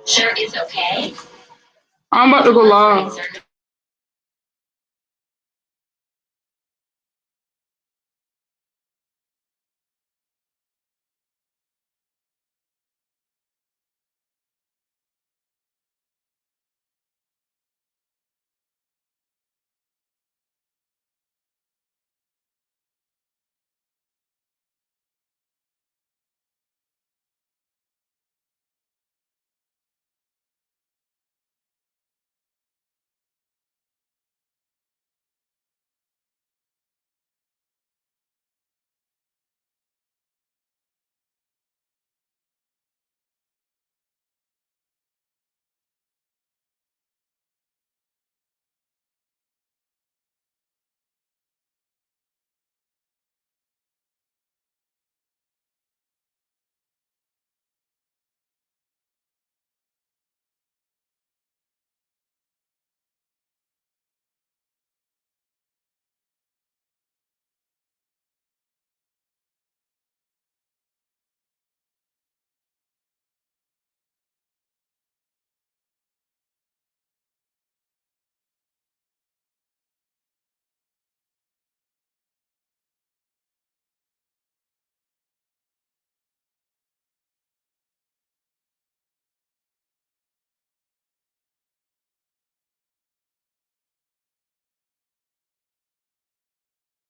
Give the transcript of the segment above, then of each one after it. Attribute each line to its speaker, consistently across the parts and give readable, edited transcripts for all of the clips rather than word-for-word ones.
Speaker 1: Sure is okay.
Speaker 2: I'm about to go live.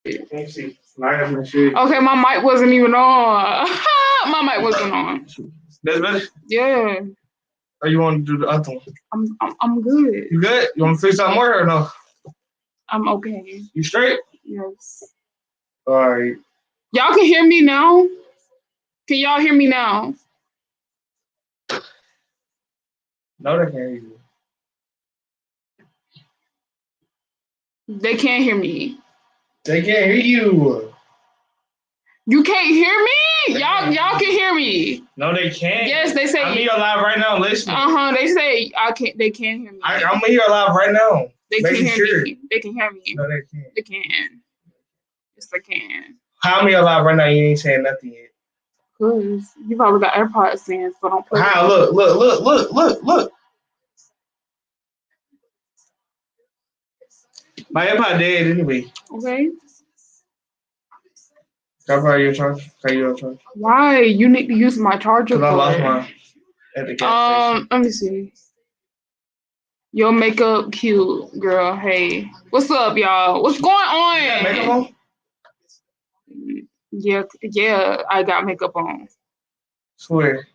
Speaker 3: Okay,
Speaker 2: my mic wasn't even on. My mic wasn't on.
Speaker 3: That's better?
Speaker 2: Yeah.
Speaker 3: Or you want to do the other one?
Speaker 2: I'm good.
Speaker 3: You good? You want to fix something more or no?
Speaker 2: I'm okay.
Speaker 3: You straight?
Speaker 2: Yes.
Speaker 3: All right.
Speaker 2: Y'all can hear me now? Can y'all hear me now?
Speaker 3: No, they can't hear you.
Speaker 2: They can't hear me.
Speaker 3: They can't hear you.
Speaker 2: You can't hear me? Y'all can hear me.
Speaker 3: No, they can't.
Speaker 2: Yes, they say.
Speaker 3: I'm here live right now. Listen.
Speaker 2: They say I can't. They can't hear me.
Speaker 3: I'm here live right now.
Speaker 2: They can hear me. They can hear me.
Speaker 3: No, they can't.
Speaker 2: They can. Yes, they can.
Speaker 3: How I'm here live right now? You ain't saying nothing yet.
Speaker 2: Cause you probably got AirPods in, so don't play.
Speaker 3: How? Look. My AirPod dead anyway.
Speaker 2: Okay.
Speaker 3: Can I borrow your charger? Can you charge?
Speaker 2: Why? You need to use my charger.
Speaker 3: Cause I lost mine at the gas station.
Speaker 2: Let me see. Your makeup cute, girl. Hey, what's up, y'all? What's going on?
Speaker 3: You got makeup on?
Speaker 2: Yeah, I got makeup on.
Speaker 3: Swear.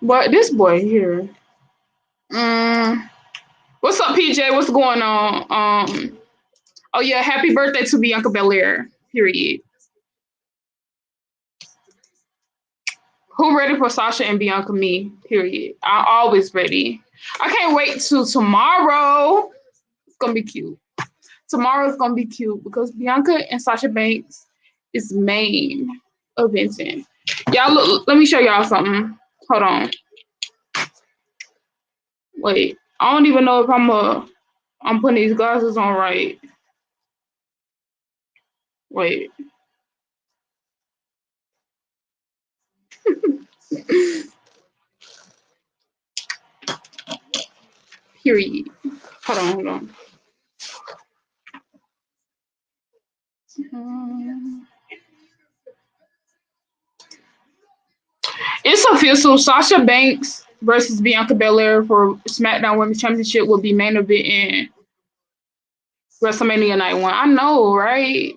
Speaker 2: But this boy here. What's up, PJ? What's going on? Oh yeah, happy birthday to Bianca Belair. Period. Who ready for Sasha and Bianca? Me. Period. I'm always ready. I can't wait till tomorrow. It's gonna be cute. Tomorrow's gonna be cute because Bianca and Sasha Banks is main eventing. Y'all look. Let me show y'all something. Hold on. Wait. I don't even know if I'm putting these glasses on right. Wait. Period. Hold on. It's official. Sasha Banks versus Bianca Belair for SmackDown Women's Championship will be main event in WrestleMania Night 1. I know, right?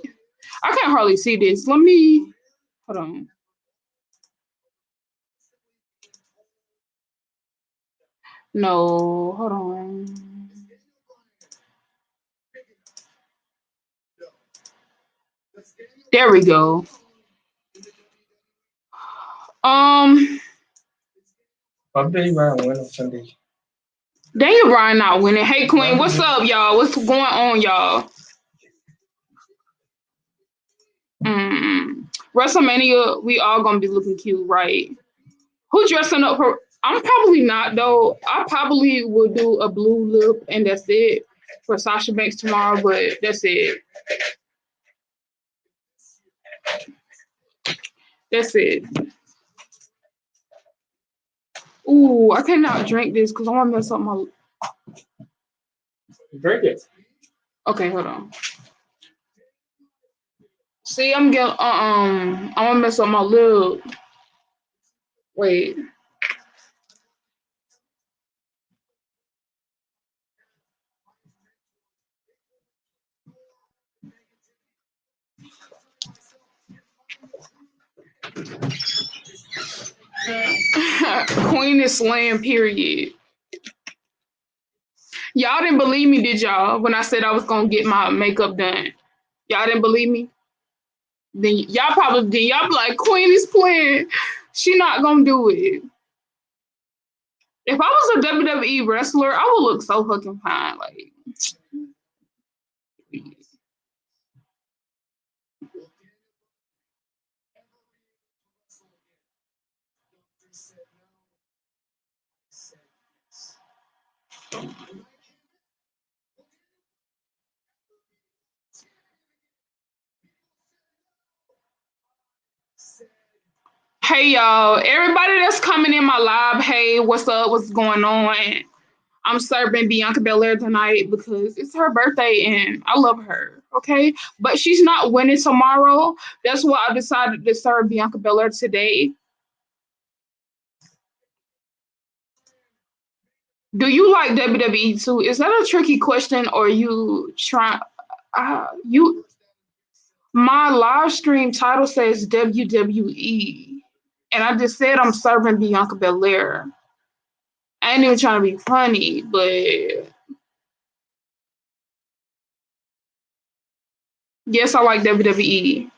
Speaker 2: I can't hardly see this. Let me... Hold on. No, hold on. There we go.
Speaker 3: Daniel Bryan win on Sunday.
Speaker 2: Daniel Bryan not winning. Hey Queen, what's up, y'all? What's going on, y'all? WrestleMania, we all gonna be looking cute, right? Who dressing up for? I'm probably not though. I probably will do a blue lip and that's it for Sasha Banks tomorrow, but that's it. That's it. Ooh, I cannot drink this because I want to mess up my.
Speaker 3: Drink it.
Speaker 2: Okay, hold on. See, I'm getting I want to mess up my lip. Wait. Queen is slaying. Period. Y'all didn't believe me, did y'all? When I said I was gonna get my makeup done, y'all didn't believe me. Then y'all be like, Queen is playing. She not gonna do it. If I was a WWE wrestler, I would look so fucking fine. Like, hey y'all, everybody that's coming in my live, hey, what's up? What's going on? I'm serving Bianca Belair tonight because it's her birthday and I love her. Okay, but she's not winning tomorrow. That's why I decided to serve Bianca Belair today. Do you like WWE too? Is that a tricky question, or you try? You My live stream title says WWE, and I just said I'm serving Bianca Belair. I ain't even trying to be funny, but yes, I like WWE.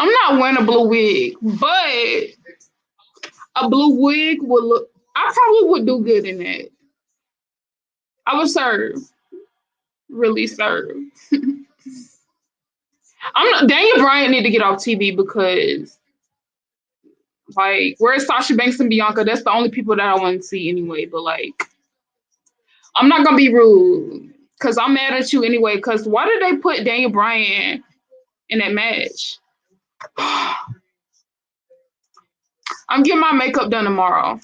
Speaker 2: I'm not wearing a blue wig, but a blue wig would look. I probably would do good in that. I would serve, really serve. I'm not. Daniel Bryan need to get off TV because, like, where's Sasha Banks and Bianca? That's the only people that I want to see anyway. But like, I'm not gonna be rude because I'm mad at you anyway. Because why did they put Daniel Bryan in that match? I'm getting my makeup done tomorrow.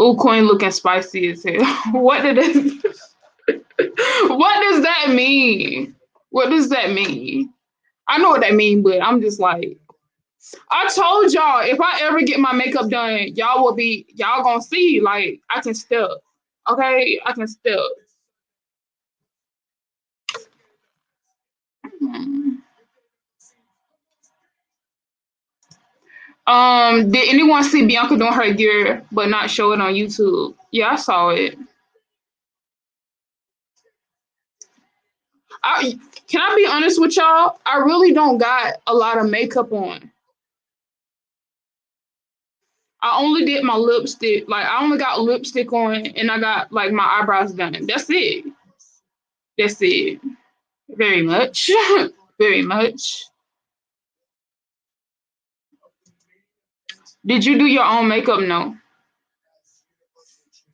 Speaker 2: Ooh, Queen looking spicy as hell. What did it? What does that mean? What does that mean? I know what that means, but I'm just like, I told y'all if I ever get my makeup done, y'all gonna see like I can step. Okay, I can step. Did anyone see Bianca doing her gear but not show it on YouTube? Yeah, I saw it. I can I be honest with y'all? I really don't got a lot of makeup on. I only did my lipstick. Like I only got lipstick on and I got like my eyebrows done. That's it. That's it. Very much. Very much. Did you do your own makeup? No.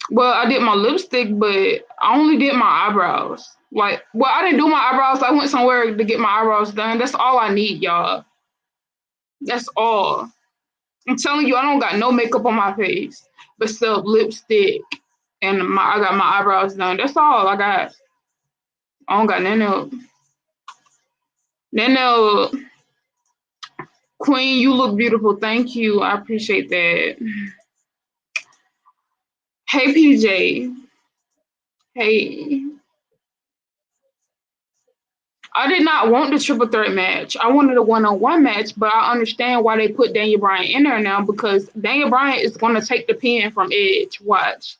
Speaker 2: Well, I did my lipstick, but I only did my eyebrows. Like, well, I didn't do my eyebrows. I went somewhere to get my eyebrows done. That's all I need, y'all. That's all. I'm telling you, I don't got no makeup on my face, but still lipstick and I got my eyebrows done. That's all I got. I don't got nothing else. Then Queen, you look beautiful. Thank you. I appreciate that. Hey PJ. Hey. I did not want the triple threat match. I wanted a one-on-one match, but I understand why they put Daniel Bryan in there now because Daniel Bryan is going to take the pin from Edge. Watch.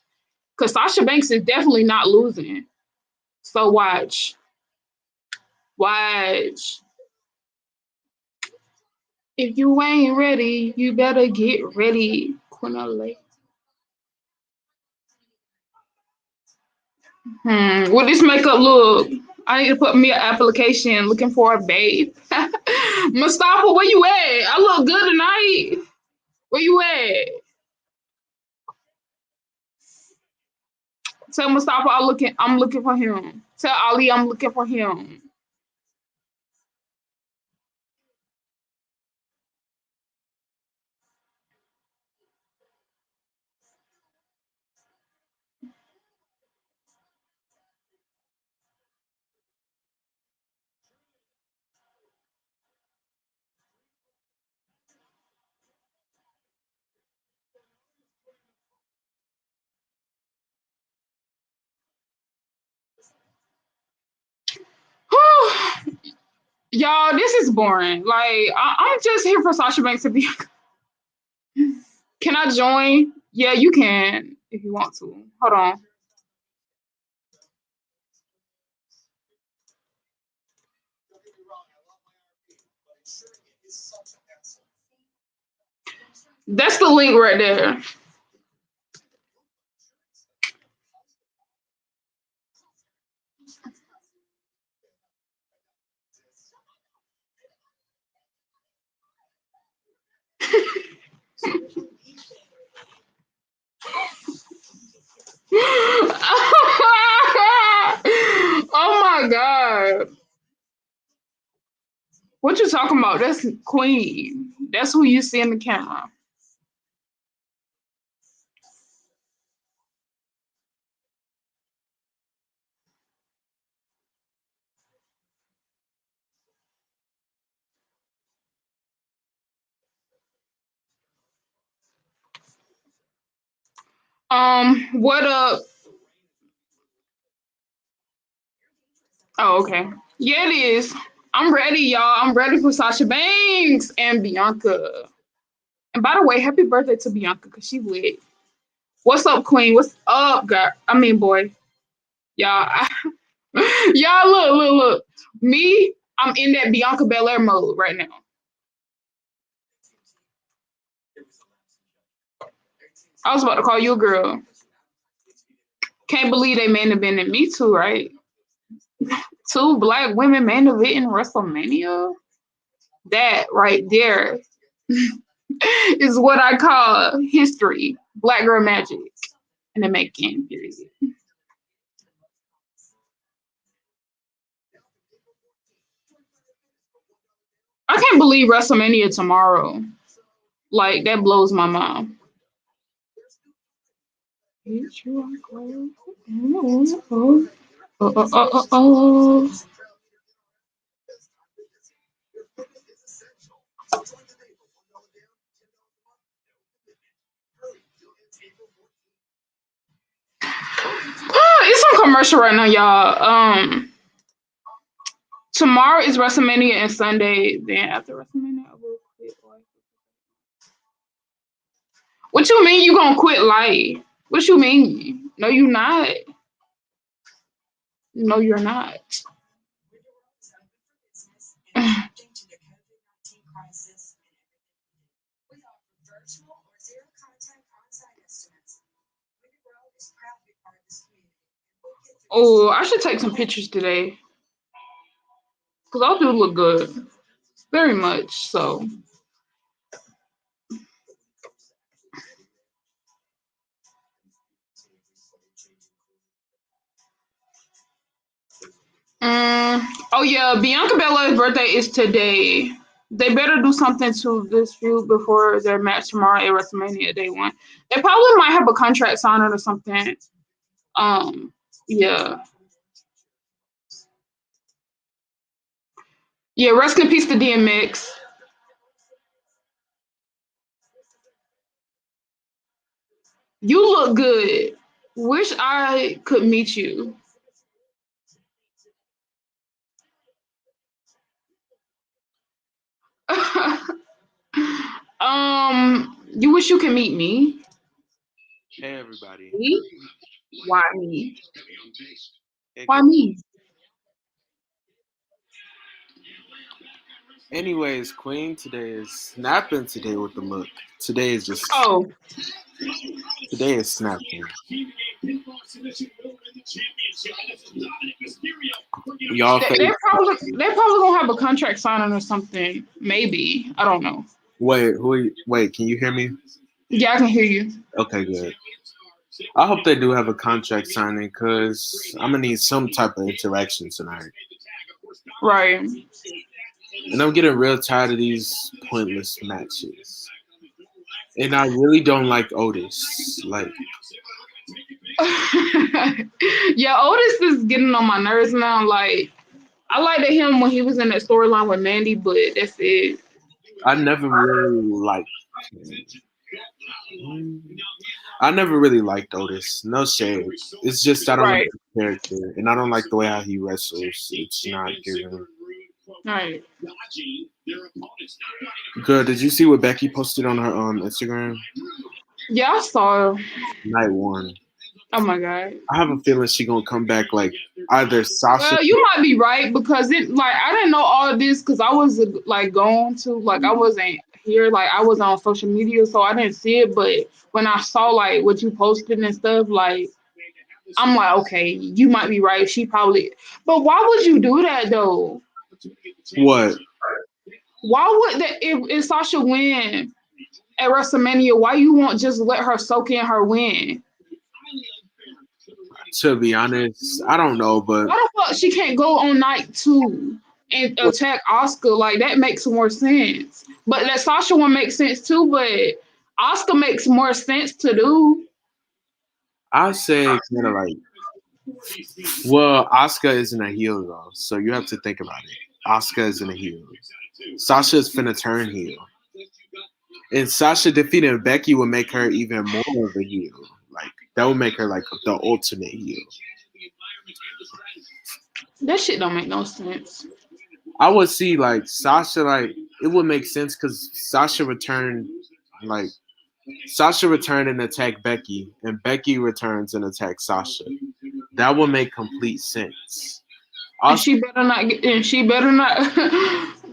Speaker 2: Because Sasha Banks is definitely not losing. So watch. Watch. If you ain't ready, you better get ready. Quinelle. What this makeup look? I need to put me an application looking for a babe. Mustafa, where you at? I look good tonight. Where you at? Tell Mustafa I'm looking for him. Tell Ali I'm looking for him. Y'all, this is boring. Like, I'm just here for Sasha Banks to be. Can I join? Yeah, you can if you want to. Hold on. That's the link right there. Oh my god. What you talking about? That's Queen. That's who you see in the camera. What up? Oh, okay. Yeah, it is. I'm ready, y'all. I'm ready for Sasha Banks and Bianca. And by the way, happy birthday to Bianca because she lit. What's up, Queen? What's up, girl? I mean, boy. Y'all, y'all, look. Me, I'm in that Bianca Belair mode right now. I was about to call you a girl. Can't believe they main evented me too, right? Two black women main eventing WrestleMania. That right there is what I call history. Black girl magic in the making, period. I can't believe WrestleMania tomorrow. Like that blows my mind. Oh. It's on commercial right now, y'all. Tomorrow is WrestleMania and Sunday. Then after WrestleMania, I will quit life. What you mean you gonna quit life? What you mean? No, you not. No, you're not. Oh, I should take some pictures today because I do look good, very much so. Oh yeah, Bianca Belair's birthday is today. They better do something to this feud before their match tomorrow at WrestleMania Day One. They probably might have a contract signing or something. Um, yeah, yeah. Rest in peace to DMX. You look good. Wish I could meet you. You wish you could meet me.
Speaker 1: Hey everybody.
Speaker 2: Me? Why me?
Speaker 1: Hey,
Speaker 2: Why me?
Speaker 1: anyways, Queen, today is snapping today with the look. Today is snapping. Y'all face.
Speaker 2: They probably gonna have a contract signing or something. Maybe, I don't know.
Speaker 1: Wait, can you hear me?
Speaker 2: Yeah, I can hear you.
Speaker 1: Okay, good. I hope they do have a contract signing because I'm gonna need some type of interaction tonight.
Speaker 2: Right.
Speaker 1: And I'm getting real tired of these pointless matches. And I really don't like Otis. Like,
Speaker 2: Yeah, Otis is getting on my nerves now. Like, I liked him when he was in that storyline with Mandy, but that's it.
Speaker 1: I never really liked him. I never really liked Otis. No shade. It's just I don't like
Speaker 2: Right.
Speaker 1: the character, and I don't like the way how he wrestles. It's not giving.
Speaker 2: Right.
Speaker 1: Good. Did you see what Becky posted on her Instagram?
Speaker 2: Yeah, I saw.
Speaker 1: Night one.
Speaker 2: Oh my god.
Speaker 1: I have a feeling she gonna come back like either Sasha.
Speaker 2: Well, you might be right because it like I didn't know all of this because I was like going to like I wasn't here like I was on social media so I didn't see it. But when I saw like what you posted and stuff, like I'm like, okay, you might be right. She probably, but why would you do that though?
Speaker 1: What?
Speaker 2: Why would that if Sasha win at WrestleMania? Why you won't just let her soak in her win?
Speaker 1: To be honest, I don't know, but
Speaker 2: Why the fuck she can't go on night 2 and attack Oscar? Like that makes more sense. But that Sasha one makes sense too. But Oscar makes more sense to do.
Speaker 1: I say kind of like, well, Asuka isn't a heel though, so you have to think about it. Asuka isn't a heel. Sasha's finna turn heel, and Sasha defeating Becky would make her even more of a heel. Like that would make her like the ultimate heel.
Speaker 2: That shit don't make no sense.
Speaker 1: I would see like Sasha like it would make sense because Sasha returned and attacked Becky, and Becky returns and attacks Sasha. That would make complete sense.
Speaker 2: And she better not get, and she better not,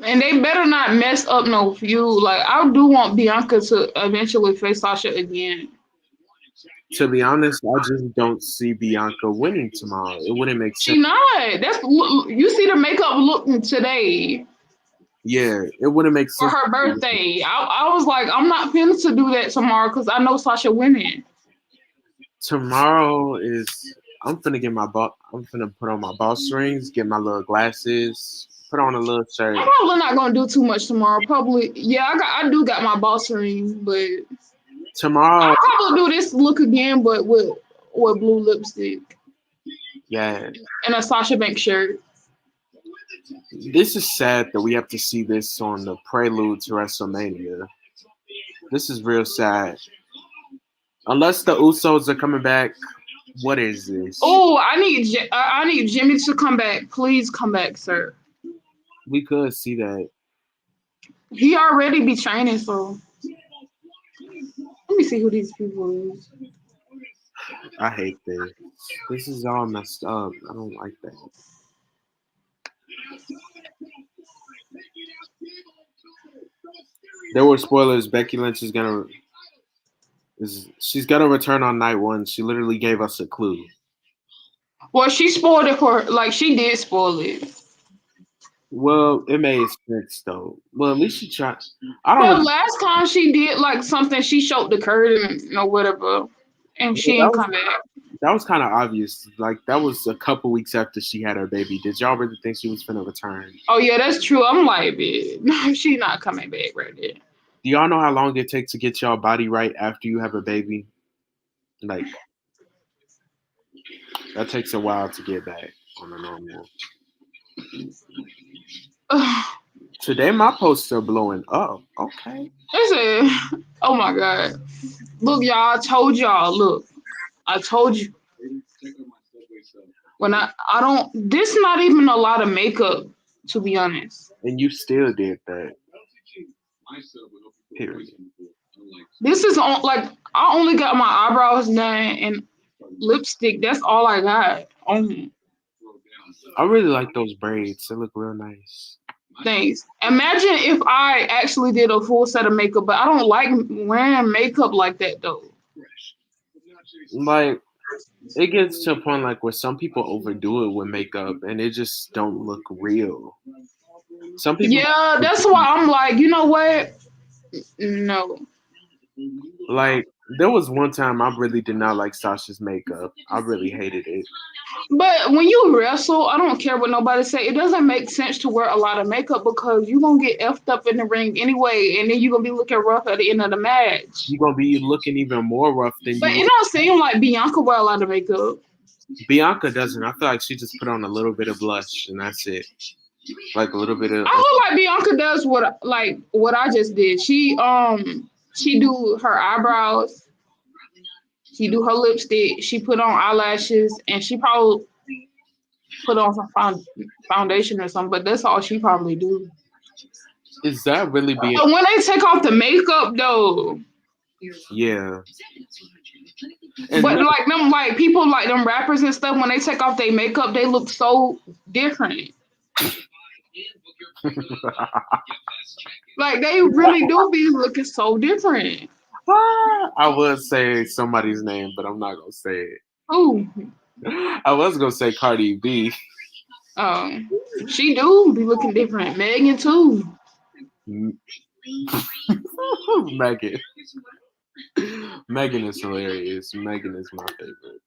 Speaker 2: and they better not mess up no feud. Like I do want Bianca to eventually face Sasha again.
Speaker 1: To be honest, I just don't see Bianca winning tomorrow. It wouldn't make
Speaker 2: She
Speaker 1: sense.
Speaker 2: not. That's you see the makeup look today
Speaker 1: Yeah, it wouldn't make
Speaker 2: for
Speaker 1: sense.
Speaker 2: her birthday. I was like, I'm not finna to do that tomorrow because I know Sasha winning.
Speaker 1: Tomorrow is I'm finna get my I'm finna put on my boss rings, get my little glasses, put on a little shirt.
Speaker 2: I'm probably not gonna do too much tomorrow. Probably, yeah, I do got my boss ring, but
Speaker 1: Tomorrow,
Speaker 2: I'll probably do this look again, but with blue lipstick
Speaker 1: yeah.
Speaker 2: and a Sasha Banks shirt.
Speaker 1: This is sad that we have to see this on the prelude to WrestleMania. This is real sad. Unless the Usos are coming back, what is this?
Speaker 2: Oh, I need Jimmy to come back. Please come back, sir.
Speaker 1: We could see that.
Speaker 2: He already be training, so let me see who these people is.
Speaker 1: I hate this. This is all messed up. I don't like that. There were spoilers. Becky Lynch she's gonna return on night 1. She literally gave us a clue.
Speaker 2: Well, she spoiled it for like she did spoil it.
Speaker 1: Well, it made sense though. Well, at least she tried. I don't
Speaker 2: But
Speaker 1: know.
Speaker 2: last time she did like something, she showed the curtain or whatever, and she didn't come back.
Speaker 1: That was kind of obvious. Like that was a couple weeks after she had her baby. Did y'all really think she was finna return?
Speaker 2: Oh yeah, that's true. I'm like, bitch, she not coming back right there.
Speaker 1: Do y'all know how long it takes to get y'all body right after you have a baby? Like that takes a while to get back on a normal. Today my posts are blowing up. Okay.
Speaker 2: Oh my god. Look, y'all, I told y'all. Look, I told you. When I don't. This not even a lot of makeup, to be honest.
Speaker 1: And you still did that. Period.
Speaker 2: This is on like I only got my eyebrows done and lipstick. That's all I got.
Speaker 1: I really like those braids. They look real nice.
Speaker 2: Thanks. Imagine if I actually did a full set of makeup, but I don't like wearing makeup like that though.
Speaker 1: Like it gets to a point like where some people overdo it with makeup and it just don't look real. Some people
Speaker 2: Yeah, that's why I'm like, you know what? No.
Speaker 1: like there was one time I really did not like Sasha's makeup. I really hated it.
Speaker 2: But when you wrestle, I don't care what nobody say. It doesn't make sense to wear a lot of makeup because you're gonna get effed up in the ring anyway, and then you're gonna be looking rough at the end of the match.
Speaker 1: You're gonna be looking even more rough than
Speaker 2: But
Speaker 1: you.
Speaker 2: it don't seem like Bianca wear a lot of makeup.
Speaker 1: Bianca doesn't. I feel like she just put on a little bit of blush and that's it. Like a little bit of.
Speaker 2: I feel like Bianca does what I just did. She do her eyebrows, she do her lipstick, she put on eyelashes, and she probably put on some foundation or something. But that's all she probably do.
Speaker 1: Is that really being?
Speaker 2: But when they take off the makeup though,
Speaker 1: Yeah. And
Speaker 2: but like them, like people like them rappers and stuff, when they take off their makeup, they look so different. Like they really do be looking so different.
Speaker 1: I would say somebody's name, but I'm not gonna say it.
Speaker 2: Ooh,
Speaker 1: I was gonna say Cardi B.
Speaker 2: she do be looking different. Megan too.
Speaker 1: Megan. Megan is hilarious. Megan is my favorite.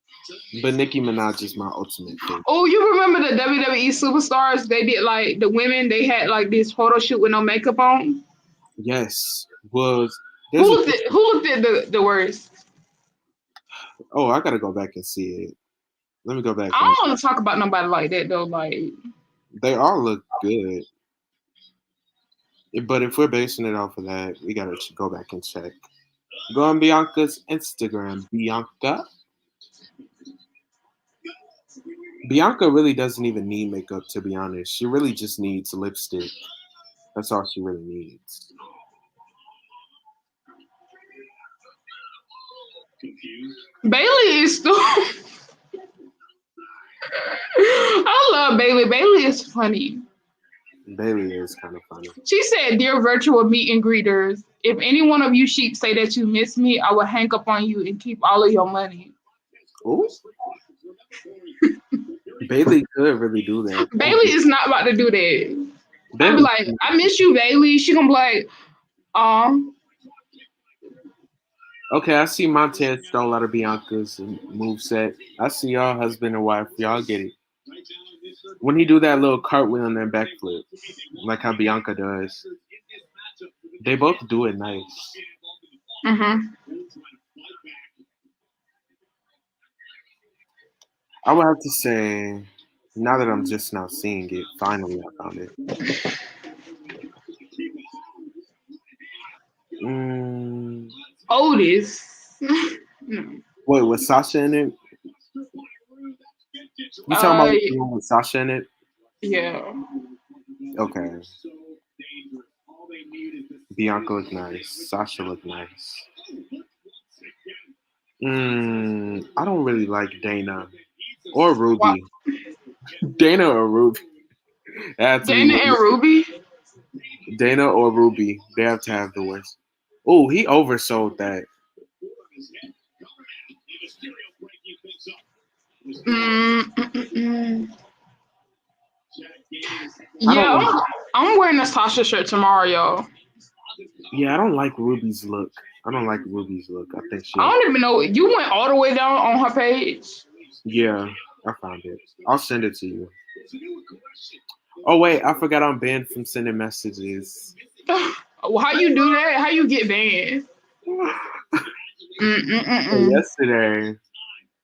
Speaker 1: But Nicki Minaj is my ultimate favorite.
Speaker 2: Oh, you remember the WWE superstars? They did like the women. They had like this photo shoot with no makeup on.
Speaker 1: Yes. Who
Speaker 2: looked at the worst?
Speaker 1: Oh, I gotta go back and see it. Let me go back.
Speaker 2: I don't want to talk about nobody like that though. Like
Speaker 1: they all look good. But if we're basing it off of that, we gotta go back and check. Go on Bianca's Instagram. Bianca really doesn't even need makeup, to be honest. She really just needs lipstick. That's all she really needs.
Speaker 2: Bailey is still. I love Bailey. Bailey is funny.
Speaker 1: Bailey is kind of funny.
Speaker 2: She said, "Dear virtual meet and greeters, if any one of you sheep say that you miss me, I will hang up on you and keep all of your money."
Speaker 1: Ooh. Bailey could really do that.
Speaker 2: Bailey is not about to do that. I'll be like, "I miss you, Bailey." She gonna be like,
Speaker 1: Okay, I see Montez stole out of Bianca's moveset. I see y'all husband and wife. Y'all get it. When he do that little cartwheel and then backflip, like how Bianca does, they both do it nice. I would have to say, now that I'm just now seeing it, finally I found it.
Speaker 2: Otis.
Speaker 1: Wait, was Sasha in it? You talking about the one with Sasha in it?
Speaker 2: Yeah.
Speaker 1: Okay. Bianca looked nice. Sasha looked nice. I don't really like Dana or Ruby. What? Dana or Ruby?
Speaker 2: Dana and Ruby?
Speaker 1: Dana or Ruby. They have to have the worst. Oh, he oversold that.
Speaker 2: Yeah, I'm wearing a Sasha shirt tomorrow, y'all.
Speaker 1: Yeah, I don't like Ruby's look. I think she.
Speaker 2: I don't even know. You went all the way down on her page.
Speaker 1: Yeah, I found it. I'll send it to you. Oh wait, I forgot I'm banned from sending messages.
Speaker 2: How you do that? How you get banned?
Speaker 1: Yesterday,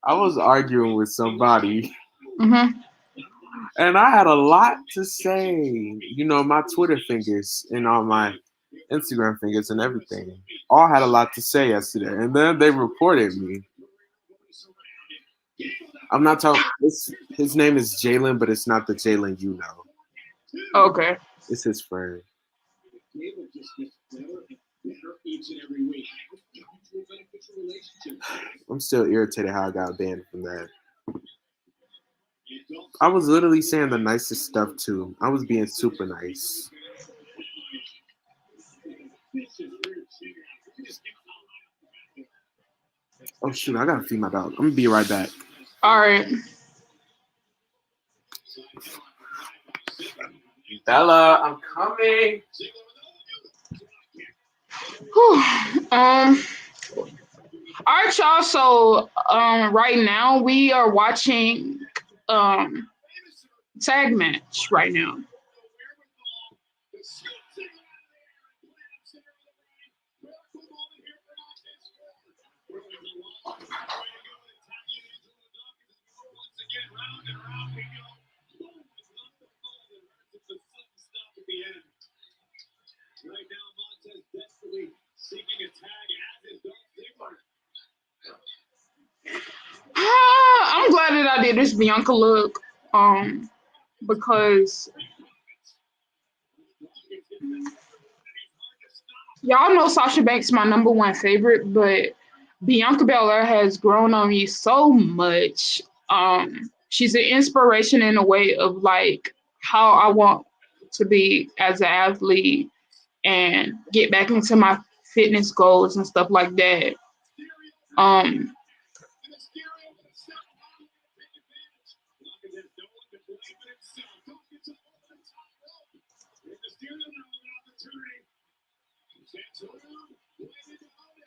Speaker 1: I was arguing with somebody, and I had a lot to say. You know, my Twitter fingers and all my Instagram fingers and everything all had a lot to say yesterday, and then they reported me. I'm not talking. His name is Jalen, but it's not the Jalen you know.
Speaker 2: Okay.
Speaker 1: It's his friend. I'm still irritated how I got banned from that. I was literally saying the nicest stuff too. I was being super nice. Oh shoot, I gotta feed my dog. I'm gonna be right back.
Speaker 2: All right.
Speaker 1: Bella, I'm coming.
Speaker 2: Whew. All right, y'all. So right now we are watching tag match right now. I'm glad that I did this Bianca look, because y'all know Sasha Banks my number one favorite, but Bianca Belair has grown on me so much. She's an inspiration in a way of like how I want to be as an athlete and get back into my fitness goals and stuff like that. Um,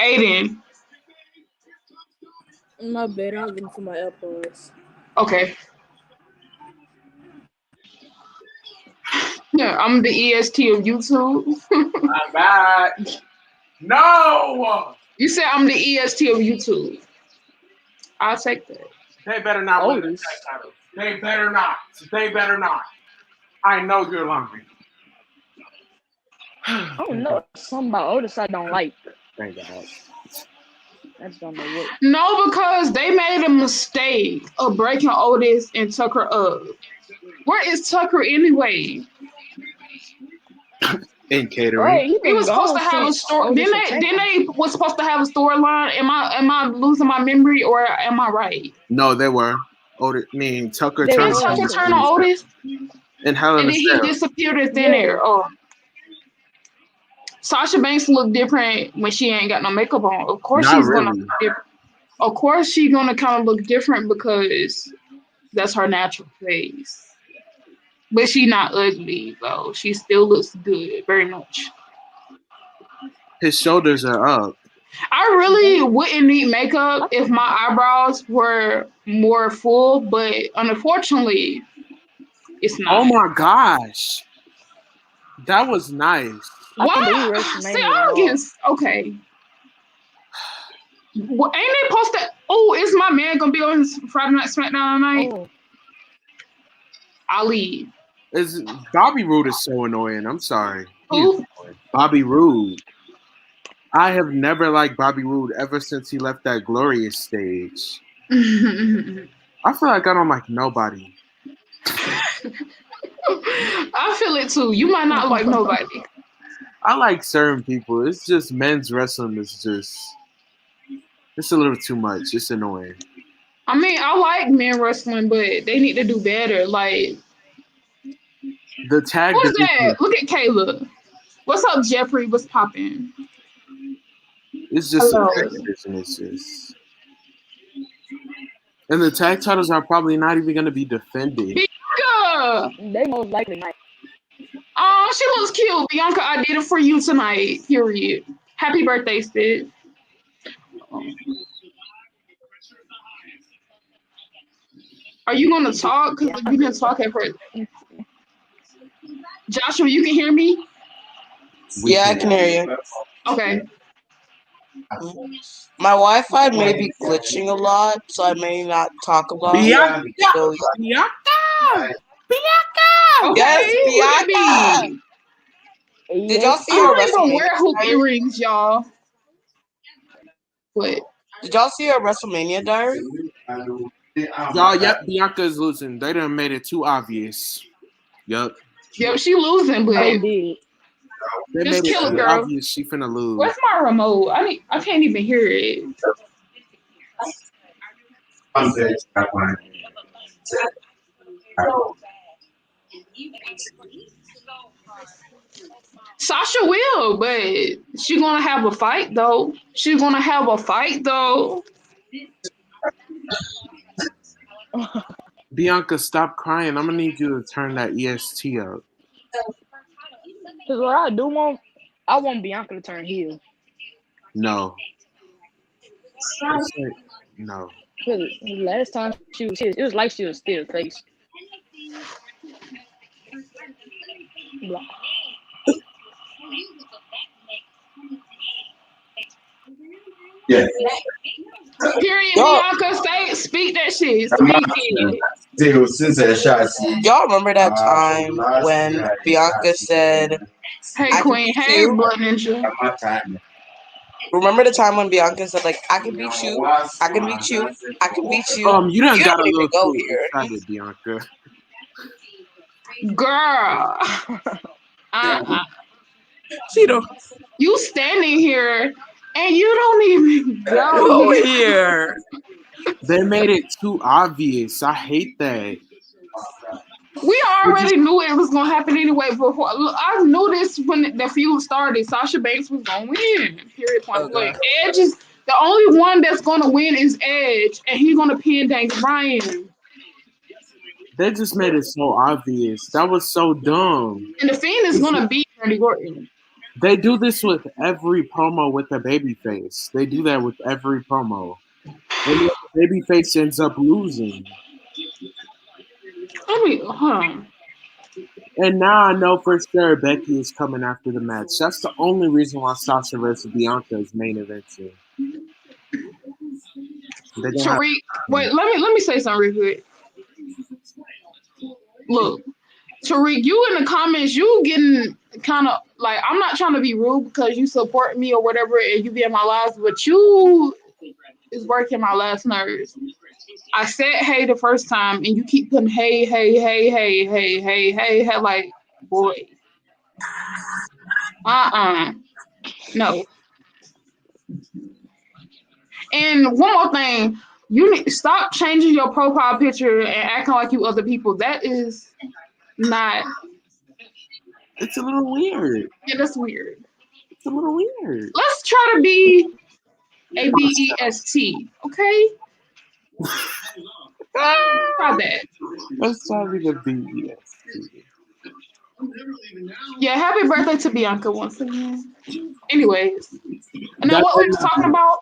Speaker 2: Aiden,
Speaker 4: My bad, I'm looking for my AirPods.
Speaker 2: okay. Yeah, I'm the EST of YouTube.
Speaker 1: I'm back. No!
Speaker 2: You said I'm the EST of YouTube. I'll take that.
Speaker 1: They better not win the
Speaker 4: Otis.
Speaker 1: tag title. They better not. They better not. I know you're hungry.
Speaker 4: I don't know. Something about Otis I don't like.
Speaker 1: Thank God.
Speaker 4: I just don't know what.
Speaker 2: No, because they made a mistake of breaking Otis and Tucker up. Where is Tucker anyway?
Speaker 1: In catering.
Speaker 4: Right,
Speaker 2: He was supposed to have a story. Then they was supposed to have a storyline. Am I losing my memory or am I right?
Speaker 1: No, they were. Otis, Tucker
Speaker 4: They
Speaker 1: turned
Speaker 2: Did
Speaker 4: were.
Speaker 2: Tucker turn on Otis?
Speaker 1: in Hell in
Speaker 2: And
Speaker 1: a
Speaker 2: then he
Speaker 1: Cell.
Speaker 2: disappeared in thin air. Oh. Sasha Banks look different when she ain't got no makeup on. Of course
Speaker 1: Not
Speaker 2: she's gonna
Speaker 1: really.
Speaker 2: look different. Of course she's gonna kind of look different because that's her natural face. But she's not ugly though. She still looks good, very much.
Speaker 1: His shoulders are up.
Speaker 2: I really wouldn't need makeup if my eyebrows were more full, but unfortunately, it's not.
Speaker 1: Oh my gosh. That was nice.
Speaker 4: I can believe
Speaker 2: Why?
Speaker 4: WrestleMania
Speaker 2: See, I don't get okay. Well, ain't they supposed to? Oh, is my man gonna be on Friday Night Smackdown tonight?
Speaker 4: Oh,
Speaker 2: Ali.
Speaker 1: Bobby Roode is so annoying. I'm sorry. He is
Speaker 2: Who?
Speaker 1: annoying. Bobby Roode. I have never liked Bobby Roode ever since he left that glorious stage. I feel like I don't like nobody.
Speaker 2: I feel it too. You might not like nobody.
Speaker 1: I like certain people. It's just men's wrestling is just it's a little too much. It's annoying.
Speaker 2: I mean, I like men wrestling, but they need to do better. Like,
Speaker 1: The tag
Speaker 2: who's
Speaker 1: division,
Speaker 2: that? Look at Kayla. What's up, Jeffrey? What's popping?
Speaker 1: it's just the
Speaker 2: Hello.
Speaker 1: tag division. It's just, and the tag titles are probably not even going to be defended.
Speaker 2: Bianca!
Speaker 4: they most likely might.
Speaker 2: Oh, she looks cute. Bianca, I did it for you tonight. Period. Happy birthday, Sid. Are you gonna talk? Because you can talk at first. Joshua, you can hear me?
Speaker 5: Yeah, I can hear you.
Speaker 2: Okay.
Speaker 5: My Wi-Fi may be glitching a lot, so I may not talk a lot.
Speaker 1: Bianca!
Speaker 5: So,
Speaker 1: Bianca!
Speaker 2: Okay.
Speaker 5: Yes,
Speaker 2: Look at
Speaker 5: Bianca!
Speaker 2: me.
Speaker 5: Did y'all see
Speaker 2: I
Speaker 5: her
Speaker 2: don't even wear hoop
Speaker 5: WrestleMania?
Speaker 2: earrings, y'all. What?
Speaker 5: Did y'all see her WrestleMania diary?
Speaker 1: Y'all, yep, Bianca is losing. They done made it too obvious. Yep.
Speaker 2: Yep, she losing, but
Speaker 4: They did.
Speaker 1: They
Speaker 2: just
Speaker 1: made it
Speaker 2: kill it,
Speaker 1: too
Speaker 2: girl.
Speaker 1: obvious she finna lose.
Speaker 2: Where's my remote? I can't even hear it. Sasha will, but she's gonna have a fight though. She's gonna have a fight though.
Speaker 1: Bianca, stop crying. I'm gonna need you to turn that EST up.
Speaker 4: Because what I want Bianca to turn heel.
Speaker 1: No. It's like, no.
Speaker 4: Because last time she was here, it was like she was still face. Blah.
Speaker 6: Yeah.
Speaker 2: Period,
Speaker 5: Y'all,
Speaker 2: Bianca. Speak that shit. Speak it.
Speaker 5: y'all remember that time when Bianca said,
Speaker 2: Hey,
Speaker 5: I can
Speaker 2: Queen.
Speaker 5: beat
Speaker 2: Hey,
Speaker 5: you?
Speaker 2: Blood Ninja.
Speaker 5: Remember the time when Bianca said, like, I can beat you, I can beat you, I can beat you?
Speaker 1: You done
Speaker 5: You
Speaker 1: got
Speaker 5: don't
Speaker 1: a
Speaker 5: even
Speaker 1: little
Speaker 5: go
Speaker 1: too
Speaker 5: here.
Speaker 1: excited, Bianca.
Speaker 2: Girl.
Speaker 5: She don't
Speaker 2: You standing here and you don't even go
Speaker 5: go
Speaker 2: here.
Speaker 5: here.
Speaker 1: They made it too obvious. I hate that.
Speaker 2: We already knew it was gonna happen anyway. Before I knew this when the feud started, Sasha Banks was gonna win. Period. Point blank. Edge is the only one that's gonna win is Edge, and he's gonna pin Daniel Bryan.
Speaker 1: They just made it so obvious. That was so dumb.
Speaker 2: And the Fiend is gonna beat Randy Orton.
Speaker 1: They do this with every promo with a babyface. They do that with every promo. And the babyface ends up losing.
Speaker 2: I mean,
Speaker 1: And now I know for sure Becky is coming after the match. That's the only reason why Sasha versus Bianca is main eventing.
Speaker 2: Tariq, wait, let me say something real quick. Look, Tariq, you in the comments, you getting kind of like, I'm not trying to be rude because you support me or whatever and you be in my lives, but you is working my last nerves. I said hey the first time and you keep putting hey, like, boy. No. And one more thing, you need to stop changing your profile picture and acting like you other people. That is not.
Speaker 1: It's a little weird.
Speaker 2: Yeah, that's weird.
Speaker 1: It's a little weird.
Speaker 2: Let's try to be ABEST, okay? Try that.
Speaker 1: Let's try to be the BEST.
Speaker 2: Yeah, happy birthday to Bianca once again. Anyways, and then what we was talking about?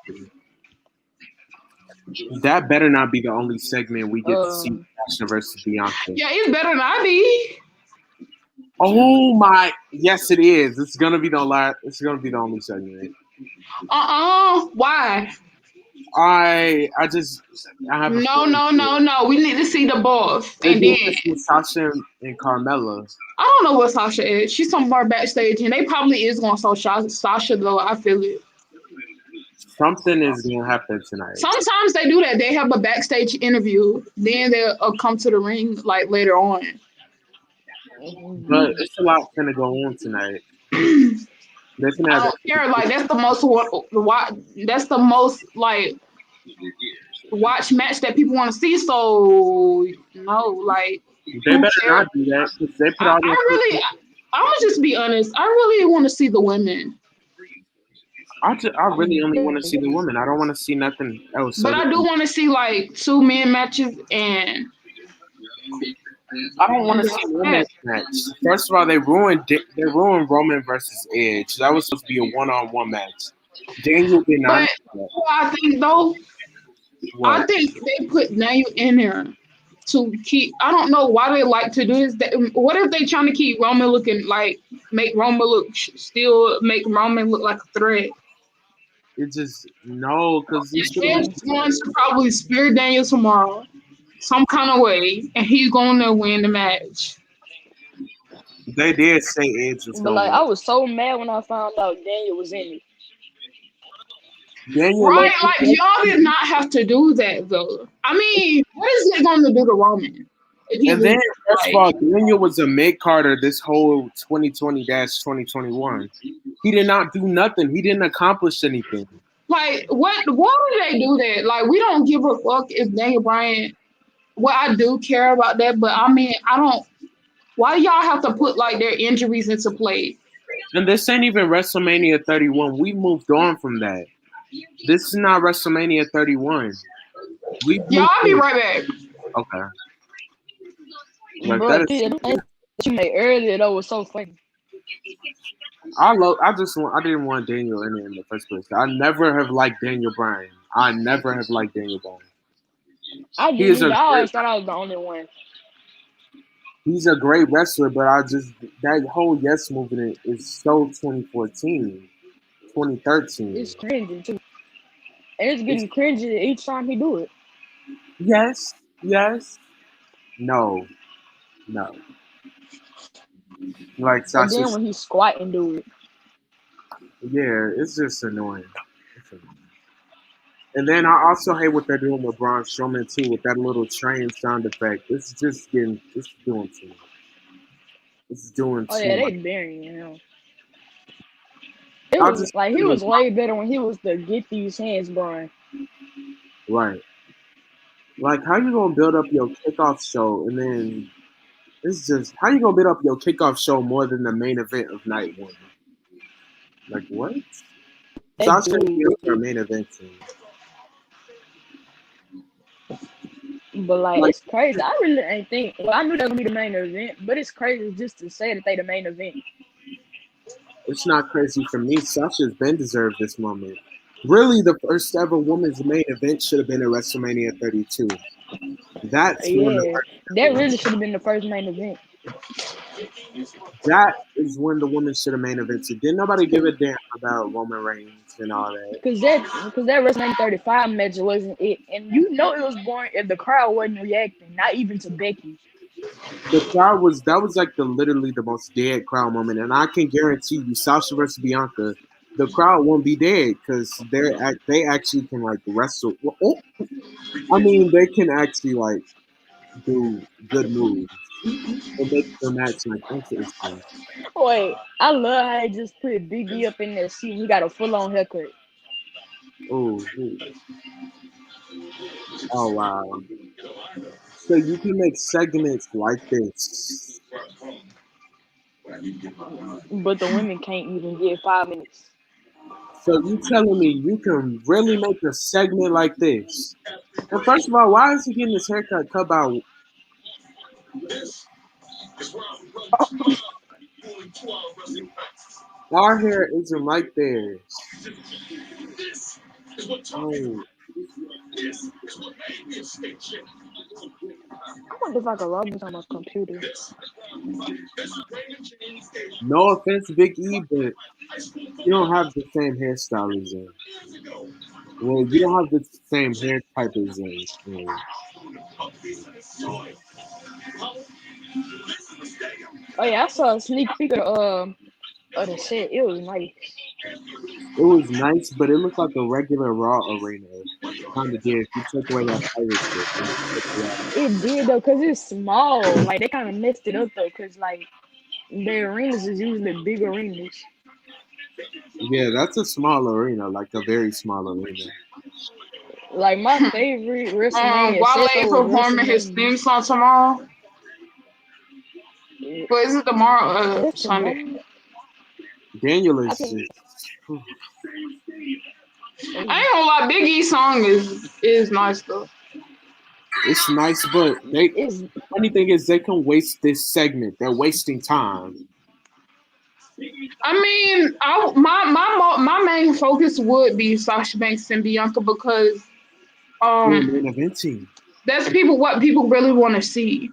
Speaker 1: That better not be the only segment we get to see Sasha versus Bianca.
Speaker 2: Yeah, it's better not be.
Speaker 1: Oh my! Yes, it is. It's gonna be the last. It's gonna be the only segment.
Speaker 2: Why?
Speaker 1: I have
Speaker 2: No. We need to see the boss. And then
Speaker 1: Sasha and Carmella.
Speaker 2: I don't know what Sasha is. She's somewhere backstage, and they probably is going to show Sasha though. I feel it.
Speaker 1: Something is gonna happen tonight.
Speaker 2: Sometimes they do that. They have a backstage interview, then they'll come to the ring like later on.
Speaker 1: But it's a lot gonna go on tonight.
Speaker 2: I don't care. Like that's the most like watch match that people want to see. So no, like
Speaker 1: they better not do that because they put out.
Speaker 2: I'm gonna just be honest. I really want to see the women.
Speaker 1: I really only want to see the women. I don't want to see nothing else.
Speaker 2: But I do want to see like 2 men matches, and
Speaker 1: I don't want to see women's match. First of all, they ruined Roman versus Edge. That was supposed to be a one-on-one match. Daniel did not.
Speaker 2: But I think though, I think they put Daniel in there to keep. I don't know why they like to do this. What if they trying to keep Roman looking like make Roman look like a threat?
Speaker 1: It just no, because
Speaker 2: Edge is going to probably spear Daniel tomorrow, some kind of way, and he's going to win the match.
Speaker 1: They did say Edge was.
Speaker 4: But like, I was so mad when I found out Daniel was in it.
Speaker 2: Right, like y'all did not have to do that though. I mean, what is it going to do to Roman?
Speaker 1: And then, first of all, Daniel was a mid-carder this whole 2020-2021. He did not do nothing. He didn't accomplish anything.
Speaker 2: Like, why would they do that? Like, we don't give a fuck if Daniel Bryan. Well, I do care about that, but I mean, I don't. Why do y'all have to put like their injuries into play?
Speaker 1: And this ain't even WrestleMania 31. We moved on from that. This is not WrestleMania 31.
Speaker 2: Y'all be right back.
Speaker 1: Okay. Like
Speaker 4: Bro,
Speaker 1: that is.
Speaker 4: the thing that you made earlier though was so funny.
Speaker 1: I didn't want Daniel in it in the first place. I never have liked Daniel Bryan. I never have liked Daniel Bryan.
Speaker 4: I
Speaker 1: He is
Speaker 4: didn't. I always
Speaker 1: great,
Speaker 4: thought I was the only one.
Speaker 1: he's a great wrestler, but that whole Yes movement is so 2014, 2013.
Speaker 4: It's cringy too, and it's getting cringy each time he do it.
Speaker 1: Yes, no. Like
Speaker 4: And then
Speaker 1: Sasha,
Speaker 4: when he squat and do it,
Speaker 1: yeah, it's just annoying. And then I also hate what they're doing with Braun Strowman too, with that little train sound effect. It's doing too much. It's doing
Speaker 4: oh
Speaker 1: too
Speaker 4: yeah, they
Speaker 1: much.
Speaker 4: burying him. It
Speaker 1: I
Speaker 4: was
Speaker 1: just
Speaker 4: like he was way better when he was the get these hands, Brian.
Speaker 1: right. Like, how you gonna build up your kickoff show and then it's just how you gonna build up your kickoff show more than the main event of night one? Like what?
Speaker 4: They
Speaker 1: Sasha
Speaker 4: do.
Speaker 1: is here for a main event team.
Speaker 4: But like
Speaker 1: Like,
Speaker 4: it's crazy. I really ain't think. Well, I knew that was gonna be the main event, but it's crazy just to say that they the main event.
Speaker 1: it's not crazy for me. Sasha's been deserved this moment. Really, the first ever women's main event should have been at WrestleMania 32. That's when
Speaker 4: Yeah, that really should have been the first main event.
Speaker 1: that is when the women should have main evented. Didn't nobody give a damn about Roman Reigns and all that.
Speaker 4: Cause that WrestleMania 35 match wasn't it, and you know it was boring if the crowd wasn't reacting, not even to Becky.
Speaker 1: The crowd was like literally the most dead crowd moment, and I can guarantee you, Sasha versus Bianca, the crowd won't be dead because they actually can like wrestle. I mean, they can actually like do good moves and make the match like interesting.
Speaker 4: Wait, I love how they just put Big E up in that seat. He got a full on haircut.
Speaker 1: Oh, oh wow! So you can make segments like this.
Speaker 4: But the women can't even get 5 minutes.
Speaker 1: So you telling me you can really make a segment like this? And first of all, why is he getting his haircut cut by? Our hair isn't like theirs. Oh,
Speaker 4: I wonder if I could log into my computer.
Speaker 1: no offense, Big E, but you don't have the same hairstyle as him. Well, you don't have the same hair type as him.
Speaker 4: Oh yeah, I saw a sneak peek of the set. It was nice.
Speaker 1: It was nice, but it looked like a regular Raw arena. Kind of did. If you took away that pirate shit.
Speaker 4: It did though, cause it's small. Like they kind of messed it up though, cause like their arenas is usually big arenas.
Speaker 1: Yeah, that's a small arena, like a very small arena.
Speaker 4: Like my favorite WrestleMania set
Speaker 2: Wale
Speaker 4: though was
Speaker 2: performing his
Speaker 4: WrestleMania.
Speaker 2: theme song tomorrow. But is it tomorrow?
Speaker 4: That's
Speaker 2: Sunday.
Speaker 4: tomorrow.
Speaker 1: Daniel
Speaker 4: I
Speaker 1: is
Speaker 4: think.
Speaker 1: just.
Speaker 2: I ain't gonna lie, Big E's song is nice though.
Speaker 1: It's nice, but funny thing is they can waste this segment. They're wasting time.
Speaker 2: I mean, my main focus would be Sasha Banks and Bianca because
Speaker 1: Main eventing.
Speaker 2: that's what people really want to see.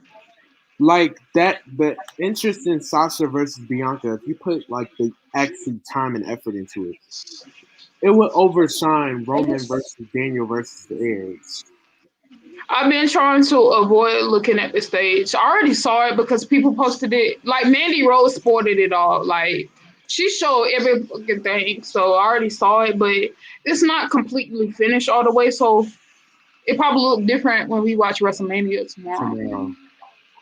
Speaker 1: Like that, the interest in Sasha versus Bianca, if you put like the actual time and effort into it, it would overshine Roman versus Daniel versus the Edge.
Speaker 2: I've been trying to avoid looking at the stage. I already saw it because people posted it. Like Mandy Rose sported it all. Like she showed every fucking thing. So I already saw it, but it's not completely finished all the way. So it probably look different when we watch WrestleMania tomorrow.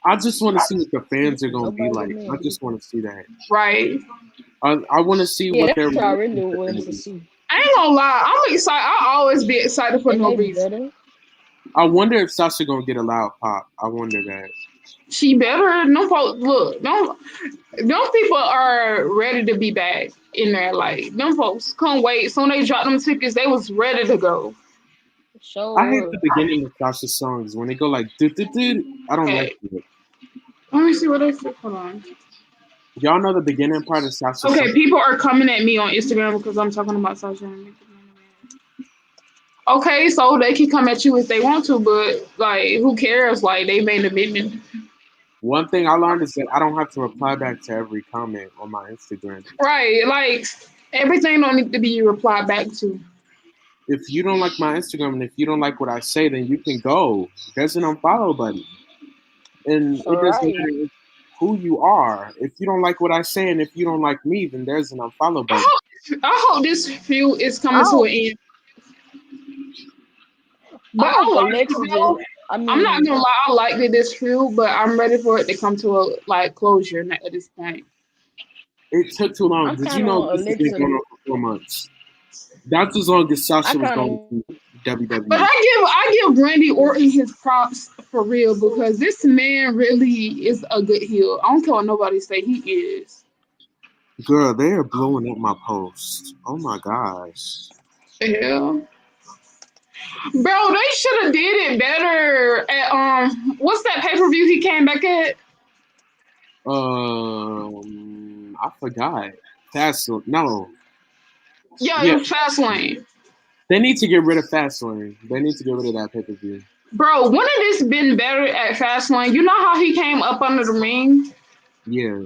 Speaker 1: I just want to see what the fans are gonna be
Speaker 4: Nobody
Speaker 1: like. I just want to see that.
Speaker 2: Right.
Speaker 1: I want to see what they're.
Speaker 4: That's what I really wanted to see.
Speaker 2: I ain't gonna lie. I'm excited. I always be excited for no reason.
Speaker 4: Better.
Speaker 1: I wonder if Sasha gonna get a loud pop. I wonder that.
Speaker 2: She better. No, look. No, those people are ready to be back. in there. Like them folks couldn't wait. Soon they dropped them tickets, they was ready to go.
Speaker 1: I hate
Speaker 4: Sure.
Speaker 1: the beginning of Sasha's songs when they go like do do do. I don't like
Speaker 2: Okay,
Speaker 1: it.
Speaker 2: let me see what they said. Hold on.
Speaker 1: Y'all know the beginning part of Sasha's
Speaker 2: Okay,
Speaker 1: song?
Speaker 2: people are coming at me on Instagram because I'm talking about Sasha. Okay, so they can come at you if they want to, but like, who cares? Like, they made a amendment.
Speaker 1: One thing I learned is that I don't have to reply back to every comment on my Instagram.
Speaker 2: Right, like everything don't need to be replied back to.
Speaker 1: If you don't like my Instagram and if you don't like what I say, then you can go. There's an unfollow button. And it doesn't
Speaker 4: Right.
Speaker 1: matter who you are. If you don't like what I say and if you don't like me, then there's an unfollow button.
Speaker 2: I hope this feud is coming to
Speaker 4: Oh,
Speaker 2: an end.
Speaker 4: I
Speaker 2: But I
Speaker 4: hope
Speaker 2: like
Speaker 4: Alexa
Speaker 2: it
Speaker 4: just.
Speaker 2: though.
Speaker 4: I
Speaker 2: I'm not
Speaker 4: mean,
Speaker 2: gonna lie, I liked it this feud, but I'm ready for it to come to a like closure at this point.
Speaker 1: It took too long.
Speaker 4: I'm
Speaker 1: Did you
Speaker 4: kind of
Speaker 1: know
Speaker 4: want
Speaker 1: this has been
Speaker 4: Alexa
Speaker 1: going
Speaker 4: to.
Speaker 1: on for 4 months? That's as long as
Speaker 4: I
Speaker 1: Sasha was
Speaker 4: kind
Speaker 1: going
Speaker 4: of.
Speaker 1: to
Speaker 2: But
Speaker 1: WWE.
Speaker 2: I give Randy Orton his props for real because this man really is a good heel. I don't care what nobody say, he is.
Speaker 1: Girl, they are blowing up my post. Oh my gosh.
Speaker 2: Yeah. Bro, they should have did it better at what's that pay-per-view he came back at?
Speaker 1: I forgot. No.
Speaker 2: Yeah, it
Speaker 1: Yeah,
Speaker 2: was Fastlane.
Speaker 1: they need to get rid of Fastlane. They need to get rid of that pay per view.
Speaker 2: Bro, wouldn't this been better at Fastlane? You know how he came up under the ring?
Speaker 1: Yeah.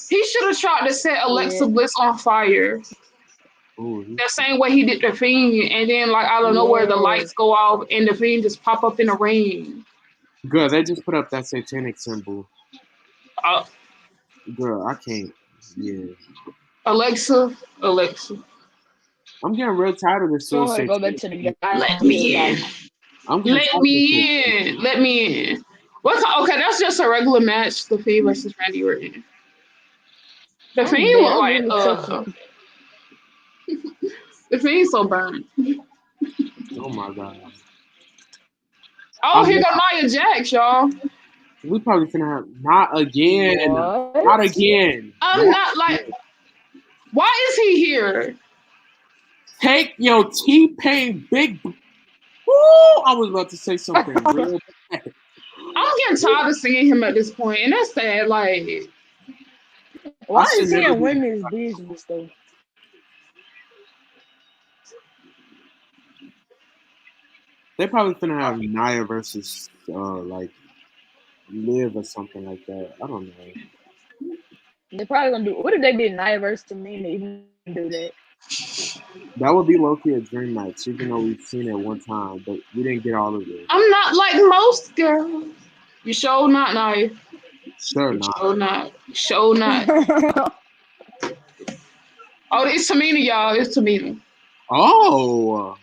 Speaker 2: He should have tried to set Alexa
Speaker 4: Yeah.
Speaker 2: Bliss on fire.
Speaker 1: Ooh,
Speaker 2: The same way he did the Fiend, and then like out of nowhere the
Speaker 4: Yeah.
Speaker 2: lights go off and the Fiend just pop up in the ring.
Speaker 1: girl, they just put up that satanic symbol.
Speaker 2: Uh,
Speaker 1: Girl, I can't. Yeah.
Speaker 2: Alexa.
Speaker 1: I'm getting real tired of this
Speaker 4: She
Speaker 1: little
Speaker 4: want her to go back
Speaker 1: satanic.
Speaker 4: to the guy
Speaker 2: Let
Speaker 4: he was
Speaker 2: me
Speaker 4: like.
Speaker 2: in.
Speaker 1: I'm getting
Speaker 2: Let
Speaker 1: tired of this little
Speaker 2: me in. Let me in. Okay, that's just a regular match. The Fiend versus Randy Orton. The
Speaker 4: I'm
Speaker 2: Fiend
Speaker 4: dead.
Speaker 2: look
Speaker 4: I'm
Speaker 2: like
Speaker 4: really touching.
Speaker 2: the Fiend so burned.
Speaker 1: Oh my god.
Speaker 2: Oh,
Speaker 1: I'm
Speaker 2: here go Nia Jax, y'all.
Speaker 1: we probably finna have not again. Not
Speaker 4: What?
Speaker 1: again.
Speaker 2: I'm
Speaker 1: Not
Speaker 2: not like.
Speaker 1: again.
Speaker 2: Why is he here?
Speaker 1: Take your T-Pain big. Woo! I was about to say something real bad.
Speaker 2: I'm getting tired of seeing him at this point, and that's sad. Like,
Speaker 1: I
Speaker 4: Why
Speaker 1: should
Speaker 4: is he
Speaker 1: never
Speaker 4: in
Speaker 1: be.
Speaker 4: women's business though?
Speaker 1: They probably finna have Nia versus like Liv or something like that. I don't know.
Speaker 4: They're probably gonna do. What if they did Nia versus Tamina to even do that?
Speaker 1: That would be low key a dream match, even though we've seen it one time, but we didn't get all of it.
Speaker 2: I'm not like most girls. You sure not, Nia.
Speaker 1: Sure
Speaker 2: You
Speaker 1: not.
Speaker 2: sure not. You sure not. Oh, it's Tamina, y'all. It's Tamina.
Speaker 1: Oh,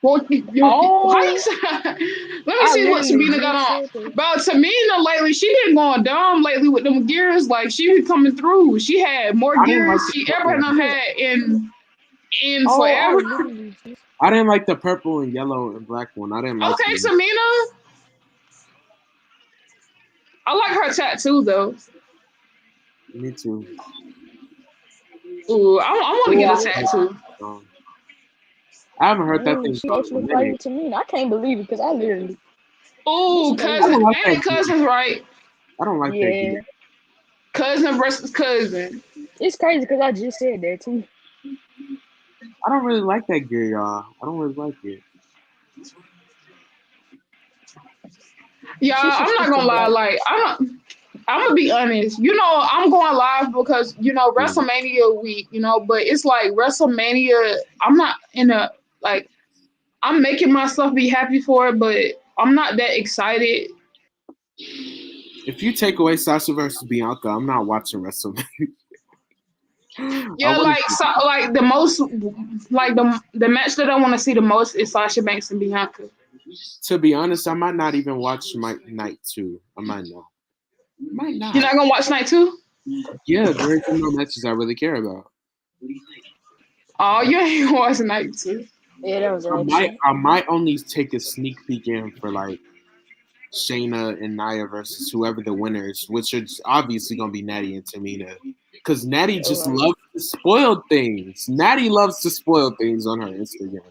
Speaker 2: What? How you
Speaker 4: Oh,
Speaker 2: say? Let me
Speaker 4: I
Speaker 2: see what
Speaker 4: literally
Speaker 2: Tamina got
Speaker 4: just
Speaker 2: on.
Speaker 4: said that.
Speaker 2: Bro, Tamina lately, she been going dumb lately with them gears. Like she be coming through. She had more
Speaker 1: I didn't like
Speaker 2: gears
Speaker 1: the
Speaker 2: she ever
Speaker 1: purple.
Speaker 2: done had in
Speaker 4: Oh, I
Speaker 2: forever.
Speaker 4: literally just.
Speaker 1: I didn't like the purple and yellow and black one. I didn't like
Speaker 2: Okay,
Speaker 1: them.
Speaker 2: Tamina. I like her tattoo though.
Speaker 1: Me too.
Speaker 2: Ooh, I want to get a
Speaker 4: Yeah.
Speaker 2: tattoo.
Speaker 1: Um, I haven't heard that
Speaker 4: Ooh,
Speaker 1: thing
Speaker 4: she
Speaker 1: song in a
Speaker 4: actually
Speaker 1: minute.
Speaker 4: fighting Tamina. I can't believe it because I literally. That's
Speaker 2: Ooh,
Speaker 1: I
Speaker 2: cousin.
Speaker 4: crazy.
Speaker 1: don't like
Speaker 2: Ain't
Speaker 1: that
Speaker 2: it
Speaker 1: gear.
Speaker 2: cousins, right?
Speaker 1: I don't like that gear.
Speaker 4: Yeah,
Speaker 2: Cousin versus cousin.
Speaker 4: it's crazy because I just said that too.
Speaker 1: I don't really like that gear, y'all. I don't really like it.
Speaker 2: Yeah,
Speaker 4: She should
Speaker 2: I'm not
Speaker 4: stick to
Speaker 2: gonna lie.
Speaker 4: black.
Speaker 2: Like, I'm gonna be honest. You know, I'm going live because
Speaker 1: Mm.
Speaker 2: WrestleMania week. But it's like WrestleMania. I'm not in a like. I'm making myself be happy for it, but I'm not that excited.
Speaker 1: If you take away Sasha versus Bianca, I'm not watching WrestleMania. I
Speaker 2: Yeah,
Speaker 1: want
Speaker 2: like
Speaker 1: to.
Speaker 2: so, like the most, like the match that I want to see the most is Sasha Banks and Bianca.
Speaker 1: To be honest, I might not even watch Night 2. I might not. Might
Speaker 2: You're
Speaker 1: not.
Speaker 2: not gonna watch night two?
Speaker 1: Yeah, there ain't no matches I really care about.
Speaker 2: Oh, you ain't gonna watch night two.
Speaker 4: Yeah, that was
Speaker 1: I might
Speaker 4: action.
Speaker 1: I might only take a sneak peek in for like Shayna and Nia versus whoever the winner is, which is obviously gonna be Natty and Tamina. Because Natty just loves to spoil things. Natty loves to spoil things on her Instagram.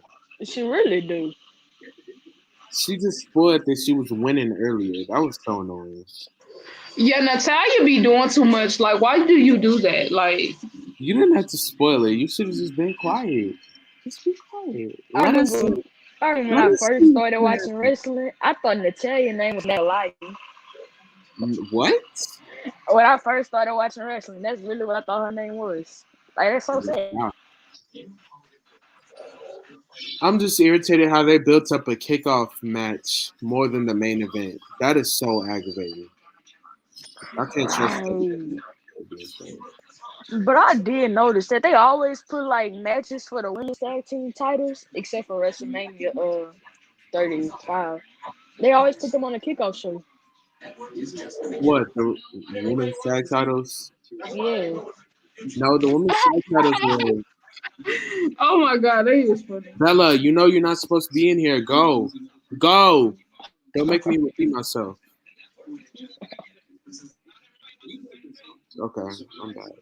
Speaker 4: She really do.
Speaker 1: She just spoiled that she was winning earlier. That was so annoying.
Speaker 2: Yeah, Natalia be doing too much. Like, why do you do that? Like,
Speaker 1: you didn't have to spoil it. You should have just been quiet. Just be quiet.
Speaker 4: I remember when I first started watching wrestling, I thought Natalia's name was Natalia.
Speaker 1: What?
Speaker 4: When I first started watching wrestling, that's really what I thought her name was. Like, that's so sad.
Speaker 1: Wow. I'm just irritated how they built up a kickoff match more than the main event. That is so aggravating. I can't trust them.
Speaker 4: But I did notice that they always put like matches for the women's tag team titles, except for WrestleMania 35. They always put them on the kickoff show.
Speaker 1: What, the women's tag titles?
Speaker 4: Yeah.
Speaker 1: No, the women's tag titles were.
Speaker 2: Oh my God, that is funny.
Speaker 1: Bella, you know you're not supposed to be in here. Go. Go. Don't make me repeat myself. Okay, I'm back.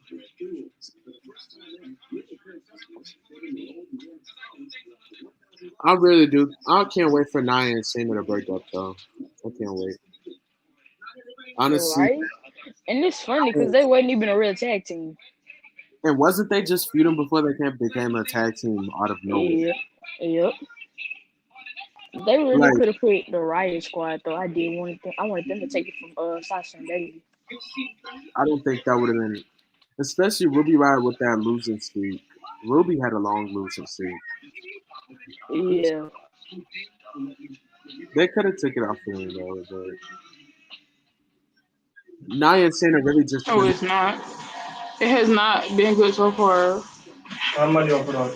Speaker 1: I really do. I can't wait for Nia and Shayna to break up, though. I can't wait. Honestly.
Speaker 4: Right? And it's funny because they wasn't even a real tag team.
Speaker 1: And wasn't they just feuding before they became a tag team out of nowhere?
Speaker 4: Yep. They really could have put the Riot Squad, though. I wanted them to take it from Sasha and Bailey.
Speaker 1: I don't think that would have been, especially Ruby Riott with that losing streak. Ruby had a long losing streak.
Speaker 4: Yeah.
Speaker 1: They could have took it off him though, but Nia and Shayna really just.
Speaker 2: No, it's not. It has not been good so far.
Speaker 3: How much y'all put on?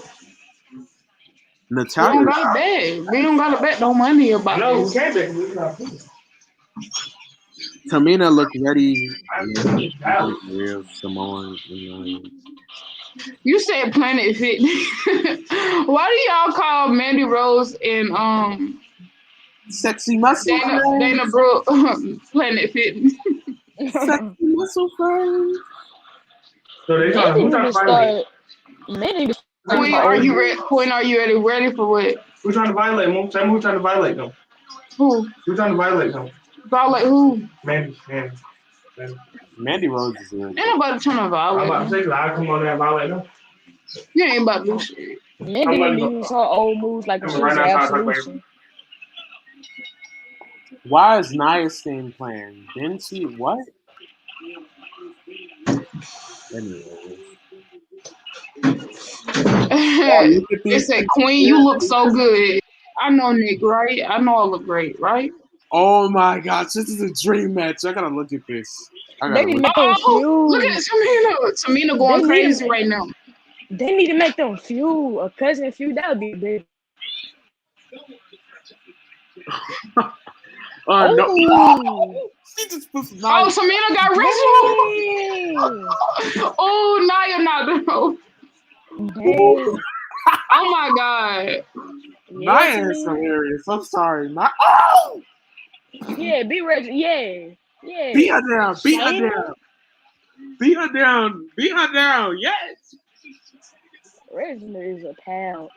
Speaker 1: Natalia.
Speaker 2: We don't got to bet. We don't got to bet no money about
Speaker 3: No,
Speaker 2: this.
Speaker 3: we can't bet. We not putting.
Speaker 1: Tamina looked ready. Real Samoan.
Speaker 2: You said Planet Fit. Why do y'all call Mandy Rose and
Speaker 1: Sexy Muscle
Speaker 2: Dana Brooke Planet Fit?
Speaker 1: Sexy Muscle Friends.
Speaker 3: So they who trying to violate?
Speaker 2: Queen, are you ready? Queen, are you ready for what?
Speaker 3: Who's trying to violate them? Tell me who's trying to violate them.
Speaker 2: Who?
Speaker 3: Who's trying to violate them?
Speaker 2: Violate who?
Speaker 1: Mandy Rose is in.
Speaker 2: Ain't nobody trying to violate.
Speaker 3: I'm about to say, I come on there and violate them.
Speaker 2: You ain't about to do shit.
Speaker 4: Mandy didn't use her old moves like she was Absolution.
Speaker 1: Why is Nia staying playing? Didn't she? What? Anyway.
Speaker 2: They said, Queen, you look so good. I know, Nick, right? I know I look great, right?
Speaker 1: Oh my gosh, this is a dream match. I gotta look at this.
Speaker 2: Look at Tamina. Tamina going crazy right now.
Speaker 4: They need to make them feud. A cousin feud, that would be big.
Speaker 1: No. She just puts
Speaker 2: Tamina got ritual. Oh, now you're not though. Oh my God.
Speaker 1: Nia is hilarious. I'm sorry. Oh!
Speaker 4: Yeah, be ready. Yeah.
Speaker 1: Beat her down. Beat her down. Beat her down. Beat her down. Yes.
Speaker 4: Reginald is a pal.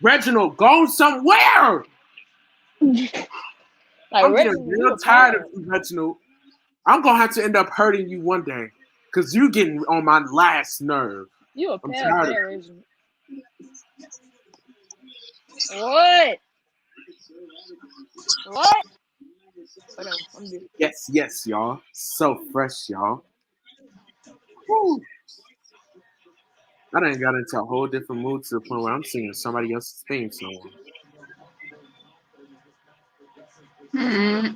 Speaker 1: Reginald, go somewhere. I'm getting real tired of you, Reginald. I'm gonna have to end up hurting you one day because you getting on my last nerve.
Speaker 4: You a pal there, Reginald. What?
Speaker 1: Yes, y'all. So fresh, y'all. Woo. I done got into a whole different mood to the point where I'm singing somebody else's theme song.
Speaker 2: I'm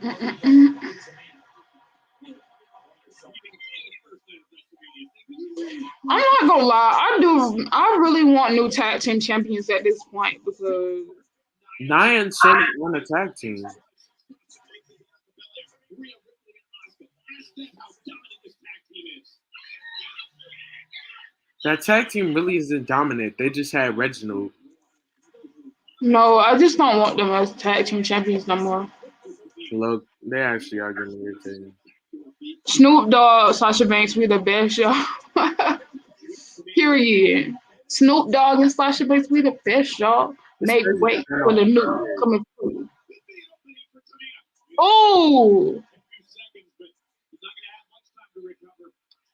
Speaker 2: not gonna lie, I really want new tag team champions at this point because
Speaker 1: Nia and Shayna won a tag team. That tag team really isn't dominant. They just had Reginald.
Speaker 2: No, I just don't want them as tag team champions no more.
Speaker 1: Look, they actually are getting irritating.
Speaker 2: Snoop Dogg, Sasha Banks, we the best, y'all. Period. Snoop Dogg and Sasha Banks, we the best, y'all. Make way for the new coming through. Oh,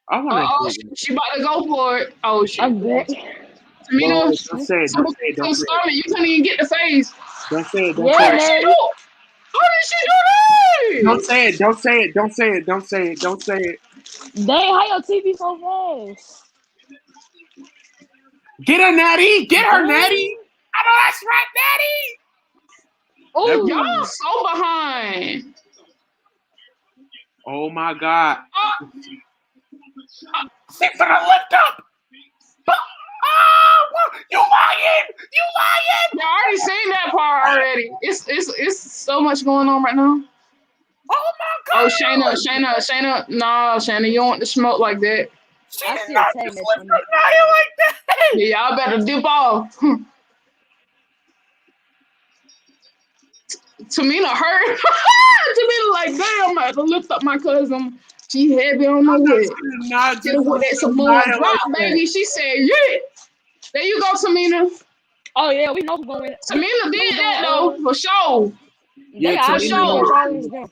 Speaker 1: I want to.
Speaker 2: she about to go for it. Oh shit.
Speaker 4: I'm back.
Speaker 2: Tamina,
Speaker 1: Don't say it. Don't say it. Don't say it.
Speaker 2: you couldn't even get the face.
Speaker 1: Don't say it. Don't
Speaker 4: Yeah,
Speaker 1: say
Speaker 2: How did
Speaker 1: it.
Speaker 2: she
Speaker 4: man.
Speaker 2: do? How did she do
Speaker 1: Don't
Speaker 2: that?
Speaker 1: say it. Don't say it. Don't say it. Don't say it. Don't say it.
Speaker 4: Dang, how your TV so fast?
Speaker 1: Get her, Natty. Get her,
Speaker 4: Dang.
Speaker 1: Natty. I know that's right, Natty.
Speaker 4: Oh,
Speaker 2: Y'all so behind.
Speaker 1: Oh my God.
Speaker 2: Oh,
Speaker 1: She's gonna lift up. Oh, you lying. You lying.
Speaker 2: y'all already seen that part already. It's so much going on right now.
Speaker 1: Oh my God.
Speaker 2: Oh, Shayna. Nah, Shayna, you don't want to smoke like that.
Speaker 1: She
Speaker 4: I
Speaker 1: did
Speaker 4: see
Speaker 1: not
Speaker 4: a tag
Speaker 1: just
Speaker 4: match
Speaker 1: lift
Speaker 4: on
Speaker 1: her Naya like that.
Speaker 2: Yeah, y'all better dip off. Tamina hurt. Tamina like, damn, I have to lift up my cousin. She heavy on the way.
Speaker 1: She did not just
Speaker 2: Get her with that
Speaker 1: lift her
Speaker 2: Samoan
Speaker 1: Naya
Speaker 2: drop,
Speaker 1: like
Speaker 2: baby. She said, yeah. There you go, Tamina.
Speaker 4: oh yeah, we know who's going.
Speaker 2: Tamina did that though, for sure.
Speaker 4: They
Speaker 1: Yeah,
Speaker 4: already
Speaker 2: sure.
Speaker 4: challenged them.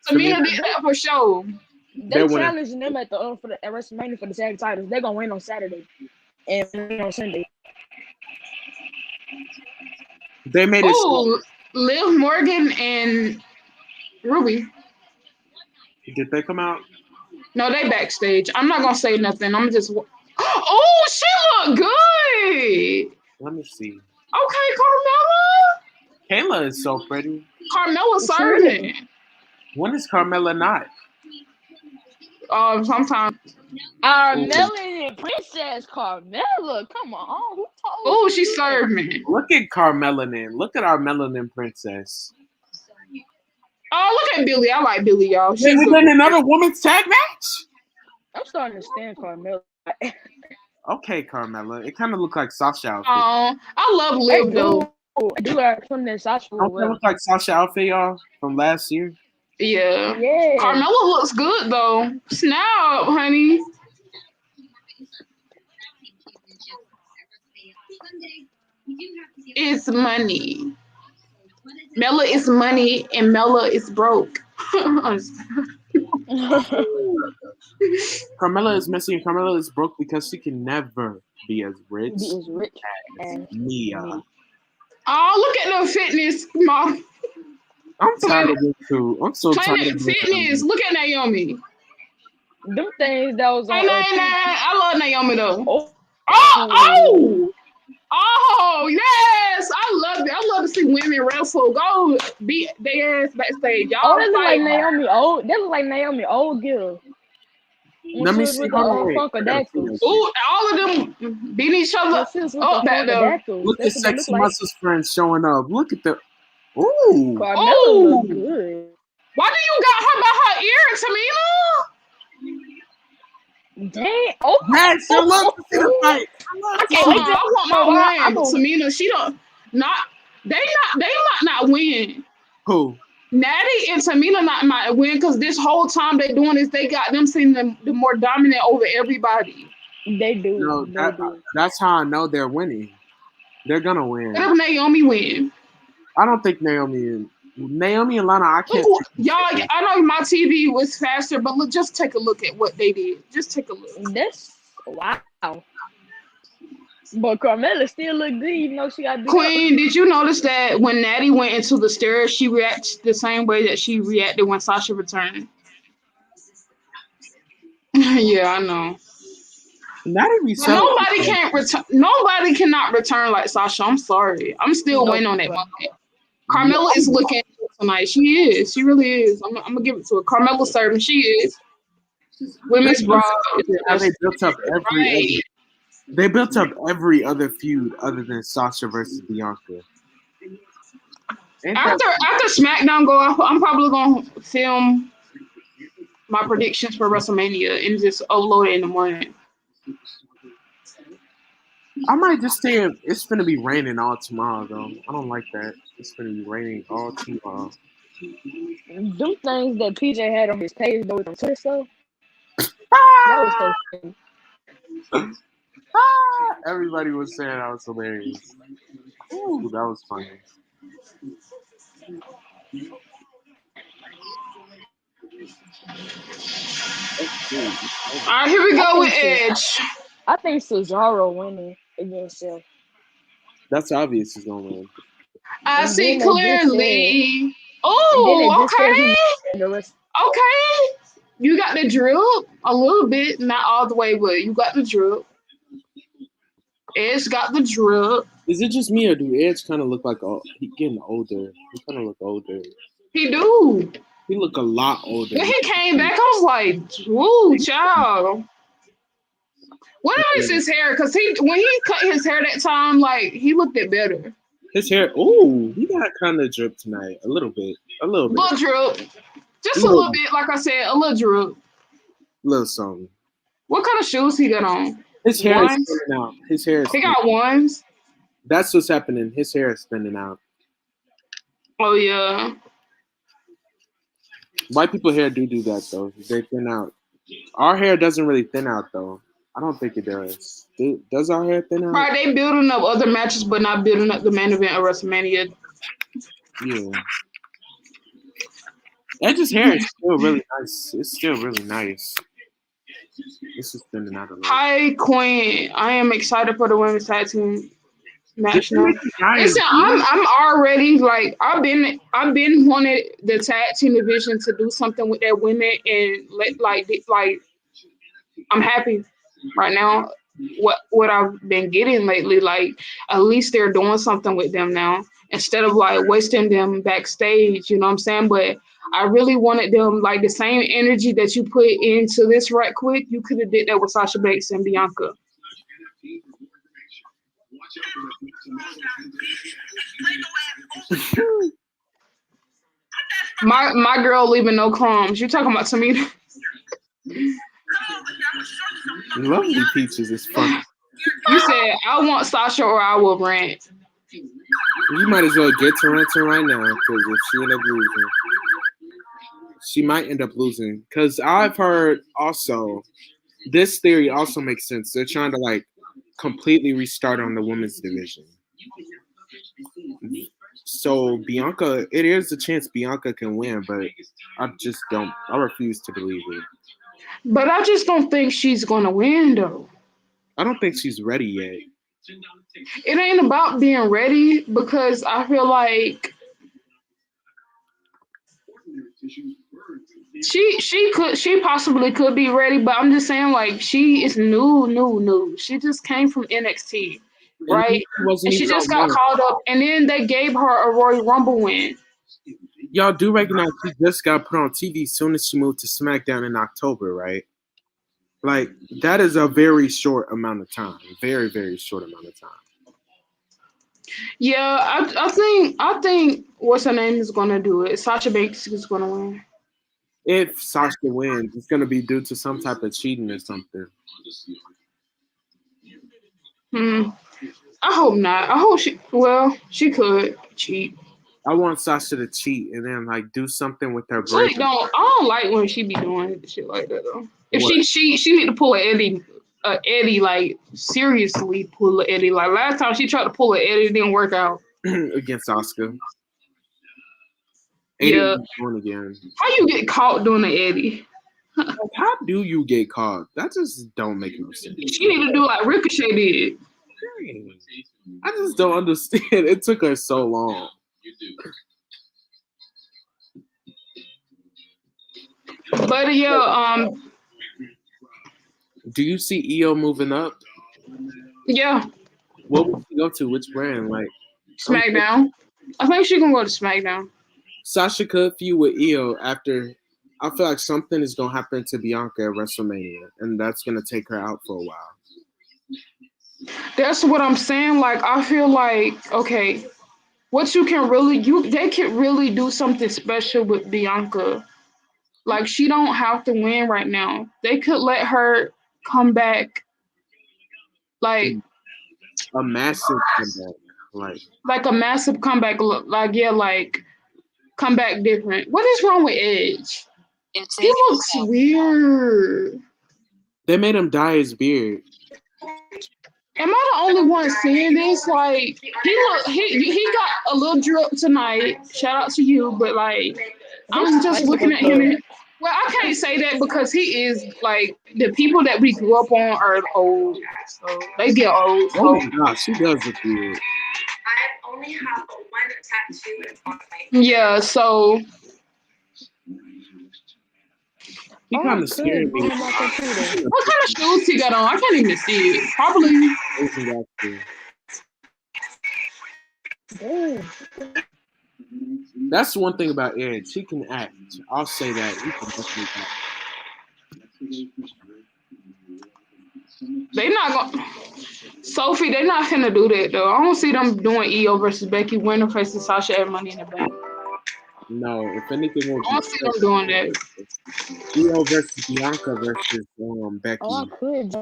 Speaker 2: Tamina did that for sure.
Speaker 4: They challenging them at the for the at WrestleMania for the tag titles. They're gonna win on Saturday and win on Sunday.
Speaker 1: They made it.
Speaker 2: Ooh, Liv Morgan and Ruby.
Speaker 1: Did they come out?
Speaker 2: No, they backstage. I'm not gonna say nothing. I'm just. Oh, she look good.
Speaker 1: Let me see.
Speaker 2: Okay, Carmella.
Speaker 1: Kayla is so pretty.
Speaker 2: Carmella serving.
Speaker 1: When is Carmella not?
Speaker 2: Sometimes.
Speaker 4: Our Melanie Princess Carmella, come on, who told
Speaker 2: Oh,
Speaker 4: you
Speaker 2: she
Speaker 4: that?
Speaker 2: served me.
Speaker 1: Look at Carmelanin. Look at our melanin princess.
Speaker 2: Oh, look at Billy. I like Billy, y'all.
Speaker 1: Wait,
Speaker 2: She's
Speaker 1: we're getting another women's tag match?
Speaker 4: I'm starting to stand Carmella.
Speaker 1: Okay, Carmella. It kind of looked like Sasha outfit.
Speaker 2: I love
Speaker 4: They
Speaker 2: Liv though.
Speaker 4: do like something that Sasha
Speaker 1: Don't that look like Sasha outfit, y'all, from last year?
Speaker 2: Yeah.
Speaker 4: Yeah.
Speaker 2: Carmella looks good though. Snap, honey. It's money. Mella is money and Mella is broke.
Speaker 1: Carmella is messy and Carmella is broke because she can never be as rich
Speaker 4: Be as rich
Speaker 1: as
Speaker 4: as
Speaker 1: Mia.
Speaker 4: me.
Speaker 2: Oh, look at the fitness, mom.
Speaker 1: I'm tired of this too. I'm so tired
Speaker 2: Planet
Speaker 1: of this.
Speaker 2: Fitness. Look at Naomi.
Speaker 4: Them things that was on.
Speaker 2: I love Naomi though.
Speaker 4: Oh.
Speaker 2: Oh, yes. I love it. I love to see women wrestle. Go beat their ass backstage. Y'all
Speaker 4: Oh, that look like
Speaker 2: fight.
Speaker 4: Naomi old. That look like Naomi old girl.
Speaker 1: Let me see. Hold on, wait.
Speaker 4: Funkadactyls.
Speaker 2: Ooh, all of them beating each other up back there.
Speaker 1: Look at
Speaker 4: That's what they
Speaker 1: Sexy
Speaker 4: look like.
Speaker 1: Muscles friends showing up. Look at the. Ooh.
Speaker 4: Carmella look good.
Speaker 2: Why do you got her by her ear, Tamina?
Speaker 4: Dang. Oh.
Speaker 1: Yes, I love to see the fight.
Speaker 2: I want my win. Tamina, she don't they not win.
Speaker 1: Who?
Speaker 2: Natty and Tamina not win because this whole time they doing this, they got them seeing the more dominant over everybody.
Speaker 4: They do.
Speaker 1: No, that's how I know they're winning. They're gonna win.
Speaker 2: What if Naomi win?
Speaker 1: I don't think Naomi and Lana. I can't.
Speaker 2: Ooh, y'all, I know my TV was faster, but look, just take a look at what they did. Just take a look.
Speaker 4: That's wow. But Carmella still look good, even though she got
Speaker 2: Queen, did you notice that when Natty went into the stairs, she reacted the same way that she reacted when Sasha returned? Yeah, I know. Nobody can't return. Nobody cannot return like Sasha. I'm sorry. I'm still waiting on that moment. Carmella is looking tonight. She is. She really is. I'm gonna give it to her. Carmella serving. She is. Women's Raw.
Speaker 1: They built up every other feud other than Sasha versus Bianca.
Speaker 2: After Smackdown go off, I'm probably gonna film my predictions for WrestleMania and just upload it in the morning.
Speaker 1: I might just say it's gonna be raining all tomorrow though. I don't like that. It's gonna be raining all tomorrow.
Speaker 4: Them things that PJ had on his page though with them Twitter stuff, that was so funny.
Speaker 1: Everybody was saying that was hilarious. Ooh, that was funny.
Speaker 2: All right, here we go with Edge.
Speaker 4: I think Cesaro winning against Seth.
Speaker 1: That's obvious he's gonna win.
Speaker 2: I
Speaker 4: And
Speaker 2: see
Speaker 4: then they just said,
Speaker 2: clearly.
Speaker 4: and then
Speaker 2: Oh,
Speaker 4: they just said
Speaker 2: okay.
Speaker 4: he the rest.
Speaker 2: Okay. You got the drip a little bit, not all the way, but you got the drip. Edge got the drip.
Speaker 1: Is it just me or do Edge kind of look like he getting older? He kind of look older.
Speaker 2: He do.
Speaker 1: He look a lot older.
Speaker 2: When he came back, I was like, "Woo, child." What is his hair? Cause when he cut his hair that time, like he looked it better.
Speaker 1: His hair, ooh, he got kind of drip tonight. A little bit.
Speaker 2: Little drip. Just a little bit, like I said, a little drip.
Speaker 1: Little something.
Speaker 2: What kind of shoes he got on?
Speaker 1: His hair is thinning out. His hair is
Speaker 2: He got ones.
Speaker 1: That's what's happening. His hair is thinning out.
Speaker 2: Oh yeah.
Speaker 1: White people hair do that though. They thin out. Our hair doesn't really thin out though. I don't think it does. Does our hair thin out?
Speaker 2: Right, they building up other matches, but not building up the main event of WrestleMania.
Speaker 1: Yeah. Edge's hair is still really nice. It's still really nice. This is thinning out a little.
Speaker 2: Hi, Queen. I am excited for the women's tag team match now. Listen, I'm already like I've been wanted the tag team division to do something with their women and like I'm happy right now. What I've been getting lately, like at least they're doing something with them now instead of like wasting them backstage. You know what I'm saying? But I really wanted them like the same energy that you put into this right quick. You could have did that with Sasha Banks and Bianca. my girl leaving no crumbs. You talking about Tamina?
Speaker 1: Lovely Peaches is fun.
Speaker 2: You said I want Sasha or I will rant.
Speaker 1: You might as well get to ranting right now because if she end up losing, she might end up losing. Because I've heard also this theory also makes sense. They're trying to like completely restart on the women's division. So Bianca, it is a chance Bianca can win, but I refuse to believe it.
Speaker 2: But I just don't think she's gonna win though.
Speaker 1: I don't think she's ready yet.
Speaker 2: It ain't about being ready because I feel like she possibly could be ready, but I'm just saying like she is new. She just came from NXT, right? And she just got called up, and then they gave her a Royal Rumble win.
Speaker 1: Y'all do recognize she just got put on TV as soon as she moved to Smackdown in October, right? Like that is a very short amount of time. Very, very short amount of time.
Speaker 2: Yeah, I think what's her name is gonna do it. Sasha Banks is gonna win.
Speaker 1: If Sasha wins, it's gonna be due to some type of cheating or something.
Speaker 2: I hope not. I hope she could cheat.
Speaker 1: I want Sasha to cheat and then like do something with her brain.
Speaker 2: I don't like when she be doing shit like that though. If she need to pull an Eddie, like seriously pull an Eddie. Like last time she tried to pull an Eddie, it didn't work out
Speaker 1: against Asuka.
Speaker 2: Yeah.
Speaker 1: Again.
Speaker 2: How you get caught doing an Eddie?
Speaker 1: Like, how do you get caught? That just don't make no sense.
Speaker 2: She need to do like Ricochet did.
Speaker 1: I just don't understand. It took her so long.
Speaker 2: But yeah,
Speaker 1: do you see EO moving up?
Speaker 2: Yeah.
Speaker 1: What would she go to? Which brand? Like
Speaker 2: Smackdown. I think she gonna go to Smackdown.
Speaker 1: Sasha could feud with EO after. I feel like something is gonna happen to Bianca at WrestleMania, and that's gonna take her out for a while.
Speaker 2: That's what I'm saying. Like I feel like okay, what you can really they can really do something special with Bianca. Like she don't have to win right now. They could let her come back. Like
Speaker 1: a massive comeback. Like
Speaker 2: a massive comeback. Like yeah, like come back different. What is wrong with Edge? He looks weird.
Speaker 1: They made him dye his beard.
Speaker 2: Am I the only one seeing this? Like he got a little drip tonight. Shout out to you, but like I'm just looking at him. Well, I can't say that because he is like the people that we grew up on are old, so they get old.
Speaker 1: Oh my gosh, she does look weird.
Speaker 7: I only have one tattoo in my
Speaker 2: Yeah, so
Speaker 1: He kind of scared me.
Speaker 2: what kind of shoes he got on? I can't even see it. Probably.
Speaker 1: That's one thing about Edge. He can act. I'll say that. He can definitely act.
Speaker 2: They not gonna Sophie, they're not gonna do that though. I don't see them doing EO versus Becky, winner versus Sasha at Money in the Bank.
Speaker 1: No, if anything,
Speaker 2: I don't see them doing that.
Speaker 1: EO versus Bianca versus Becky.
Speaker 4: Oh, I could.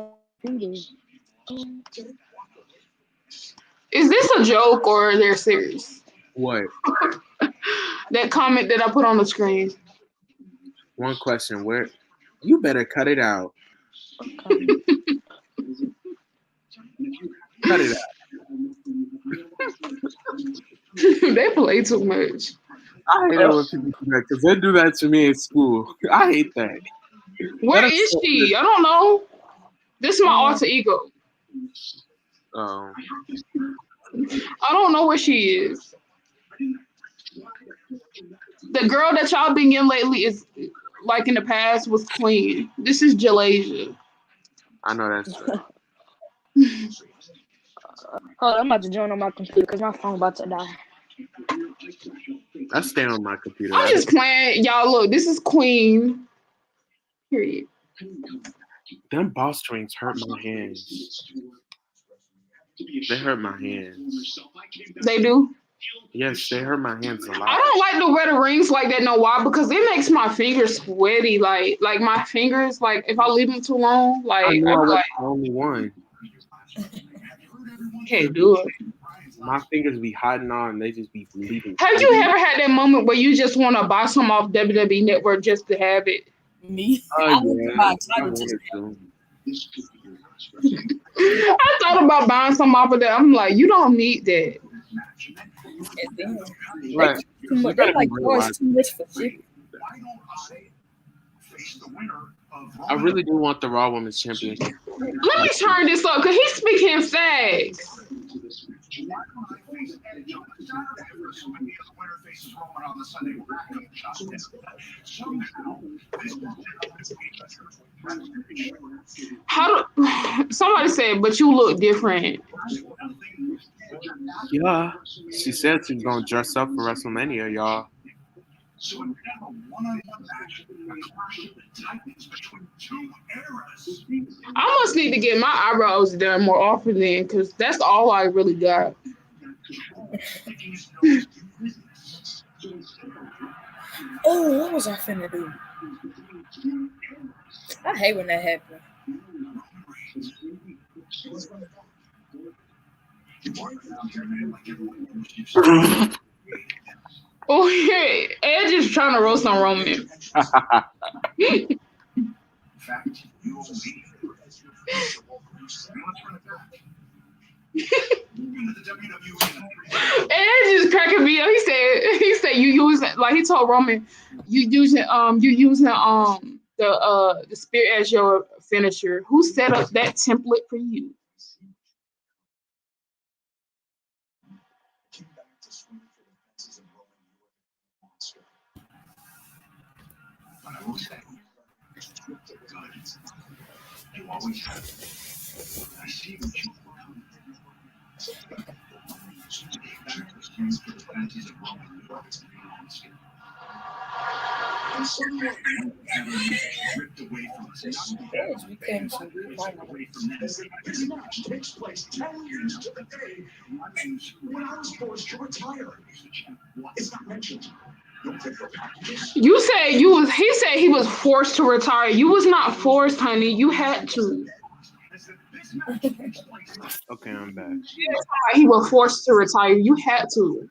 Speaker 2: Is this a joke or they're serious?
Speaker 1: What?
Speaker 2: That comment that I put on the screen.
Speaker 1: One question. Where? You better cut it out.
Speaker 4: Okay.
Speaker 1: Cut it out.
Speaker 2: They play too much.
Speaker 1: I hate it when people do that because they do that to me in school. I hate that.
Speaker 2: Where is she? I don't know. This is my alter ego.
Speaker 1: I
Speaker 2: don't know where she is. The girl that y'all been getting lately is like in the past was Queen. This is Jalasia.
Speaker 1: I know that's right.
Speaker 4: Hold on, I'm about to join on my computer because my phone about to die.
Speaker 1: I stay on my computer.
Speaker 2: I'm just playing. Y'all look, this is Queen. Period.
Speaker 1: Them boss strings hurt my hands. They hurt my hands.
Speaker 2: They do?
Speaker 1: Yes, they hurt my hands a lot.
Speaker 2: I don't like to wear the rings like that. Know why? Because it makes my fingers sweaty. Like my fingers, like if I leave them too long, like
Speaker 1: I know
Speaker 2: I'm like
Speaker 1: the only one.
Speaker 2: Can't do it.
Speaker 1: My fingers be hiding on, they just be bleeding.
Speaker 2: Have you ever had that moment where you just want to buy some off WWE Network just to have it?
Speaker 5: Me?
Speaker 1: Yeah. I
Speaker 2: thought about buying some off of that. I'm like, you don't need that.
Speaker 1: Right.
Speaker 5: They're like, oh, it's too much for shipping.
Speaker 1: I really do want the Raw Women's Championship.
Speaker 2: Let me turn this up because he's speaking fast. Somebody said, but you look different.
Speaker 1: Yeah, she said she's gonna dress up for WrestleMania, y'all.
Speaker 2: I must need to get my eyebrows done more often then, because that's all I really got.
Speaker 5: Oh, what was I finna do? I hate when that happens.
Speaker 2: Oh, yeah. Edge is trying to roast on Roman. Edge is cracking me up. He said you using, like he told Roman, you using the spear as your finisher. Who set up that template for you? You said he said he was forced to retire. You was not forced, honey. You had to.
Speaker 1: Okay, I'm back.
Speaker 2: He was forced to retire. You had to.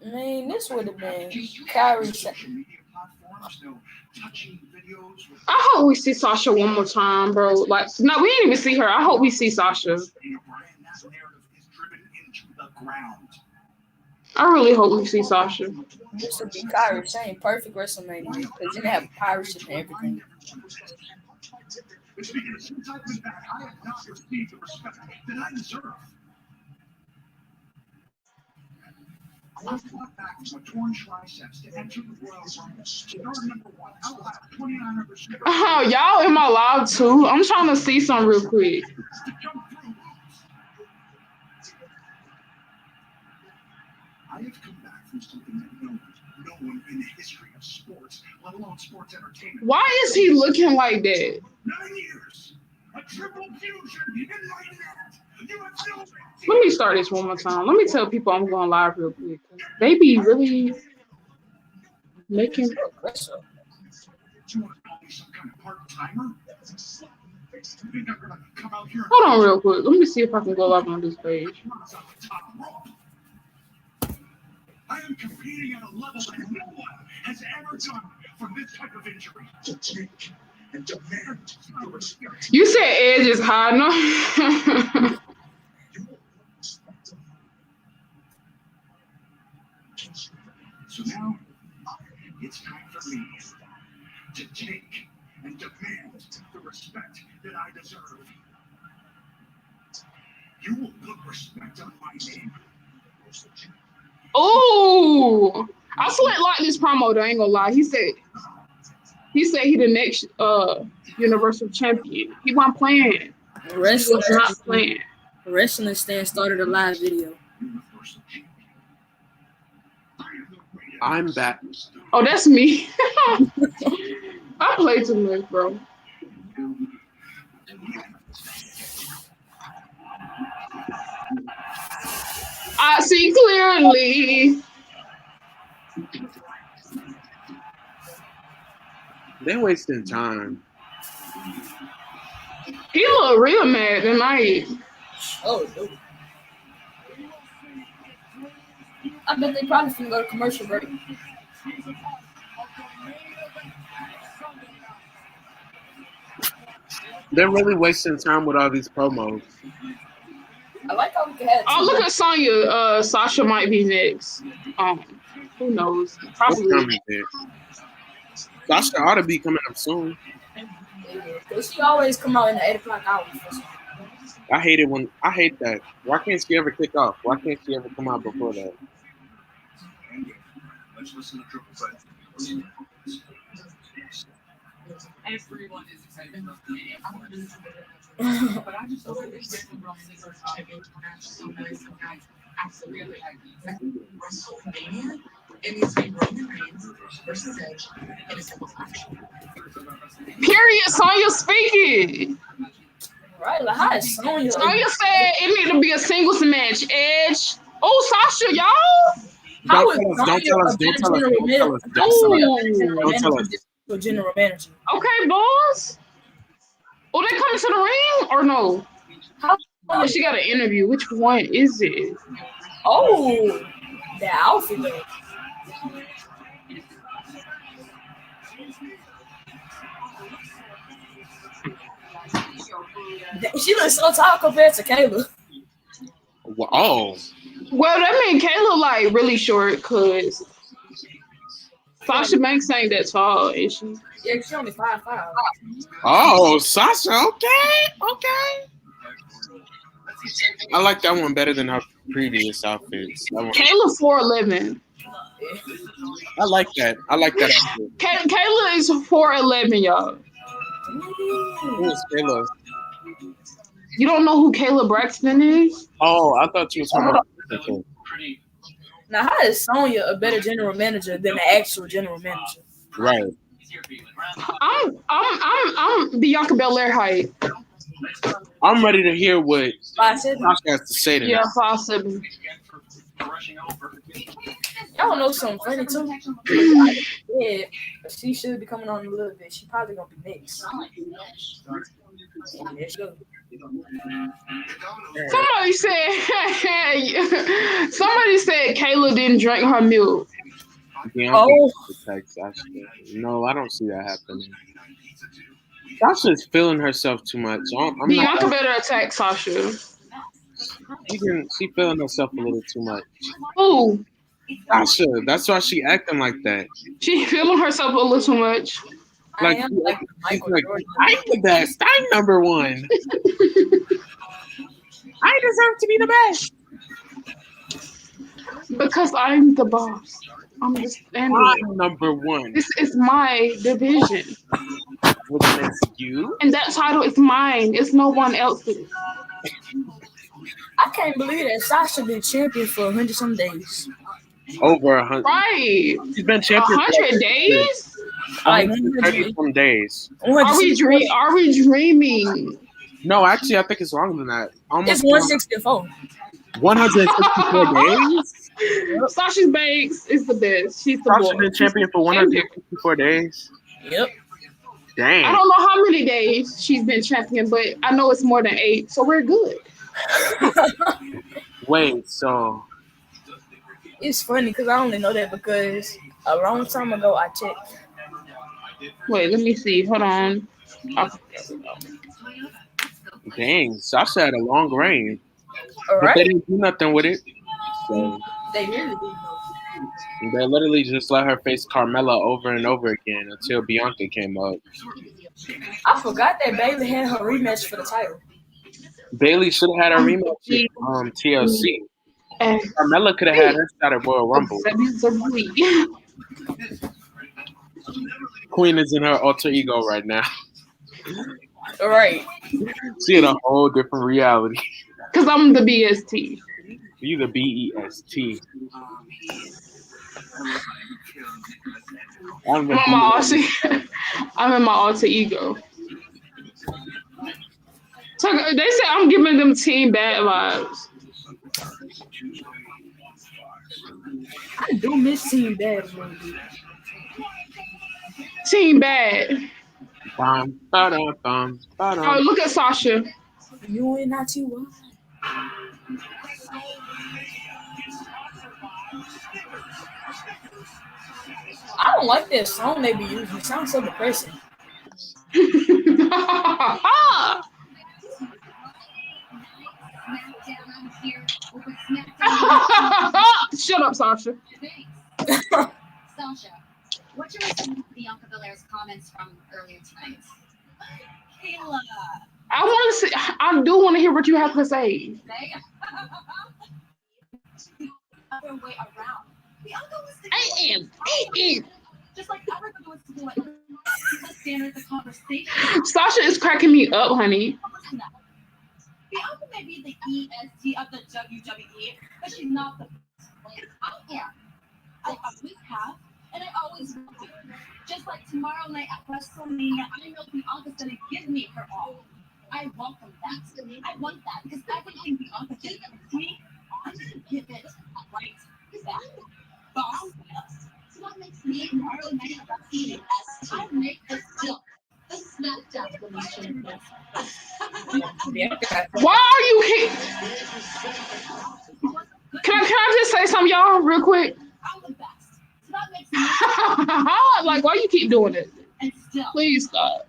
Speaker 4: I mean, this would have been Kyrie.
Speaker 2: I hope we see Sasha one more time, bro. Like, no, we didn't even see her. I hope we see Sasha. I really hope we see Sasha.
Speaker 4: This would be Kyrie saying perfect WrestleMania because you can have pirate ship and everything.
Speaker 2: Oh, y'all in my live too? I'm trying to see some real quick.
Speaker 6: I have come back from something that no one in the history of sports, let alone sports entertainment.
Speaker 2: Why is he looking like that?
Speaker 6: 9 years. A triple fusion in my net. You have no idea.
Speaker 2: Let me start this one more time. Let me tell people I'm going live real quick. They be really making.
Speaker 6: You want to call me some kind of part-timer? You're not gonna come out here.
Speaker 2: Hold on real quick. Let me see if I can go live on this page.
Speaker 6: I am competing at a level that no one has ever done for this type of injury. To take and demand the respect.
Speaker 2: You said Edge is high, no?
Speaker 6: So now it's time for me to take and demand the respect that I deserve. You will put respect on my name.
Speaker 2: Oh, I swear like this promo though, I ain't gonna lie. He said he the next Universal Champion. He wasn't playing.
Speaker 4: Wrestling,
Speaker 2: He was not playing.
Speaker 4: Wrestling Stand started a live video.
Speaker 1: I'm back.
Speaker 2: Oh, that's me. I play too much, bro. I see clearly.
Speaker 1: They're wasting time.
Speaker 2: He look real mad tonight.
Speaker 4: Oh, no. I bet they probably finna go to commercial break.
Speaker 1: They're really wasting time with all these promos.
Speaker 4: I like how we can have.
Speaker 2: Oh, look at Sonya. Sasha might be next. Who knows?
Speaker 1: What
Speaker 2: Probably.
Speaker 1: time is it? Sasha ought to be coming up soon.
Speaker 4: Because she always come out in the 8 o'clock hour.
Speaker 1: I hate that. Why can't she ever kick off? Why can't she ever come out before that?
Speaker 6: Let's listen to Triple Threat.
Speaker 7: Everyone is excited about the but I just hope this championship match is so nice and guys absolutely WrestleMania. It needs to be Roman Reigns versus Edge in a simple match.
Speaker 2: Period. Sonya speaking.
Speaker 4: Right, like how is Sonya?
Speaker 2: Sonya said it need to be a singles match. Edge. Oh, Sasha, y'all.
Speaker 4: How is
Speaker 1: Don't tell us.
Speaker 4: General manager.
Speaker 2: Okay, boss. Oh, they coming to the ring or no? Oh, she got an interview. Which one is it?
Speaker 4: Oh, the outfit though. She looks so tall compared to Kayla.
Speaker 1: Oh.
Speaker 2: Well, that means Kayla like really short because Sasha Banks ain't that tall, is she?
Speaker 4: Yeah, she's only 5'5".
Speaker 1: Oh, Sasha. Okay. I like that one better than her previous outfits.
Speaker 2: Kayla 4'11".
Speaker 1: I like that. Outfit.
Speaker 2: Kayla is 4'11", y'all.
Speaker 1: Who is Kayla?
Speaker 2: You don't know who Kayla Braxton is?
Speaker 1: Oh, I thought you were talking about.
Speaker 4: Now, how is Sonya a better general manager than the actual general manager?
Speaker 1: Right.
Speaker 2: I'm Bianca Belair height.
Speaker 1: I'm ready to hear what Sasha
Speaker 4: 5'7".
Speaker 1: has to say to
Speaker 2: Yeah,
Speaker 1: that.
Speaker 2: 5'7".
Speaker 4: Y'all know something funny too? Yeah, she should be coming on a little bit. She probably gonna be next. Yeah, she go.
Speaker 2: Somebody said Kayla didn't drink her milk.
Speaker 1: Bianca
Speaker 4: Oh,
Speaker 1: protects Sasha. No, I don't see that happening. Sasha's feeling herself too much. I'm not.
Speaker 2: Bianca better attack Sasha.
Speaker 1: She feeling herself a little too much.
Speaker 2: Ooh,
Speaker 1: Sasha, that's why she acting like that.
Speaker 2: she feeling herself a little too much.
Speaker 1: Like,
Speaker 4: I am like
Speaker 1: she's
Speaker 4: Michael
Speaker 1: like,
Speaker 4: Jordan.
Speaker 1: I'm the best. I'm number one. I deserve to be the best.
Speaker 2: Because I'm the boss. I'm just standing.
Speaker 1: I'm number one.
Speaker 2: This is my division.
Speaker 1: Well, then it's you.
Speaker 2: And that title is mine. It's no one else's.
Speaker 4: I can't believe that Sasha been champion for 100-some days.
Speaker 1: Over 100.
Speaker 2: Right.
Speaker 1: She's been champion
Speaker 2: 100 days?
Speaker 4: Like
Speaker 1: 130 some days.
Speaker 2: Are we dreaming?
Speaker 1: No, actually, I think it's longer than that.
Speaker 4: It's 164.
Speaker 1: 164 days.
Speaker 2: Sasha Banks is the best. She's the
Speaker 1: Sasha
Speaker 2: boss.
Speaker 1: been champion for 164 days.
Speaker 4: Yep.
Speaker 1: Dang.
Speaker 2: I don't know how many days she's been champion, but I know it's more than 8, so we're good.
Speaker 1: Wait, so
Speaker 4: It's funny because I only know that because a long time ago I checked.
Speaker 2: Wait, let me see. Hold on.
Speaker 1: dang, Sasha had a long reign,
Speaker 4: All
Speaker 1: but they
Speaker 4: right.
Speaker 1: didn't do nothing with it. So
Speaker 4: They really did know.
Speaker 1: they literally just let her face Carmella over and over again until Bianca came up.
Speaker 4: I forgot that Bailey had her rematch for the title.
Speaker 1: Bailey should have had a rematch with TLC.
Speaker 2: And
Speaker 1: Carmella could have had her shot at Royal Rumble. Queen is in her alter ego right now.
Speaker 4: All right.
Speaker 1: She in a whole different reality.
Speaker 2: Because I'm the BST.
Speaker 1: You the BEST. I'm
Speaker 2: I'm in my alter ego. So they say I'm giving them Team Bad vibes.
Speaker 4: I do miss Team Bad.
Speaker 2: Team Bad.
Speaker 1: Bum, ba-dum, bum, ba-dum.
Speaker 2: Oh, look at Sasha.
Speaker 4: You ain't not too wild. I don't like that song they be using. It sounds so depressing.
Speaker 2: Shut up, Sasha.
Speaker 7: Sasha, what's your response to Bianca Belair's comments from earlier tonight? Kayla.
Speaker 2: I do want to hear what you have to say.
Speaker 7: Other way around. Bianca was the just like everyone was to do it. Standard the conversation.
Speaker 2: Sasha is cracking me up, honey.
Speaker 7: Bianca may be the EST of the WWE, but she's not the I am. I always have, and I always will be. Just like tomorrow night at WrestleMania, I know Bianca's gonna give me her all. I welcome that. I want that because everything Bianca did for me, I'm gonna give it right back. Boss. So what makes me tomorrow night at WrestleMania? I make this deal. The Smackdown Women's Champion.
Speaker 2: Why are you here? Can I just say something, y'all, real quick?
Speaker 7: I'm the best. So that makes me
Speaker 2: Like, why you keep doing it?
Speaker 7: and still
Speaker 2: Please stop.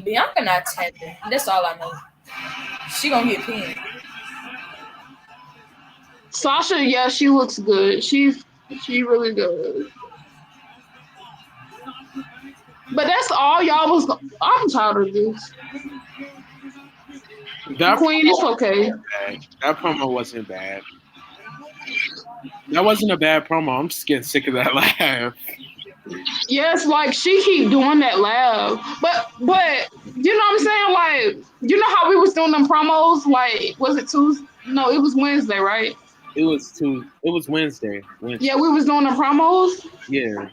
Speaker 4: Bianca not tapping. That's all I know. She gonna get pinned.
Speaker 2: Sasha, yeah, she looks good. She really does. But that's all y'all was. I'm tired of this.
Speaker 1: That
Speaker 2: Queen, it's okay.
Speaker 1: That promo wasn't bad. That wasn't a bad promo. I'm just getting sick of that laugh.
Speaker 2: Yes, like she keep doing that laugh. But you know what I'm saying? Like, you know how we was doing them promos? Like, was it Tuesday? No, it was Wednesday, right?
Speaker 1: It was Wednesday.
Speaker 2: Yeah, we was doing the promos.
Speaker 1: Yeah.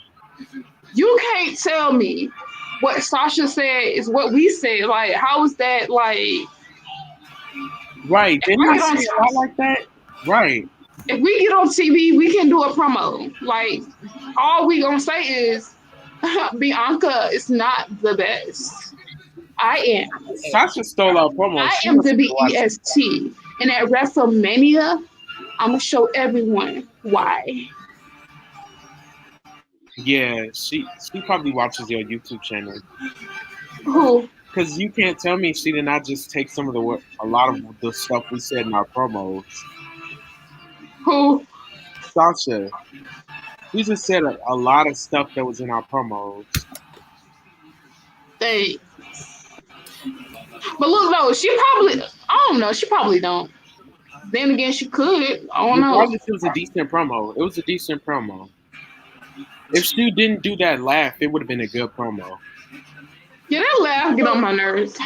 Speaker 2: You can't tell me what Sasha said is what we said. Like, how is that like?
Speaker 1: Right. Didn't I say it like that? Right.
Speaker 2: If we get on TV, we can do a promo. Like, all we gonna say is Bianca is not the best. I am.
Speaker 1: Sasha stole our promo.
Speaker 2: I
Speaker 1: She
Speaker 2: am
Speaker 1: must have watched it.
Speaker 2: WEST. And at WrestleMania, I'm going to show everyone why.
Speaker 1: Yeah, she probably watches your YouTube channel.
Speaker 2: Who?
Speaker 1: Because you can't tell me she did not just take some of a lot of the stuff we said in our promos.
Speaker 2: Who?
Speaker 1: Sasha, we just said a lot of stuff that was in our promos.
Speaker 2: Thanks. But look, though, she probably, I don't know, she probably don't. Then again, she could. I don't know.
Speaker 1: Regardless, it was a decent promo. It was a decent promo. If she didn't do that laugh, it would have been a good promo.
Speaker 2: Yeah, that laugh get on my nerves.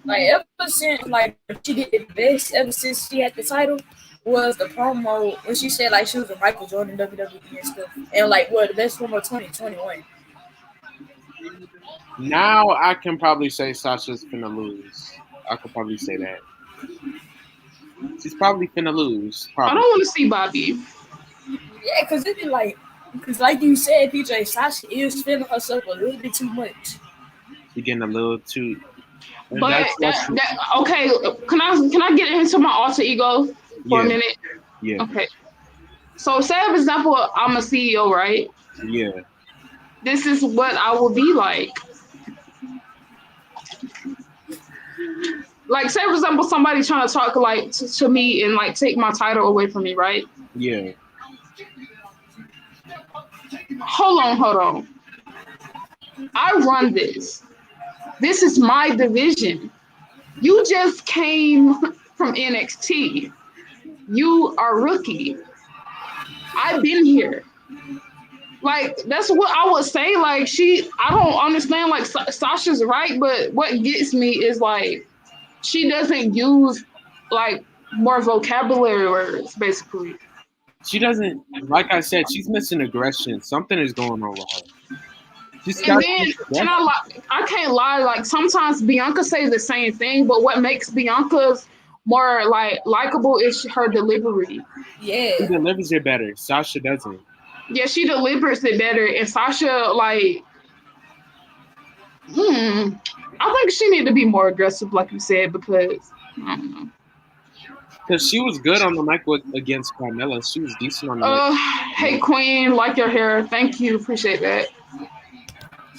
Speaker 4: Like ever since like she did the best ever since she had the title was the promo when she said like she was a Michael Jordan WWE and stuff. And like what the best promo 2021.
Speaker 1: Now I can probably say Sasha's finna lose. I could probably say that. She's probably finna lose.
Speaker 2: I
Speaker 1: Probably.
Speaker 2: don't want to see Bobby.
Speaker 4: Yeah, because it'd be like because like you said, PJ, Sasha is feeling herself a little bit too much.
Speaker 1: She's getting a little too.
Speaker 2: But okay, can I get into my alter ego for a minute?
Speaker 1: Yeah.
Speaker 2: Okay. So say for example, I'm a CEO, right?
Speaker 1: Yeah.
Speaker 2: This is what I will be like. Like say for example, somebody trying to talk like to me and like take my title away from me, right?
Speaker 1: Yeah.
Speaker 2: Hold on. I run this. This is my division. You just came from NXT. You are rookie. I've been here. Like, that's what I would say. Like, I don't understand, like, Sasha's right, but what gets me is, like, she doesn't use, like, more vocabulary words, basically.
Speaker 1: She doesn't, like I said, she's missing aggression. Something is going on with her.
Speaker 2: And then, I can't lie, like, sometimes Bianca says the same thing, but what makes Bianca's more, like, likable is her delivery.
Speaker 4: Yeah.
Speaker 1: She delivers it better. Sasha doesn't.
Speaker 2: Yeah, she delivers it better. And Sasha, like, I think she need to be more aggressive, like you said, because, I don't know.
Speaker 1: Because she was good on the mic against Carmella. She was decent on the mic.
Speaker 2: Hey, Queen, like your hair. Thank you. Appreciate that.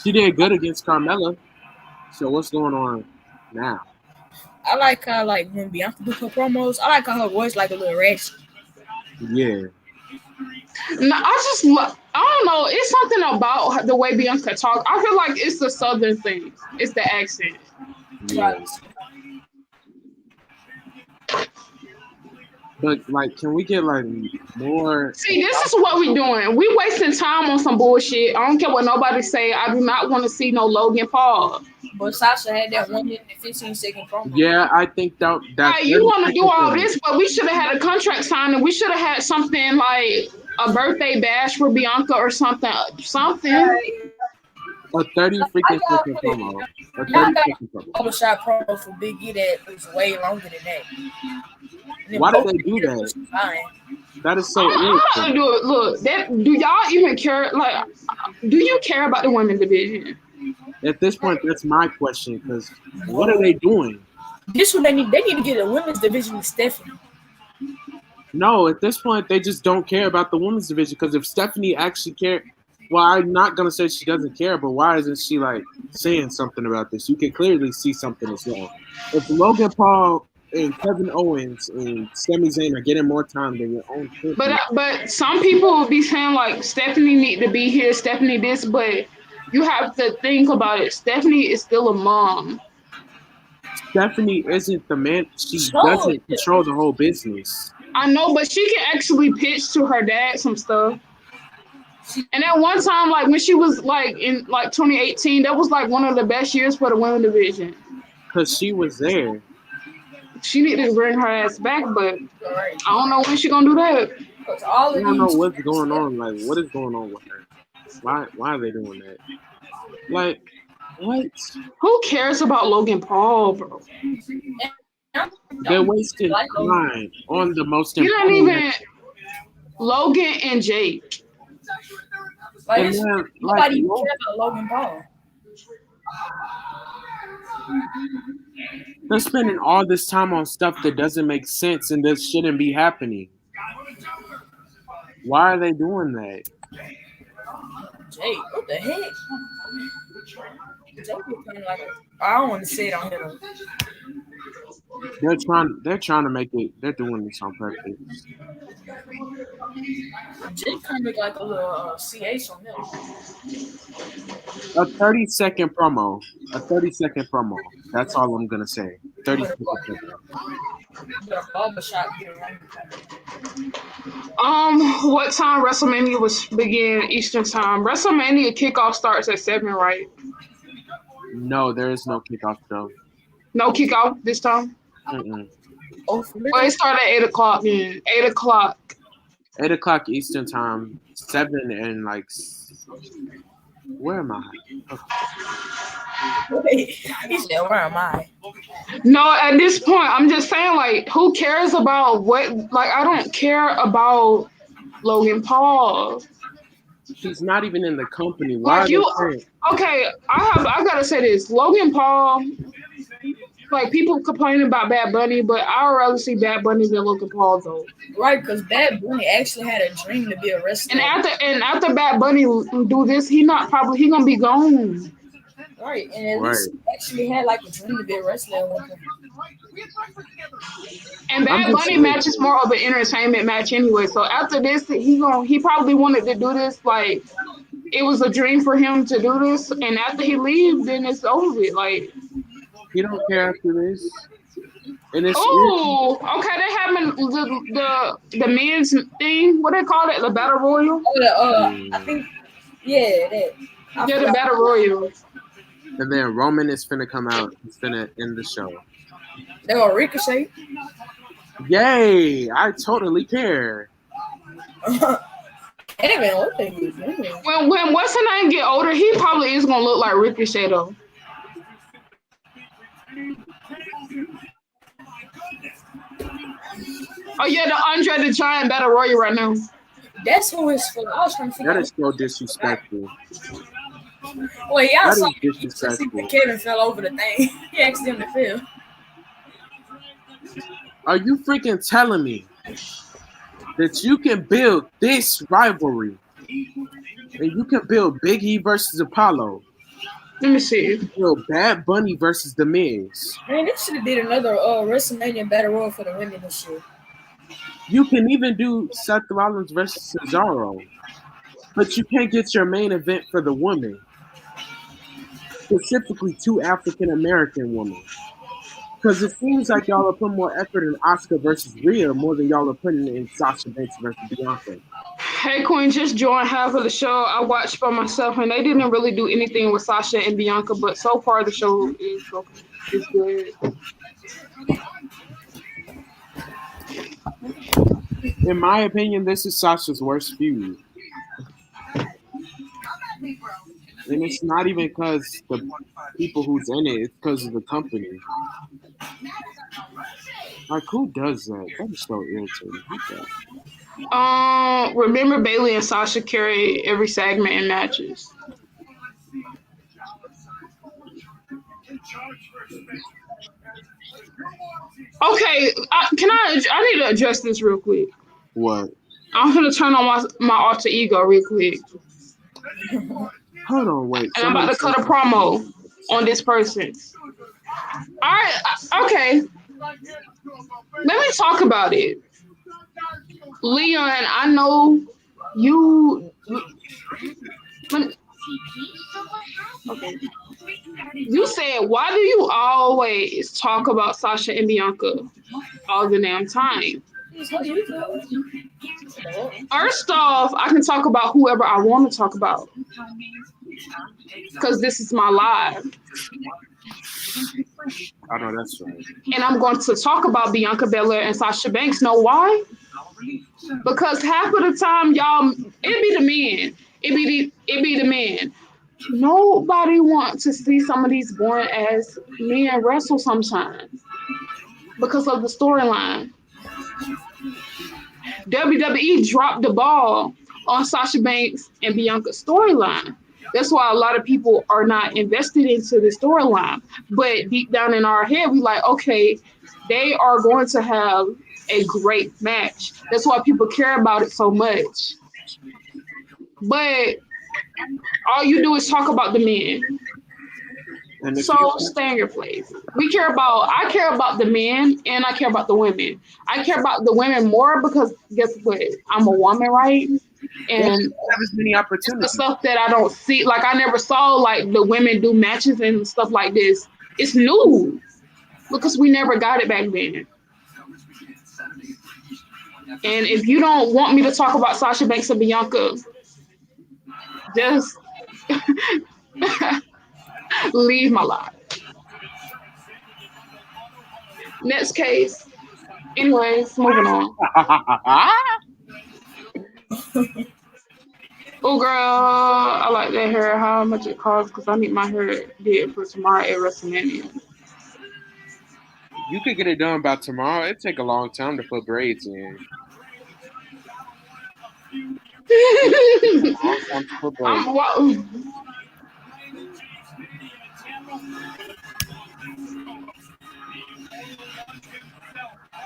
Speaker 1: She did good against Carmella. So what's going on now?
Speaker 4: I like how, like, when Bianca do her promos, I like how her voice like a little raspy.
Speaker 1: Yeah.
Speaker 2: No, I don't know. It's something about the way Bianca talks. I feel like it's the Southern thing. It's the accent.
Speaker 1: Yeah. But, like, can we get, like, more...
Speaker 2: See, this is what we doing. We wasting time on some bullshit. I don't care what nobody say. I do not want to see no Logan Paul.
Speaker 4: But Sasha had that 1 minute and 15-second promo.
Speaker 1: Yeah, I think that
Speaker 2: right, you want to do all this, but we should have had a contract signed, and we should have had something like a birthday bash for Bianca or something.
Speaker 1: A 30 freaking second promo. A 30-second promo.
Speaker 4: Overshot promo for Big E that was way longer than that.
Speaker 1: Why did they do that? That is so irritating.
Speaker 2: Look, do y'all even care? Like, do you care about the women's division?
Speaker 1: At this point, that's my question. Because what are they doing?
Speaker 4: This one they need to get a women's division with Stephanie.
Speaker 1: No, at this point, they just don't care about the women's division. Because if Stephanie actually cared, well, I'm not gonna say she doesn't care, but why isn't she like saying something about this? You can clearly see something as well. If Logan Paul and Kevin Owens and Sami Zayn are getting more time than your own kid.
Speaker 2: But some people will be saying like Stephanie need to be here, Stephanie this, but you have to think about it. Stephanie is still a mom. Stephanie
Speaker 1: isn't the man. She doesn't control the whole business.
Speaker 2: I know, but she can actually pitch to her dad some stuff. And at one time, like when she was like in like 2018, that was like one of the best years for the women's division.
Speaker 1: Because she was there.
Speaker 2: She needed to bring her ass back, but I don't know when she's gonna do that.
Speaker 1: I don't know what's going on. Like, what is going on with her? Why are they doing that? Like, what?
Speaker 2: Who cares about Logan Paul, bro?
Speaker 1: They're wasting time on the most important.
Speaker 2: You don't even Logan and Jake.
Speaker 4: Like, nobody cares about Logan Paul.
Speaker 1: They're spending all this time on stuff that doesn't make sense and that shouldn't be happening. Why are they doing that?
Speaker 5: Jay, what the heck? Jay was playing like I don't want to say it on here.
Speaker 1: They're trying to make it. They're doing this on purpose.
Speaker 5: Jay kind of like a little CH on him.
Speaker 1: A 30-second promo. A 30-second promo. That's all I'm gonna say. 30-second promo.
Speaker 2: What time WrestleMania was begin Eastern time? WrestleMania kickoff starts at 7, right?
Speaker 1: No, there is no kickoff though.
Speaker 2: No kickoff this time.
Speaker 1: Mm-mm.
Speaker 5: Oh,
Speaker 2: Well, it started at 8 o'clock. Then 8 o'clock.
Speaker 1: 8 o'clock Eastern time. 7 and like. Where am I?
Speaker 5: wait. He said, "Where am I?"
Speaker 2: No, at this point, I'm just saying, like, who cares about what? Like, I don't care about Logan Paul.
Speaker 1: He's not even in the company. Why
Speaker 2: Like
Speaker 1: are
Speaker 2: you,
Speaker 1: they saying?
Speaker 2: okay? I gotta say this. Logan Paul. Like people complaining about Bad Bunny, but I'd rather see Bad Bunny than Logan Paul though.
Speaker 5: Right, because Bad Bunny actually had a dream to be a wrestler.
Speaker 2: And after Bad Bunny do this, he gonna be gone.
Speaker 5: Right, and at least he actually had like a dream to be a wrestler at one point.
Speaker 2: And Bad Bunny match is more of an entertainment match anyway. So after this, he probably wanted to do this. Like it was a dream for him to do this, and after he leaves, then it's over with. Like.
Speaker 1: He don't care after this. And it's
Speaker 2: okay. They having the men's thing. What they call it? The Battle Royal.
Speaker 5: I think, yeah, that.
Speaker 2: The Battle Royal.
Speaker 1: And then Roman is finna come out. He's finna end the show.
Speaker 5: They're gonna Ricochet.
Speaker 1: Yay! I totally care.
Speaker 5: Hey man, what they do?
Speaker 2: When what's her name get older, he probably is gonna look like Ricochet though. Oh yeah, the Andre the Giant Battle Royal right now.
Speaker 5: That's who it's for. I was trying to figure out.
Speaker 1: That is so disrespectful.
Speaker 5: Well, y'all
Speaker 1: That
Speaker 5: saw
Speaker 1: is disrespectful.
Speaker 5: Kevin fell over the thing. He asked him to feel.
Speaker 1: Are you freaking telling me that you can build this rivalry and you can build Big E versus Apollo?
Speaker 2: Let me see.
Speaker 1: Build Bad Bunny versus The Miz.
Speaker 5: Man, they should have did another WrestleMania Battle Royal for the women this year.
Speaker 1: You can even do Seth Rollins versus Cesaro, but you can't get your main event for the women, specifically 2 African American women. Because it seems like y'all are putting more effort in Asuka versus Rhea more than y'all are putting in Sasha Banks versus Bianca.
Speaker 2: Hey Queen, just joined half of the show. I watched by myself, and they didn't really do anything with Sasha and Bianca, but so far the show is good.
Speaker 1: In my opinion, this is Sasha's worst feud. And it's not even because the people who's in it, it's because of the company. Like, who does that? That is so irritating.
Speaker 2: Remember Bailey and Sasha carry every segment in matches. Okay, I need to address this real quick.
Speaker 1: What?
Speaker 2: I'm gonna turn on my alter ego real quick.
Speaker 1: Hold on, wait.
Speaker 2: And I'm about to cut a promo on this person. All right, okay. Let me talk about it. Leon, I know you. Okay. You said, why do you always talk about Sasha and Bianca all the damn time? First off, I can talk about whoever I want to talk about because this is my live.
Speaker 1: I know that's right.
Speaker 2: And I'm going to talk about Bianca Belair and Sasha Banks. Know why? Because half of the time, y'all, it be the men. It be the men. Nobody wants to see some of these boring ass men wrestle sometimes because of the storyline. WWE dropped the ball on Sasha Banks and Bianca's storyline. That's why a lot of people are not invested into the storyline. But deep down in our head, we like, okay, they are going to have a great match. That's why people care about it so much. But all you do is talk about the men.
Speaker 1: And if
Speaker 2: So stay in your place. I care about the men and I care about the women. I care about the women more because guess what? I'm a woman, right?
Speaker 1: they don't
Speaker 2: And
Speaker 1: have as many
Speaker 2: the
Speaker 1: opportunities.
Speaker 2: stuff that I don't see, like I never saw like the women do matches and stuff like this. It's new because we never got it back then. And if you don't want me to talk about Sasha Banks and Bianca, just leave my life. Next case. Anyways, moving on. Oh, girl, I like that hair. How much it costs? Because I need my hair did for tomorrow at WrestleMania.
Speaker 1: You could get it done by tomorrow. It'd take a long time to put braids in. Long time to put braids.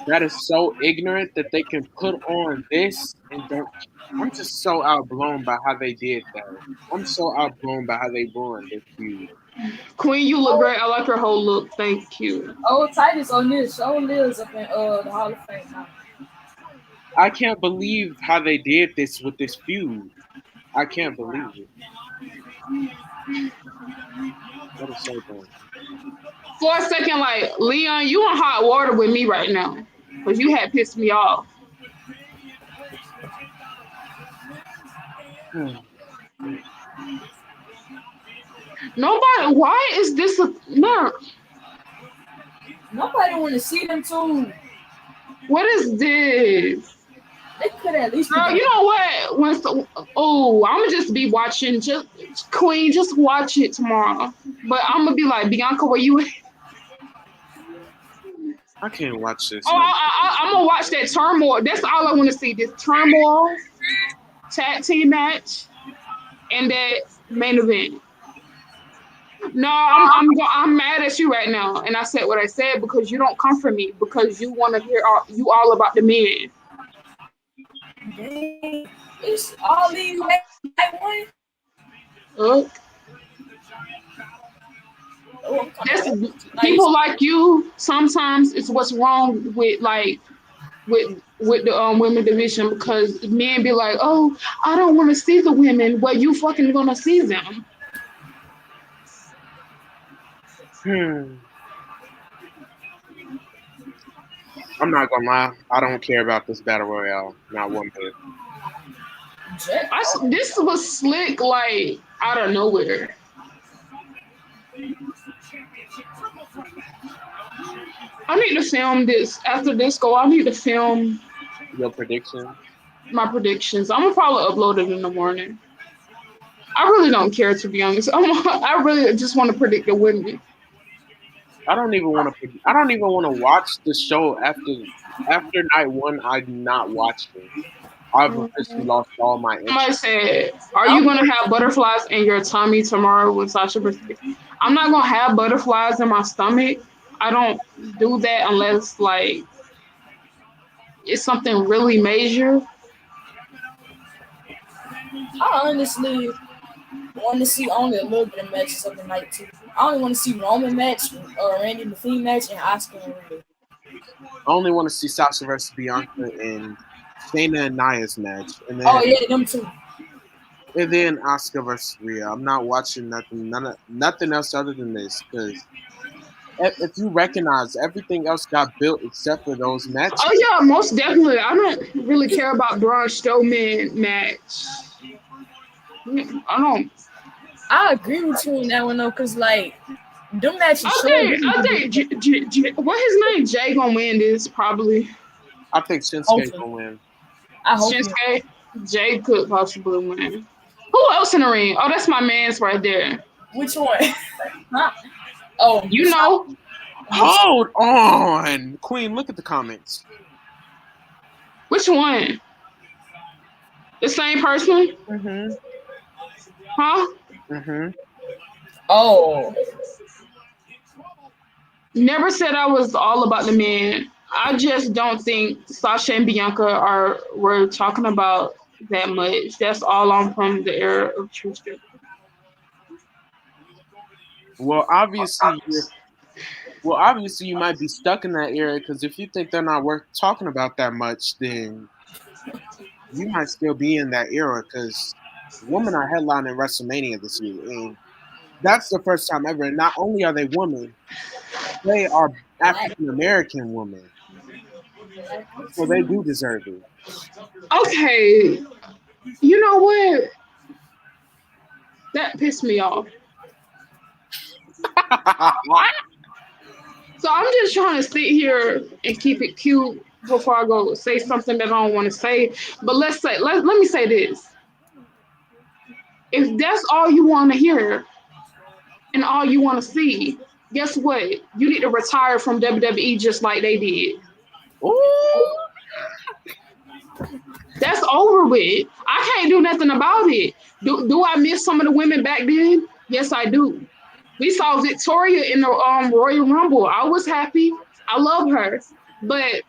Speaker 1: That is so ignorant that they can put on this and don't. I'm just so outblown by how they did that. I'm so outblown by how they ruined this feud.
Speaker 2: Queen, you look great. I like your whole look. Thank you.
Speaker 4: Oh, Titus on this. Oh, lives up in the Hall of Fame now.
Speaker 1: I can't believe how they did this with this feud. I can't believe it. That is so dumb.
Speaker 2: For a second, like, Leon, you in hot water with me right now. Because you had pissed me off. Nobody, why is this a, no.
Speaker 4: Nobody want to see them too.
Speaker 2: What is this?
Speaker 4: They could at least.
Speaker 2: Girl, you know what? I'm gonna just be watching. Just Queen, just watch it tomorrow. But I'm gonna be like, Bianca, where you at?
Speaker 1: I can't watch this.
Speaker 2: I'm gonna watch that turmoil. That's all I want to see. This turmoil tag team match and that main event. No, I'm mad at you right now, and I said what I said because you don't comfort me because you want to hear all about the men.
Speaker 4: It's all these white one.
Speaker 2: Look. People like you. Sometimes it's what's wrong with the women division because men be like, oh, I don't want to see the women. Well, you fucking gonna see them.
Speaker 1: I'm not gonna lie. I don't care about this battle royale. Not one bit.
Speaker 2: This was slick, like out of nowhere. I need to film this after this go. I need to film
Speaker 1: your prediction.
Speaker 2: My predictions. I'm gonna probably upload it in the morning. I really don't care, to be honest. I really just want to predict the women.
Speaker 1: I don't even want to watch the show after night one. I'm not watching. I've officially lost all my interest.
Speaker 2: Somebody said, "Are you gonna have butterflies in your tummy tomorrow with Sasha birthday?" I'm not gonna have butterflies in my stomach. I don't do that unless like it's something really major.
Speaker 4: I honestly want to see only a little bit of matches of the night too. I only want to see Roman match, Randy the Fiend match, and Asuka and Rhea.
Speaker 1: I only want to see Sasha versus Bianca and Shayna and Nia's match, and then
Speaker 4: them too.
Speaker 1: And then Asuka versus Rhea. I'm not watching nothing else other than this because if you recognize everything else got built except for those matches.
Speaker 2: Oh yeah, most definitely. I don't really care about Braun Strowman match. I don't.
Speaker 4: I agree with you on that one though, cause like them matches.
Speaker 2: I think what his name? Jay gonna win this probably.
Speaker 1: I think Shinsuke gonna win.
Speaker 4: I hope
Speaker 2: Shinsuke. Jay could possibly win. Who else in the ring? Oh, that's my man's right there.
Speaker 4: Which one? Oh,
Speaker 2: you know.
Speaker 1: Hold on, Queen. Look at the comments.
Speaker 2: Which one? The same person?
Speaker 1: Mm-hmm.
Speaker 2: Huh?
Speaker 1: Mm-hmm.
Speaker 4: Oh,
Speaker 2: Never said I was all about the men. I just don't think Sasha and Bianca were talking about that much. That's all I'm from the era of Truth.
Speaker 1: Well, obviously, obviously, you might be stuck in that era because if you think they're not worth talking about that much, then you might still be in that era because women are headlining WrestleMania this year, and that's the first time ever. And not only are they women, they are African American women, so they do deserve it.
Speaker 2: Okay, you know what? That pissed me off. So I'm just trying to sit here and keep it cute before I go say something that I don't want to say. But let me say this. If that's all you want to hear and all you want to see, guess what? You need to retire from WWE just like they did.
Speaker 1: Ooh.
Speaker 2: That's over with. I can't do nothing about it. Do I miss some of the women back then? Yes, I do. We saw Victoria in the Royal Rumble. I was happy. I love her. But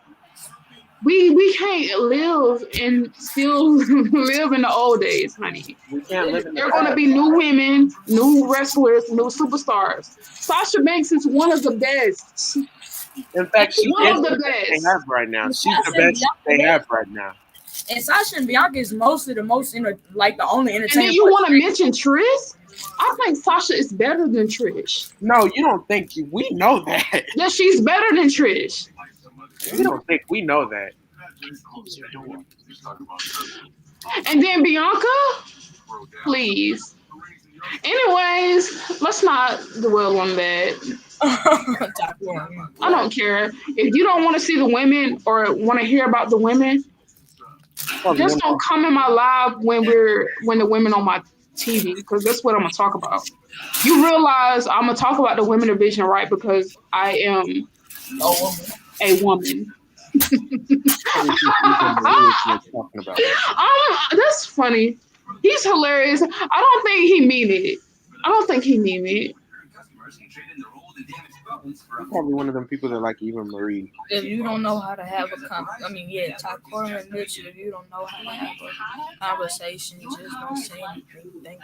Speaker 2: we can't live and still live in the old days, honey.
Speaker 1: We can't live in the
Speaker 2: There are going to
Speaker 1: past.
Speaker 2: be new women, new wrestlers, new superstars. Sasha Banks is one of the best.
Speaker 1: In fact, she
Speaker 2: One
Speaker 1: is
Speaker 2: of
Speaker 1: the
Speaker 2: the
Speaker 1: best they
Speaker 2: best.
Speaker 1: have right now. She's the best they have right now.
Speaker 4: and Sasha and Bianca is mostly the most like the only
Speaker 2: And then
Speaker 4: entertaining.
Speaker 2: you want to mention Trish? I think Sasha is better than Trish.
Speaker 1: No, you don't think we know that.
Speaker 2: Yeah, she's better than Trish.
Speaker 1: You don't think we know that.
Speaker 2: And then Bianca, please. Anyways, let's not dwell on that. I don't care. If you don't want to see the women or want to hear about the women, just don't come in my live when the women on my TV, because that's what I'm gonna talk about. You realize I'm gonna talk about the women division, right? Because I am a woman. That's funny. He's hilarious. I don't think he mean it. I don't think he mean it.
Speaker 1: You're probably one of them people that like Eva Marie.
Speaker 4: If you don't know how to have a Takora and Mitchell, if you don't know how to have a conversation, just don't say anything. Thank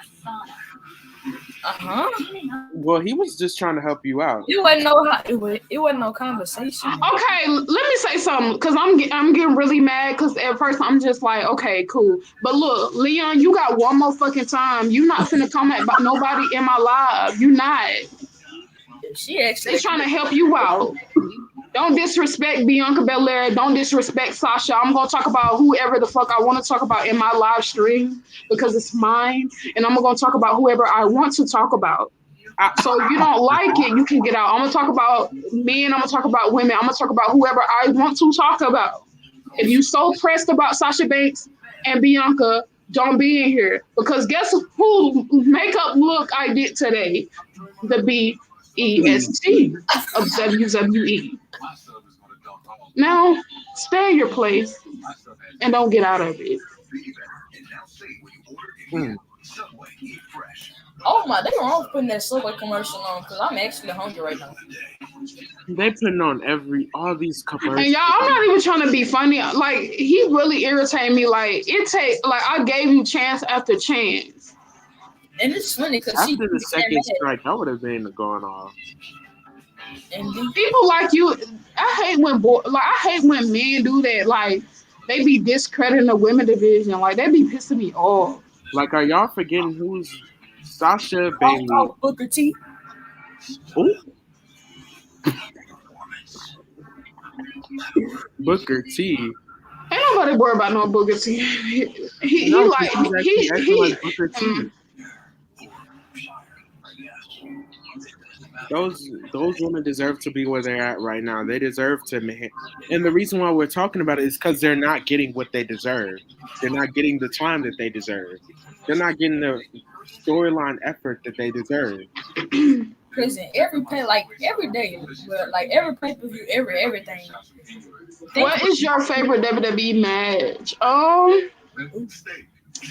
Speaker 4: you.
Speaker 1: Well, he was just trying to help you out.
Speaker 4: You wouldn't know how. It wasn't no conversation.
Speaker 2: Okay, let me say something, because I'm getting really mad, because at first I'm just like, okay, cool. But look, Leon, you got one more fucking time. You not finna comment about nobody in my live. You not. They trying to help you out. Don't disrespect Bianca Belair. Don't disrespect Sasha. I'm going to talk about whoever the fuck I want to talk about in my live stream because it's mine. And I'm going to talk about whoever I want to talk about. So if you don't like it, you can get out. I'm going to talk about men. I'm going to talk about women. I'm going to talk about whoever I want to talk about. If you so pressed about Sasha Banks and Bianca, don't be in here. Because guess who makeup look I did today? The BEST of WWE. Now, stay in your place and don't get out of it.
Speaker 4: Oh my, they were wrong putting that Subway commercial on because I'm actually hungry right now.
Speaker 1: They putting on all these commercials.
Speaker 2: And y'all, I'm not even trying to be funny. Like, he really irritated me. Like, I gave you chance after chance.
Speaker 4: And it's funny because
Speaker 1: after the second strike, I would have been going off.
Speaker 2: And people like you, I hate when men do that. Like, they be discrediting the women division. Like, they be pissing me off.
Speaker 1: Like, are y'all forgetting who's Sasha Bailey?
Speaker 4: Oh, Booker T.
Speaker 1: Ooh. Booker T.
Speaker 2: Ain't nobody worried about no Booker T. He like Booker T.
Speaker 1: Those women deserve to be where they're at right now. They deserve to, and the reason why we're talking about it is because they're not getting what they deserve. They're not getting the time that they deserve. They're not getting the storyline effort that they deserve.
Speaker 4: Because every day, like every pay-per-view, everything.
Speaker 2: What is your favorite WWE match?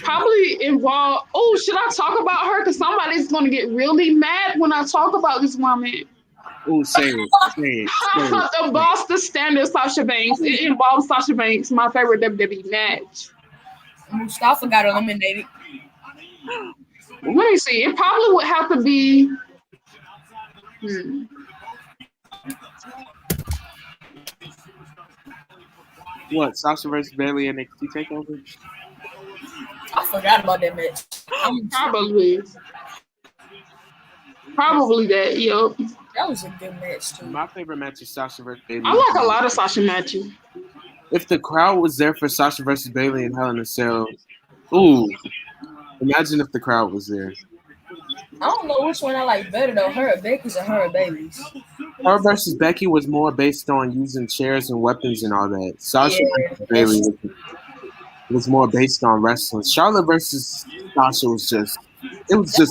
Speaker 2: Probably involve. Oh, should I talk about her? Because somebody's gonna get really mad when I talk about this woman.
Speaker 1: Oh, say it.
Speaker 2: The Boston Standard Sasha Banks. It involves Sasha Banks, my favorite WWE match.
Speaker 5: Mustafa got eliminated.
Speaker 2: Let me see. It probably would have to be.
Speaker 1: What, Sasha versus Bailey NXT Takeover?
Speaker 5: I forgot about that match.
Speaker 2: Probably that. Yep.
Speaker 5: That was a good match too.
Speaker 1: My favorite match is Sasha versus Bailey.
Speaker 2: I like a lot of Sasha matches.
Speaker 1: If the crowd was there for Sasha versus Bailey and Hell in a Cell, ooh, imagine if the crowd was there.
Speaker 5: I don't know which one I like better though, her or Becky's or her or Bailey's.
Speaker 1: Her versus Becky was more based on using chairs and weapons and all that. Sasha versus Bailey was more based on wrestling. Charlotte versus Sasha was just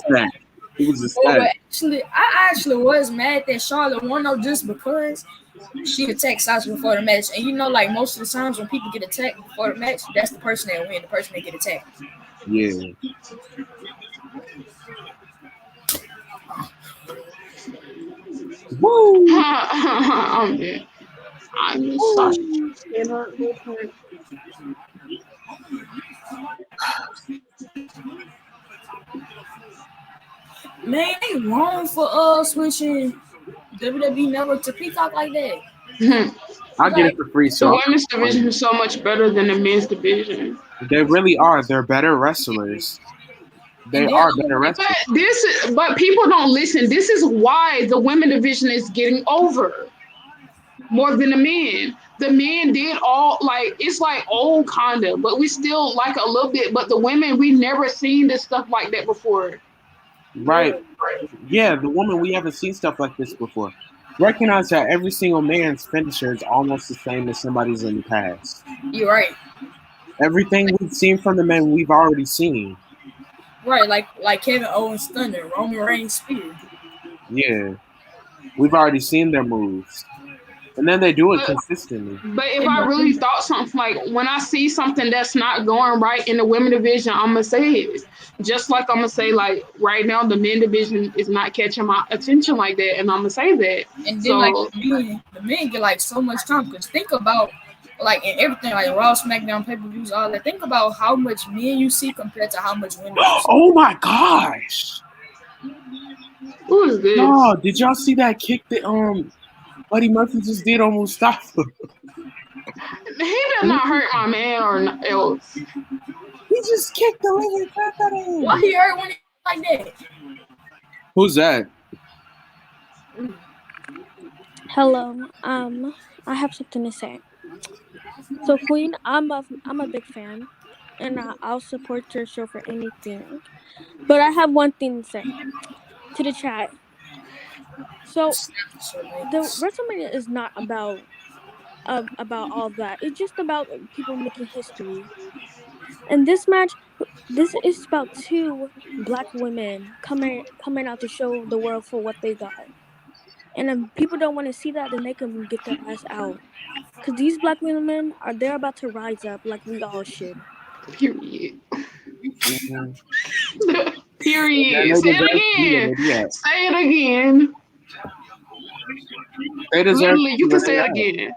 Speaker 1: that. It was just that.
Speaker 5: Actually, I actually was mad that Charlotte won though, just because she attacked Sasha before the match. And you know, like most of the times when people get attacked before the match, that's the person that win, the person that get attacked.
Speaker 1: Yeah.
Speaker 2: Woo! I'm dead. I miss Sasha.
Speaker 5: Man, they wrong for switching WWE Network to Peacock like that.
Speaker 1: I'll get it for free. So
Speaker 2: the women's division is so much better than the men's division.
Speaker 1: They really are. They're better wrestlers. They are better wrestlers.
Speaker 2: But people don't listen. This is why the women division is getting over more than the men. The men did all it's like old kinda, but we still like a little bit. But the women, we never seen this stuff like that before.
Speaker 1: Right. Yeah, the woman, we haven't seen stuff like this before. Recognize that every single man's finisher is almost the same as somebody's in the past.
Speaker 5: You're right.
Speaker 1: Everything we've seen from the men, we've already seen.
Speaker 5: Right, like Kevin Owens Thunder, Roman Reigns Spear.
Speaker 1: Yeah. We've already seen their moves. And then they do it consistently.
Speaker 2: But if I really thought something, like when I see something that's not going right in the women division, I'm going to say it. Just like I'm going to say, like, right now, the men division is not catching my attention like that. And I'm going to say that.
Speaker 5: And then, the men get, like, so much time. Because think about, like, in everything, like Raw, Smackdown, pay-per-views, all that. Think about how much men you see compared to how much women you see.
Speaker 1: Oh, my gosh.
Speaker 2: Who is this?
Speaker 1: Oh, did y'all see that kick that, Buddy Murphy just did on Mustafa?
Speaker 2: He did not hurt my man or else.
Speaker 1: He just kicked the living crap out of him.
Speaker 5: Why he hurt when he like that?
Speaker 1: Who's that?
Speaker 8: Hello. I have something to say. So Queen, I'm a big fan, and I'll support your show for anything. But I have one thing to say to the chat. So the WrestleMania is not about all that. It's just about people making history. And this match, this is about two black women coming out to show the world for what they got. And if people don't want to see that, then they can get their ass out. Because these black women they're about to rise up like we all should.
Speaker 2: Period. Period. Say it again. Say it again.
Speaker 1: They deserve.
Speaker 2: Literally, you can say it again.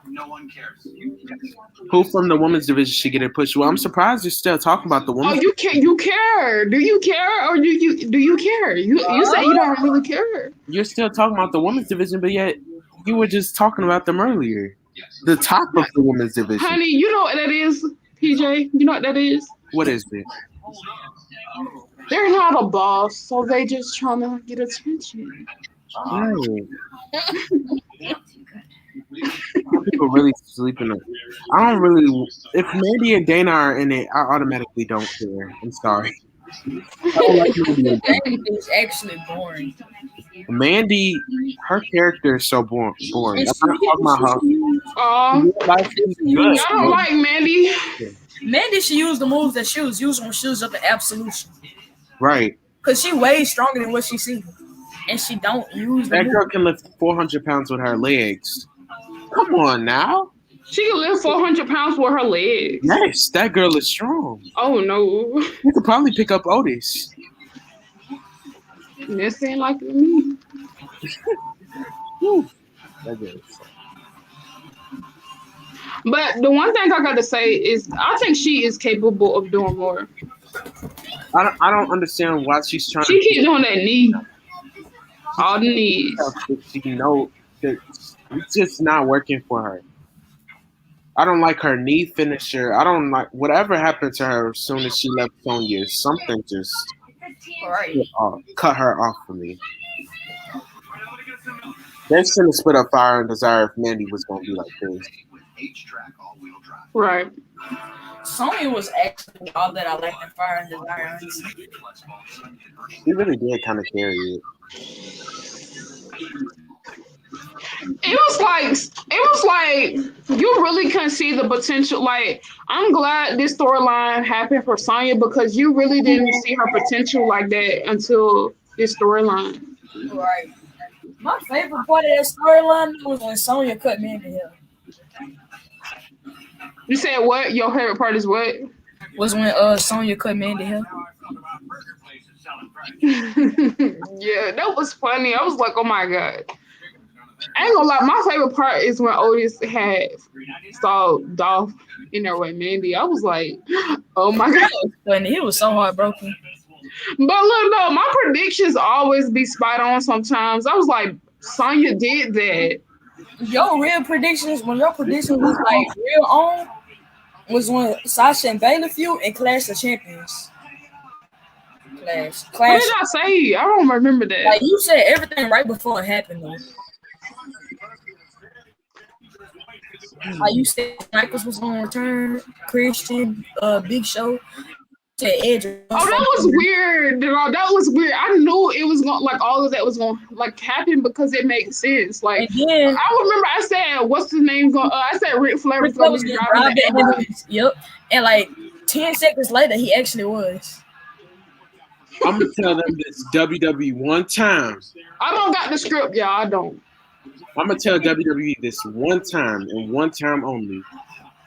Speaker 6: No one cares.
Speaker 1: Who from the women's division should get a push? Well, I'm surprised you're still talking about the women's.
Speaker 2: Oh, you care? You care? Do you care, or do you care? You say you don't really care.
Speaker 1: You're still talking about the women's division, but yet you were just talking about them earlier. The top of the women's division.
Speaker 2: Honey, you know what that is, PJ? You know what that is?
Speaker 1: What is it?
Speaker 2: They're not a boss, so they just trying to get attention.
Speaker 1: Oh. People really sleeping. I don't really. If Mandy and Dana are in it, I automatically don't care. I'm sorry. I don't like Mandy and Dana.
Speaker 5: It's actually boring.
Speaker 1: Mandy, her character is so boring. I'm not talking about her.
Speaker 2: I don't like Mandy.
Speaker 5: Mandy, she used the moves that she was using when she was at the Absolution.
Speaker 1: Right.
Speaker 5: Because she way stronger than what she sees. And she don't use
Speaker 1: that girl can lift 400 pounds with her legs. Come on now.
Speaker 2: She can lift 400 pounds with her legs.
Speaker 1: Yes, that girl is strong.
Speaker 2: Oh no.
Speaker 1: You could probably pick up Otis.
Speaker 2: This ain't like me.
Speaker 1: Whew. That girl is strong.
Speaker 2: But the one thing I got to say is I think she is capable of doing more.
Speaker 1: I don't understand why she's trying
Speaker 2: She
Speaker 1: to
Speaker 2: keep doing that knee. All the knees.
Speaker 1: She know that it's just not working for her. I don't like her knee finisher. I don't like whatever happened to her as soon as she left Sonya. Something just cut her off for me. They shouldn't have split up Fire and Desire if Mandy was going to be like this.
Speaker 2: Right.
Speaker 5: Sonya was actually all that I liked in Fire and Desire.
Speaker 1: She really did kind of carry it.
Speaker 2: It was like you really couldn't see the potential. Like, I'm glad this storyline happened for Sonya because you really didn't see her potential like that until this storyline.
Speaker 5: Right. My favorite part of that storyline was when Sonya cut Mandy Hill.
Speaker 2: You said what? Your favorite part is what?
Speaker 5: Was when Sonya cut Mandy Hill.
Speaker 2: Yeah, that was funny. I was like, oh my god. I ain't gonna lie, my favorite part is when Otis saw Dolph in there with Mandy. I was like, oh my god.
Speaker 5: Funny. He was so heartbroken.
Speaker 2: But look, no, my predictions always be spot on sometimes. I was like, Sonya did that.
Speaker 5: Your predictions was like real on was when Sasha and Bayley feud and Clash of Champions. Clash.
Speaker 2: What did I say? I don't remember that.
Speaker 5: Like you said everything right before it happened though. Like you said Michaels was gonna return, Christian, Big Show. Edge.
Speaker 2: Oh, that was weird. That was weird. I knew it was gonna all of that was gonna happen because it makes sense. Like I remember I said, "What's his name?" I said Ric Flair was gonna be driving the ambulance.
Speaker 5: Yep, and like 10 seconds later, he actually was.
Speaker 1: I'm gonna tell them this WWE one time.
Speaker 2: I don't got the script, y'all. I don't.
Speaker 1: I'm gonna tell WWE this one time and one time only.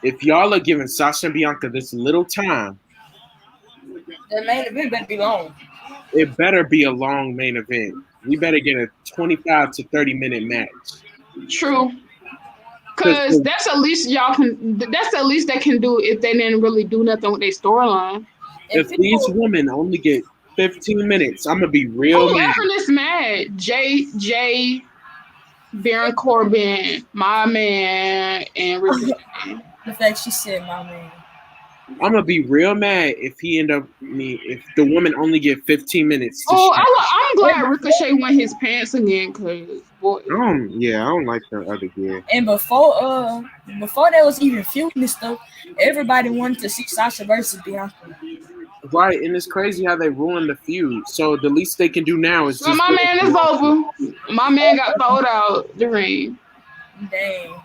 Speaker 1: If y'all are giving Sasha and Bianca this little time.
Speaker 5: The main event better be long.
Speaker 1: It better be a long main event. We better get a 25 to 30-minute match.
Speaker 2: True. Because that's at least y'all can. That's the least they can do if they didn't really do nothing with their storyline.
Speaker 1: If these women only get 15 minutes, I'm gonna be real.
Speaker 2: Who left in this match? Jay, Baron Corbin, my man, and Ricochet.
Speaker 5: The fact she said my man.
Speaker 1: I'm gonna be real mad if if the woman only get 15 minutes.
Speaker 2: I'm glad Ricochet won his pants again, cause boy.
Speaker 1: I don't like the other gear.
Speaker 5: And before that was even feuding and stuff, everybody wanted to see Sasha versus Bianca.
Speaker 1: Right, and it's crazy how they ruined the feud. So the least they can do now is.
Speaker 2: Well, my man is over. My man got thrown out the ring.
Speaker 5: Dang.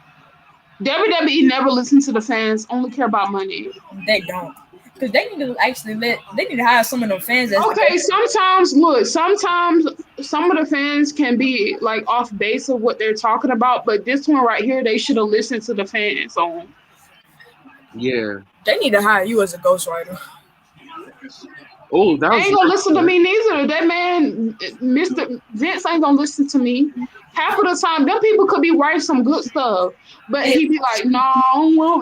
Speaker 2: WWE never listen to the fans, only care about money.
Speaker 5: They don't. Because they need to hire some of them fans.
Speaker 2: Okay, sometimes some of the fans can be like off base of what they're talking about, but this one right here, they should have listened to the fans on.
Speaker 1: Yeah.
Speaker 5: They need to hire you as a ghostwriter.
Speaker 1: Oh, that was.
Speaker 2: They ain't gonna listen to me neither. That man, Mr. Vince, ain't gonna listen to me. Half of the time, them people could be writing some good stuff, but he be like, "No,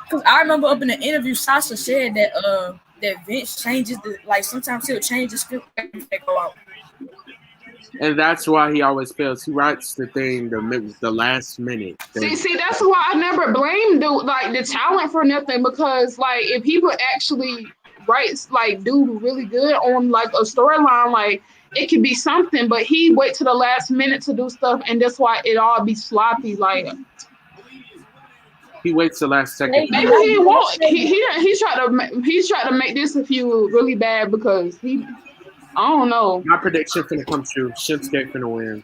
Speaker 5: Because I remember up in the interview, Sasha said that Vince changes sometimes he'll change the script and they go out.
Speaker 1: And that's why he always fails. He writes the thing the last minute.
Speaker 2: See, that's why I never blame the talent for nothing, because if people actually do really good on a storyline, it could be something, but he wait to the last minute to do stuff, and that's why it all be sloppy.
Speaker 1: He waits the last second.
Speaker 2: Maybe he won't. He's trying to make this a few really bad because I don't know.
Speaker 1: My prediction finna come true. Shinsuke finna win.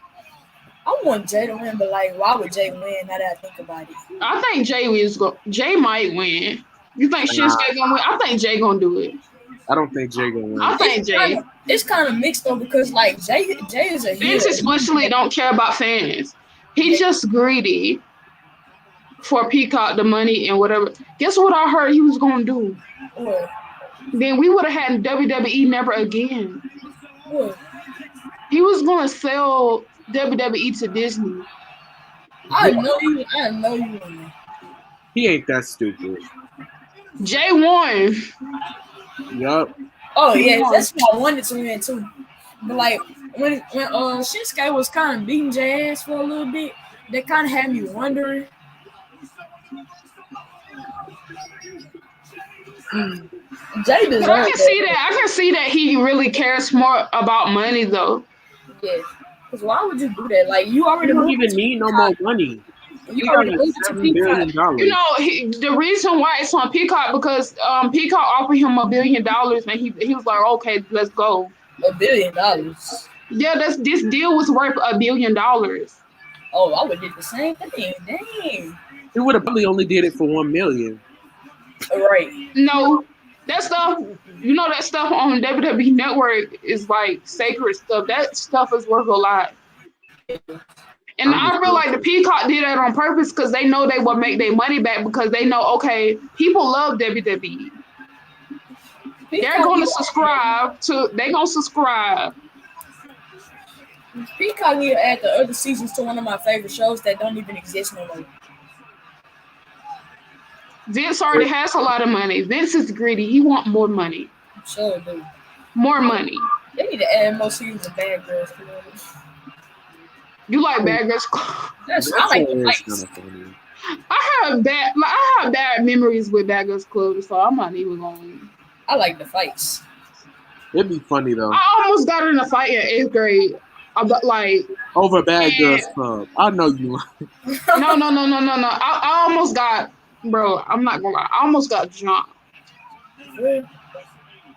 Speaker 5: I want Jay to win, but why would Jay win? Now that I think about it,
Speaker 2: I think Jay might win. You think Shinsuke gonna win? I think Jay gonna do it.
Speaker 1: I don't think Jay gonna win.
Speaker 2: I think Jay.
Speaker 5: It's kind of mixed though because Jay is a heel.
Speaker 2: Vince especially don't care about fans. He's just greedy. for Peacock the money and whatever. Guess what I heard he was gonna do?
Speaker 5: What?
Speaker 2: Then we would have had WWE never again.
Speaker 5: What?
Speaker 2: He was gonna sell WWE to Disney.
Speaker 5: I know you. I know you. Won.
Speaker 1: He ain't that stupid.
Speaker 2: Jay won.
Speaker 1: Yup.
Speaker 5: Oh yeah, that's what I wanted to win too. But like when Shinsuke was kind of beating Jay ass for a little bit, that kind of had me wondering. Jay
Speaker 2: But I can see that. I can see that he really cares more about money though.
Speaker 5: Yeah. Because why would you do that? Like you already
Speaker 1: You don't even need no more money.
Speaker 5: You already moved to
Speaker 1: $7
Speaker 5: Peacock.
Speaker 1: billion.
Speaker 2: You know, the reason why it's on Peacock because Peacock offered him $1 billion and he was like, okay, let's go.
Speaker 5: $1 billion.
Speaker 2: Yeah, this deal was worth $1 billion.
Speaker 5: Oh, I would did the same thing. Dang.
Speaker 1: He would have probably only did it for $1 million.
Speaker 5: Right.
Speaker 2: No, that stuff, you know, that stuff on WWE Network is like sacred stuff. That stuff is worth a lot. And I feel like the Peacock did that on purpose because they know they will make their money back because they know, okay, people love WWE. They're going to subscribe to. They're going to subscribe.
Speaker 5: Peacock need to add the other seasons to one of my favorite shows that don't even exist no more.
Speaker 2: Vince already has a lot of money. Vince is greedy. He want more money.
Speaker 5: Sure do.
Speaker 2: More money.
Speaker 5: They need to add more seasons of Bad Girls Club.
Speaker 2: You like Bad Girls?
Speaker 5: I like the fights.
Speaker 2: I have bad memories with Bad Girls Club, so I'm not even going.
Speaker 5: I like the fights.
Speaker 1: It'd be funny though.
Speaker 2: I almost got in a fight in 8th grade. About like
Speaker 1: over Bad Girls Club. I know you.
Speaker 2: No. I almost got, bro. I'm not gonna lie. I almost got jumped.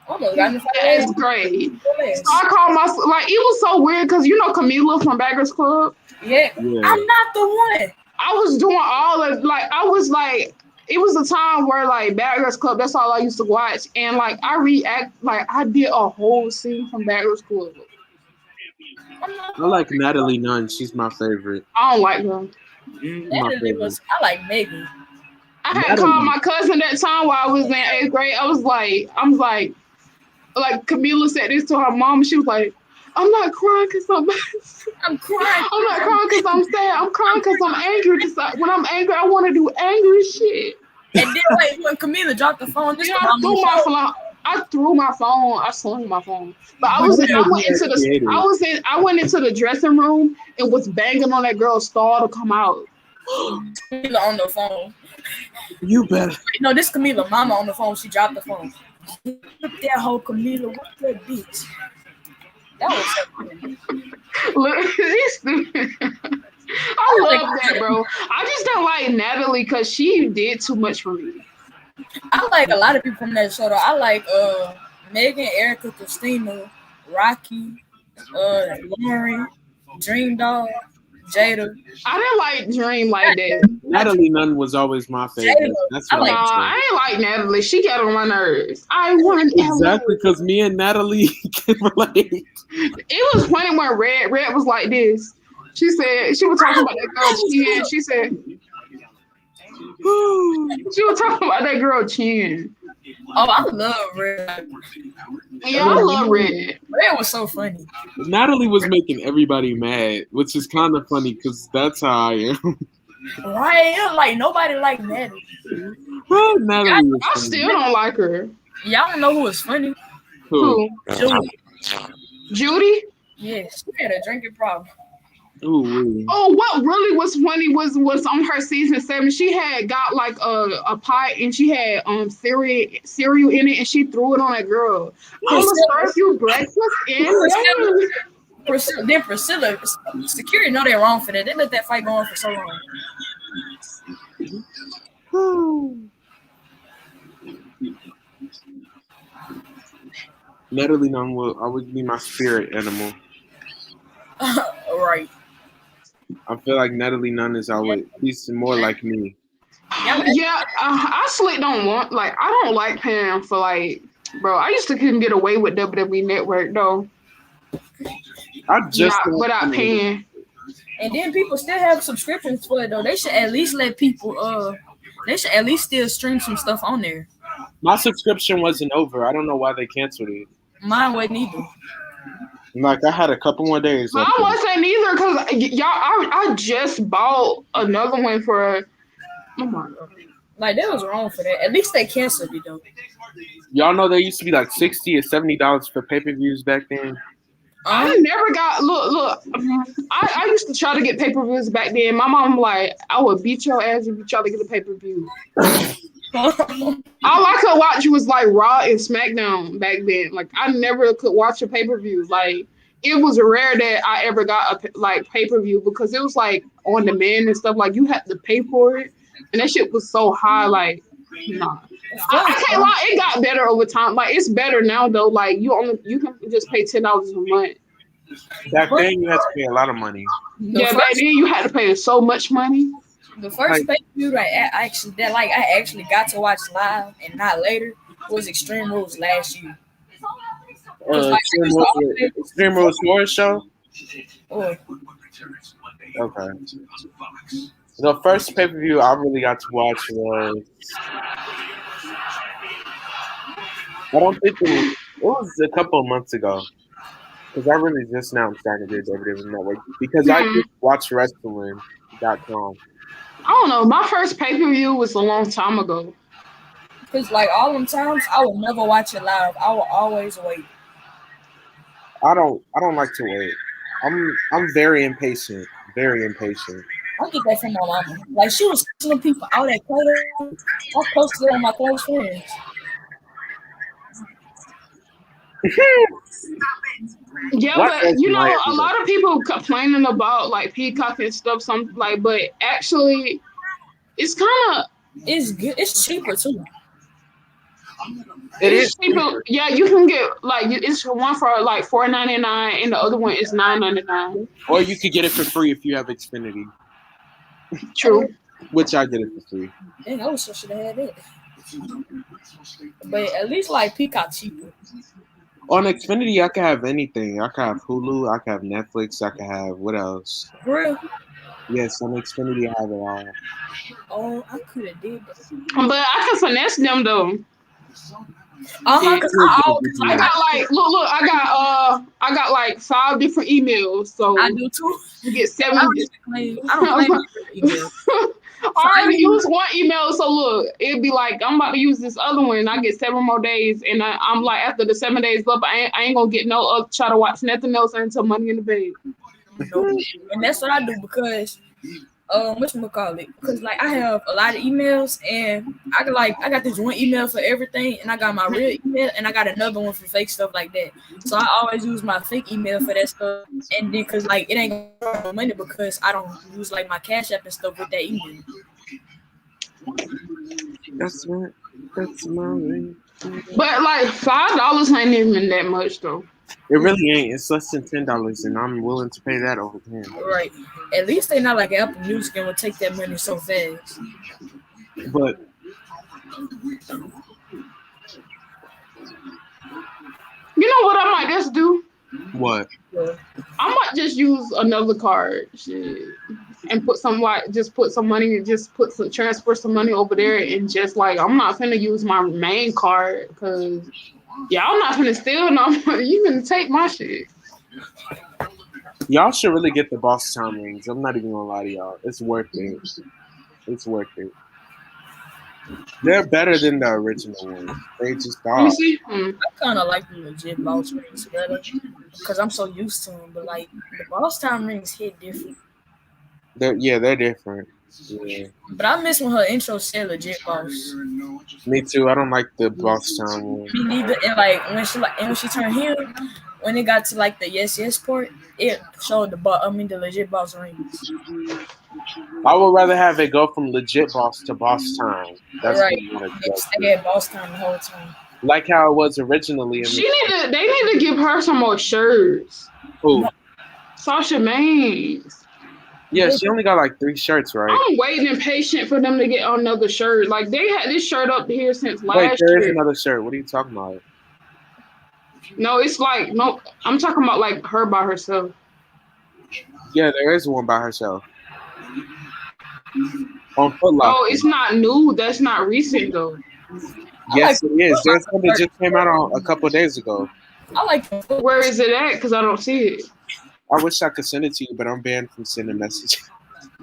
Speaker 5: Almost got in the fight.
Speaker 2: 8th grade. So I called myself like it was so weird because you know Camila from Bad Girls Club.
Speaker 5: Yeah, I'm not the one.
Speaker 2: I was doing all of like I was like it was a time where like Bad Girls Club. That's all I used to watch, and like I did a whole scene from Bad Girls Club.
Speaker 1: I like Natalie Nunn. She's my favorite.
Speaker 2: I don't like her.
Speaker 5: I like Megan.
Speaker 2: I had called my cousin that time while I was in 8th grade. I was like, Camila said this to her mom. She was like, I'm not crying because
Speaker 5: I'm crying.
Speaker 2: I'm not crying because I'm sad. I'm crying because I'm angry. Because when I'm angry, I want to do angry shit.
Speaker 5: And then like when Camila dropped the phone,
Speaker 2: I threw my phone. I slung my phone. But I went into the dressing room and was banging on that girl's stall to come out.
Speaker 5: Camila on the phone.
Speaker 1: You better.
Speaker 5: No, this Camila mama on the phone. She dropped the phone. That whole Camila, what that bitch? That was so funny.
Speaker 2: Look, he's stupid. I love that, bro. I just don't like Natalie because she did too much for me.
Speaker 5: I like a lot of people from that show though. I like Megan, Erica, Christina, Rocky, Lauren, Dream Dog, Jada.
Speaker 2: I didn't like Dream like that.
Speaker 1: Natalie Nunn was always my favorite.
Speaker 5: Jada.
Speaker 1: That's what
Speaker 2: I ain't like Natalie. She got on my nerves. I want
Speaker 1: exactly because me and Natalie can relate.
Speaker 2: It was funny when Red was like this. She said she was talking about that girl Chin. She said she was talking about that girl Chin.
Speaker 5: Oh, I love Red.
Speaker 2: Yeah, I love Red.
Speaker 5: Red was so funny.
Speaker 1: Natalie was making everybody mad, which is kind of funny because that's how I am.
Speaker 5: Right? Like nobody liked Natalie.
Speaker 1: Natalie
Speaker 2: I still don't like her.
Speaker 5: Y'all don't know who was funny?
Speaker 1: Who?
Speaker 2: Judy?
Speaker 5: Yes, she had a drinking problem.
Speaker 1: Ooh.
Speaker 2: Oh, what really was funny was on her season 7. She had got like a pot and she had cereal in it and she threw it on that girl. I'm gonna serve you breakfast and
Speaker 5: Priscilla, security know they're wrong for that. They let that fight go on for so long.
Speaker 1: Natalie Nunn would be my spirit animal.
Speaker 5: Right.
Speaker 1: I feel like Natalie Nunn is always she's more like me.
Speaker 2: Yeah, I actually don't want I don't like Pam for bro. I used to couldn't get away with WWE Network though.
Speaker 1: I just
Speaker 2: without paying.
Speaker 5: And then people still have subscriptions for it though. They should at least let people they should at least still stream some stuff on there.
Speaker 1: My subscription wasn't over. I don't know why they canceled it.
Speaker 5: Mine wasn't either.
Speaker 1: Like I had a couple more days.
Speaker 2: I wasn't either because y'all. I just bought another one for. Oh my god!
Speaker 5: Like that was wrong for that. At least they canceled it though.
Speaker 1: Y'all know there used to be like $60 or $70 for pay-per-views back then.
Speaker 2: I never got look. I used to try to get pay-per-views back then. My mom like I would beat your ass if you try to get a pay-per-view. All I could watch was like Raw and Smackdown back then. Like I never could watch a pay-per-view. Like it was rare that I ever got a like pay-per-view because it was like on demand and stuff. Like you had to pay for it, and that shit was so high. Like nah. I can't lie, it got better over time. Like it's better now though. Like you can just pay $10 a month.
Speaker 1: Back then you had to pay a lot of money.
Speaker 2: Back then you had to pay so much money.
Speaker 5: The first pay-per-view that I actually got to watch live and not later was Extreme Rules last year.
Speaker 1: Extreme Rules Horror Show?
Speaker 5: Oh.
Speaker 1: Okay. The first pay-per-view I really got to watch was I don't think it was a couple of months ago. Because I really just now I'm starting to do WWE Network. Because I just watch wrestling.com.
Speaker 2: I don't know. My first pay-per-view was a long time ago.
Speaker 5: Because like all them times I would never watch it live. I will always wait.
Speaker 1: I don't like to wait. I'm very impatient. Very impatient.
Speaker 5: I get that from my mama. Like she was telling people out at Twitter. I posted it on my close friends.
Speaker 2: Yeah, but you know, a lot of people complaining about like Peacock and stuff. But actually, it's
Speaker 5: good. It's cheaper too.
Speaker 2: It's cheaper. Yeah, you can get like it's one for like $4.99 and the other one is $9.99.
Speaker 1: Or you could get it for free if you have Xfinity.
Speaker 2: True.
Speaker 1: Which I get it for free.
Speaker 5: Dang, I wish I should have had it. But at least like Peacock cheaper.
Speaker 1: On Xfinity, I can have anything. I can have Hulu. I can have Netflix. I can have what else?
Speaker 5: Real?
Speaker 1: Yes, on Xfinity, I have it all.
Speaker 5: Oh, I could have did that.
Speaker 2: But I can finesse them though.
Speaker 5: I
Speaker 2: got like look. I got like 5 different emails. So
Speaker 5: I do too.
Speaker 2: You get 7.
Speaker 5: I don't claim emails.
Speaker 2: I already used one email, so look, it'd be like I'm about to use this other one, and I get 7 more days, and I'm like after the 7 days up, I ain't gonna get no try to watch nothing else until Money in the Bank.
Speaker 5: And that's what I do because whatchamacallit? Because like I have a lot of emails and I got this one email for everything and I got my real email and I got another one for fake stuff like that. So I always use my fake email for that stuff and then because like it ain't gonna cost money because I don't use like my Cash App and stuff with that email.
Speaker 1: That's my ring.
Speaker 2: But like $5 ain't even that much though.
Speaker 1: It really ain't. It's less than $10, and I'm willing to pay that over $10.
Speaker 5: Right. At least they not like Apple Music and will take that money so fast.
Speaker 1: But
Speaker 2: you know what I might just do?
Speaker 1: What?
Speaker 2: I might just use another card, and put some transfer some money over there, and just like I'm not finna use my main card because y'all not finna steal no money. You finna take my shit.
Speaker 1: Y'all should really get the Boss Town rings. I'm not even gonna lie to y'all. It's worth it. It's worth it. They're better than the original ones. They just are.
Speaker 5: I kind of like the legit Boss rings better because I'm so used to them. But like the Boss Town rings hit different.
Speaker 1: They're different. Yeah.
Speaker 5: But I miss when her intro said legit boss.
Speaker 1: Me too. I don't like the Boss Town one.
Speaker 5: Me neither. And like when she turned heel, when it got to like the yes part, it showed the legit boss rings.
Speaker 1: I would rather have it go from legit boss to Boss Town. That's
Speaker 5: right. They had Boss Town the whole time.
Speaker 1: Like how it was originally.
Speaker 2: They need to give her some more shirts.
Speaker 1: Who?
Speaker 2: Sasha Banks.
Speaker 1: Yeah, she only got like 3 shirts, right?
Speaker 2: I'm waiting impatient for them to get another shirt. Like they had this shirt up here since last year.
Speaker 1: Wait, there is another shirt. What are you talking about?
Speaker 2: No, it's like I'm talking about like her by herself.
Speaker 1: Yeah, there is one by herself on Foot Locker.
Speaker 2: Oh, it's not new. That's not recent though.
Speaker 1: Yes, it is. There's one that just came out on a couple of days ago.
Speaker 5: I like.
Speaker 2: Where is it at? Because I don't see it.
Speaker 1: I wish I could send it to you, but I'm banned from sending messages.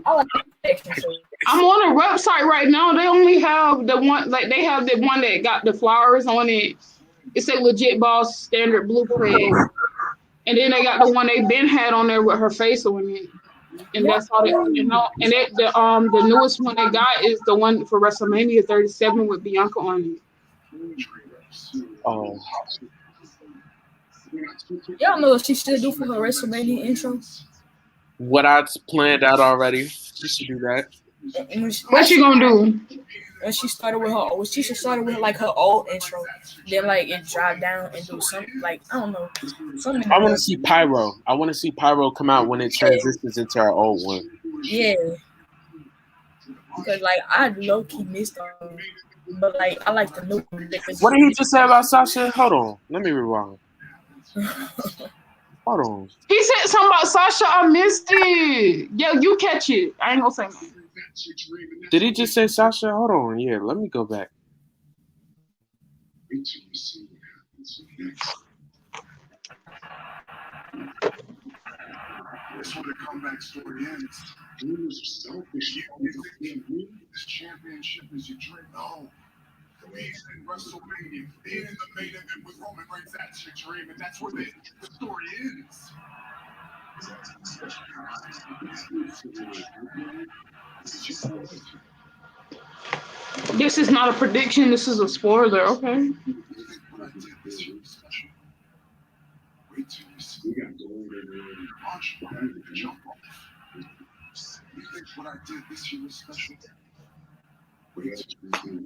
Speaker 5: I like action shows.
Speaker 2: I'm on a website right now. They only have the one, like they have the one that got the flowers on it. It's a legit boss standard blueprint, and then they got the one they been had on there with her face on it, and that's all they, you know. And the newest one they got is the one for WrestleMania 37 with Bianca on it.
Speaker 1: Oh,
Speaker 5: Y'all know what she should do for her WrestleMania intro?
Speaker 1: what I planned out already. She should do that.
Speaker 2: What she gonna do?
Speaker 5: When she started with her, she should start with like her old intro, then like it drop down and do something like I don't know, something.
Speaker 1: I want to see Pyro. I want to see Pyro come out when it transitions into her old one.
Speaker 5: Yeah, because like I low key missed on, but like I like the new one.
Speaker 1: What did he just say about Sasha? Hold on, let me rewind. Hold on.
Speaker 2: He said something about Sasha. I missed it. Yo, you catch it. I ain't gonna say nothing.
Speaker 1: Did he just say Sasha? Hold on. Yeah, let me go back.
Speaker 6: That's where the comeback story ends. Winners are selfish. You think this championship is your dream? No. Being in WrestleMania, being in the main event with Roman Reigns, that's your dream, and that's where the story ends.
Speaker 2: This is not a prediction. This is a spoiler. Okay.
Speaker 6: What I did this year was special. Wait till you see. Launch the jump off. You think what I did this year was special? Wait till you see.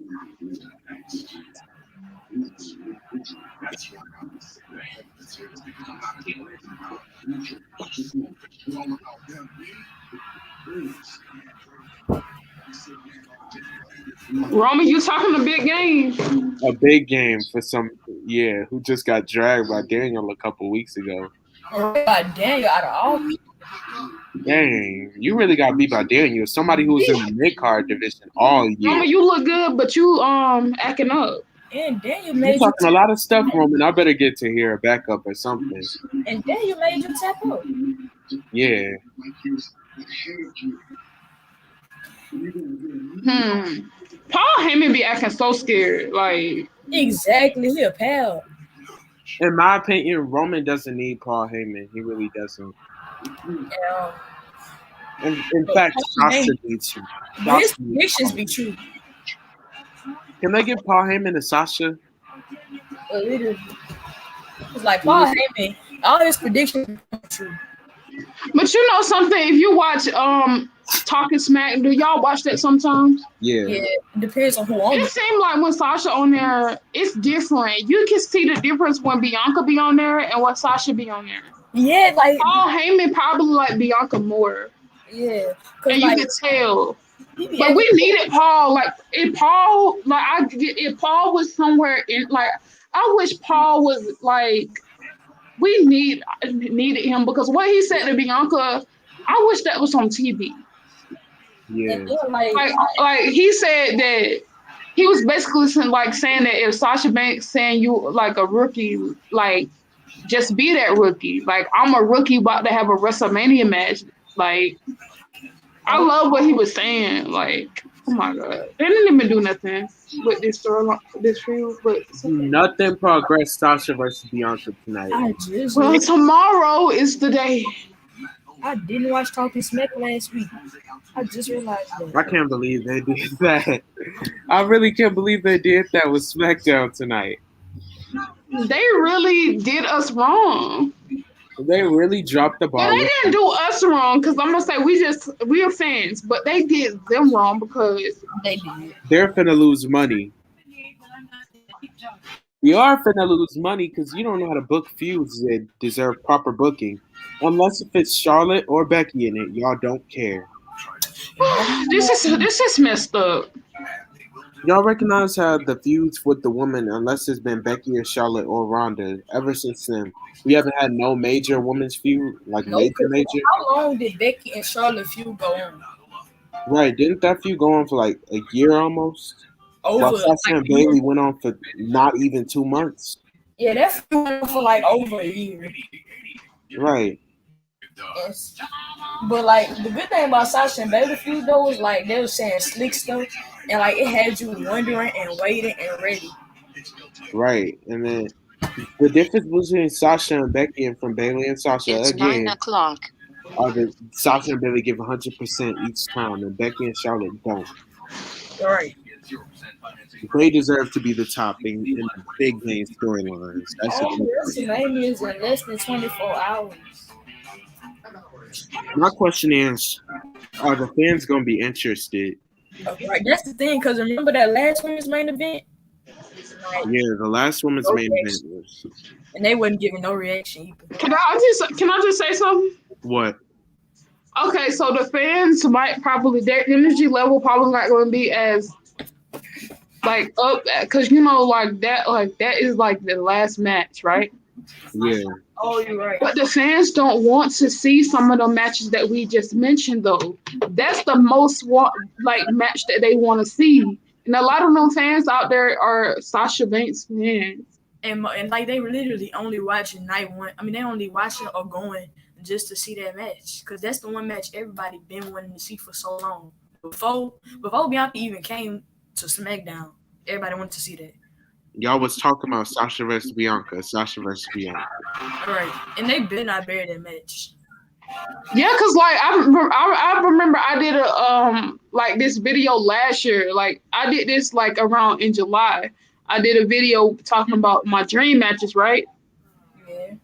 Speaker 6: That's why I'm the head of the table, because I'm not worried about future. It's all about them.
Speaker 2: Roman, you talking a big game.
Speaker 1: A big game for some, who just got dragged by Daniel a couple weeks ago.
Speaker 5: By Daniel out of all people.
Speaker 1: Dang, you really got beat by Daniel. Somebody who was in the mid-card division all year.
Speaker 2: Roman, you look good, but you acting up.
Speaker 5: And Daniel
Speaker 1: You're
Speaker 5: made
Speaker 1: talking a lot of stuff, Roman. I better get to hear a backup or something.
Speaker 5: And Daniel made you tap up.
Speaker 1: Yeah.
Speaker 2: Paul Heyman be acting so scared. Like
Speaker 5: Exactly, he a pal.
Speaker 1: In my opinion, Roman doesn't need Paul Heyman. He really doesn't.
Speaker 5: Yeah.
Speaker 1: In fact, Sasha needs him.
Speaker 5: His predictions be true.
Speaker 1: Can they give Paul Heyman to Sasha?
Speaker 5: A little. It's like Paul Heyman, all his predictions are true.
Speaker 2: But you know something, if you watch Talking Smack, do y'all watch that sometimes?
Speaker 1: Yeah.
Speaker 5: Yeah, it depends on who owns
Speaker 2: it. It seems like when Sasha on there, it's different. You can see the difference when Bianca be on there and when Sasha be on there.
Speaker 5: Yeah, like
Speaker 2: Paul Heyman probably like Bianca more.
Speaker 5: Yeah.
Speaker 2: And like, you can tell. But we needed Paul. Like if Paul was somewhere in like I wish Paul was like we needed him because what he said to Bianca, I wish that was on TV.
Speaker 1: Yeah.
Speaker 2: Like he said that he was basically saying that if Sasha Banks saying you like a rookie, like just be that rookie. Like I'm a rookie about to have a WrestleMania match. Like I love what he was saying. Like, oh my god, they didn't even do nothing with this storyline, this feud. But
Speaker 1: nothing progressed. Sasha versus Bianca tonight.
Speaker 2: Well, tomorrow is the day.
Speaker 5: I didn't watch Talking Smack last week. I just realized that.
Speaker 1: I can't believe they did that. I really can't believe they did that with Smackdown tonight.
Speaker 2: They really did us wrong.
Speaker 1: They really dropped the ball.
Speaker 2: And they didn't do us wrong because I'm gonna say we are fans, but they did them wrong because
Speaker 5: they did.
Speaker 1: They're finna lose money. We are finna lose money because you don't know how to book feuds that deserve proper booking. Unless if it's Charlotte or Becky in it, y'all don't care.
Speaker 2: This is messed up.
Speaker 1: Y'all recognize how the feuds with the women, unless it's been Becky or Charlotte or Ronda, ever since then, we haven't had no major women's feud, like
Speaker 5: No, because
Speaker 1: major.
Speaker 5: how long did Becky and Charlotte feud go on?
Speaker 1: Right, didn't that feud go on for like a year almost? While
Speaker 5: Over
Speaker 1: Sasha
Speaker 5: like
Speaker 1: and Bailey went on for not even 2 months.
Speaker 5: yeah, that feud went on for like over a year.
Speaker 1: Right.
Speaker 5: Yes. But like the good thing about Sasha and Bailey feud though was like they were saying slick stuff and like it had you wondering and waiting and ready.
Speaker 1: Right. And then the difference between Sasha and Becky and from Bailey and Sasha
Speaker 9: It's
Speaker 1: again
Speaker 9: 9 o'clock.
Speaker 1: are that Sasha and Bailey give 100% each time, and Becky and Charlotte don't.
Speaker 5: Right.
Speaker 1: They deserve to be the top in the big main storylines. That's
Speaker 5: Oh, WrestleMania is in less than 24 hours.
Speaker 1: my question is: are the fans going to be interested?
Speaker 5: Right, that's the thing. Because remember that last women's main event? Like,
Speaker 1: Yeah, the last women's main event was
Speaker 5: and they wasn't giving no reaction either.
Speaker 2: Can I just say something?
Speaker 1: what?
Speaker 2: Okay, so the fans might probably their energy level probably not going to be as like up because like that is like the last match, right?
Speaker 1: Yeah.
Speaker 5: Oh, you're right.
Speaker 2: But the fans don't want to see some of the matches that we just mentioned, though. That's the most match that they want to see, and a lot of them fans out there are Sasha Banks fans.
Speaker 5: And like they were literally only watching night one. I mean, they only watching or going just to see that match because that's the one match everybody been wanting to see for so long. Before Bianca even came to Smackdown, everybody wanted to see that.
Speaker 1: Y'all was talking about Sasha versus Bianca.
Speaker 5: Right, and they better not bury that match.
Speaker 2: Yeah, cause like I remember I did a this video last year. Like I did this like around in July. I did a video talking about my dream matches, right?
Speaker 5: Yeah.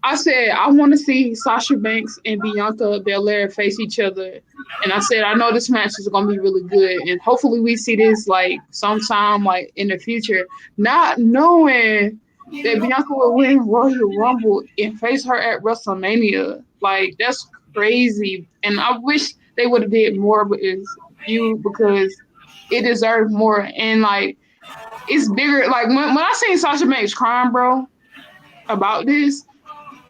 Speaker 2: I said I want to see Sasha Banks and Bianca Belair face each other, and I said I know this match is gonna be really good, and hopefully we see this like sometime like in the future. Not knowing that Bianca will win Royal Rumble and face her at WrestleMania, like that's crazy. And I wish they would have did more with this feud because it deserved more. And like it's bigger. Like when I seen Sasha Banks crying, bro, about this.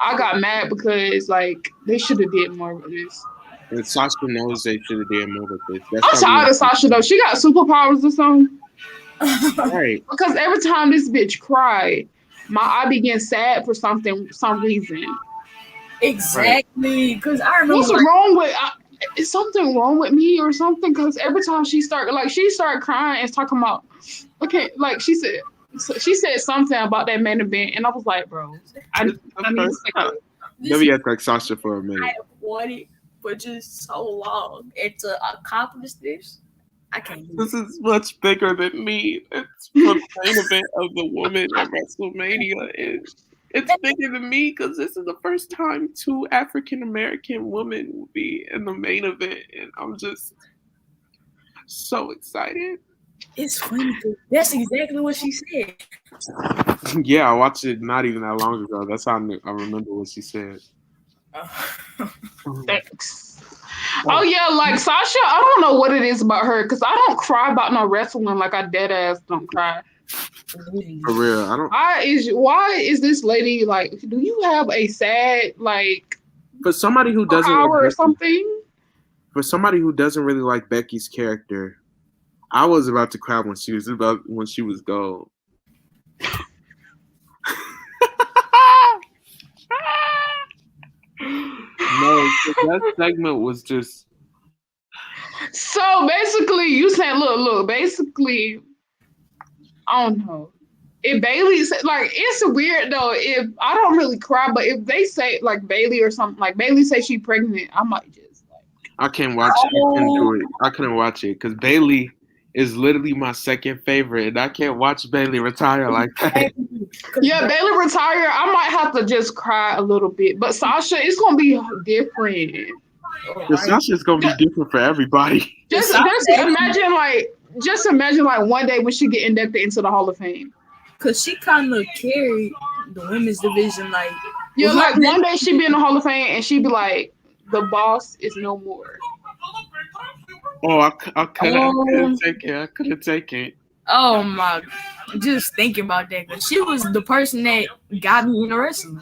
Speaker 2: I got mad because like they should have did more with this.
Speaker 1: And Sasha knows they should have did more with this.
Speaker 2: I'm tired of Sasha though. She got superpowers or something.
Speaker 1: Right.
Speaker 2: Because every time this bitch cried, I be getting sad for some reason.
Speaker 5: Exactly. Because I remember.
Speaker 2: What's wrong with? Is something wrong with me or something? Because every time she started crying and talking about, okay, like she said something about that main event, and I was like, bro, I need to
Speaker 1: let me act like Sasha for a minute.
Speaker 5: I have wanted for just so long, and to accomplish this, I can't do
Speaker 1: this. Is much bigger than me. It's the main event of the women at WrestleMania, and it's bigger than me because this is the first time 2 African American women will be in the main event, and I'm just so excited.
Speaker 5: It's funny. That's exactly what she said.
Speaker 1: Yeah, I watched it not even that long ago. That's how I remember what she said.
Speaker 2: Thanks. Oh yeah, like Sasha, I don't know what it is about her because I don't cry about no wrestling like I dead ass don't cry.
Speaker 1: For real, I don't.
Speaker 2: Why is this lady like? Do you have a sad like?
Speaker 1: For somebody who doesn't
Speaker 2: like
Speaker 1: or
Speaker 2: something.
Speaker 1: For somebody who doesn't really like Becky's character. I was about to cry when she was gold. No, that segment was just.
Speaker 2: So basically, you saying, look. Basically, I don't know. If Bailey like, it's weird though. If I don't really cry, but if they say like Bailey or something, like Bailey say she's pregnant, I might just like.
Speaker 1: I can't watch it. I couldn't do it. I couldn't watch it because Bailey is literally my second favorite, and I can't watch Bailey retire like that.
Speaker 2: Yeah, Bailey retire. I might have to just cry a little bit, but Sasha, it's gonna be different.
Speaker 1: Sasha's gonna be different for everybody.
Speaker 2: Just imagine like one day when she get inducted into the Hall of Fame.
Speaker 5: Cause she kind of carried the women's division, like
Speaker 2: like one day she be in the Hall of Fame and she be like, "The boss is no more."
Speaker 1: Oh, I couldn't take it.
Speaker 5: Oh my, just thinking about that, because she was the person that got me into wrestling.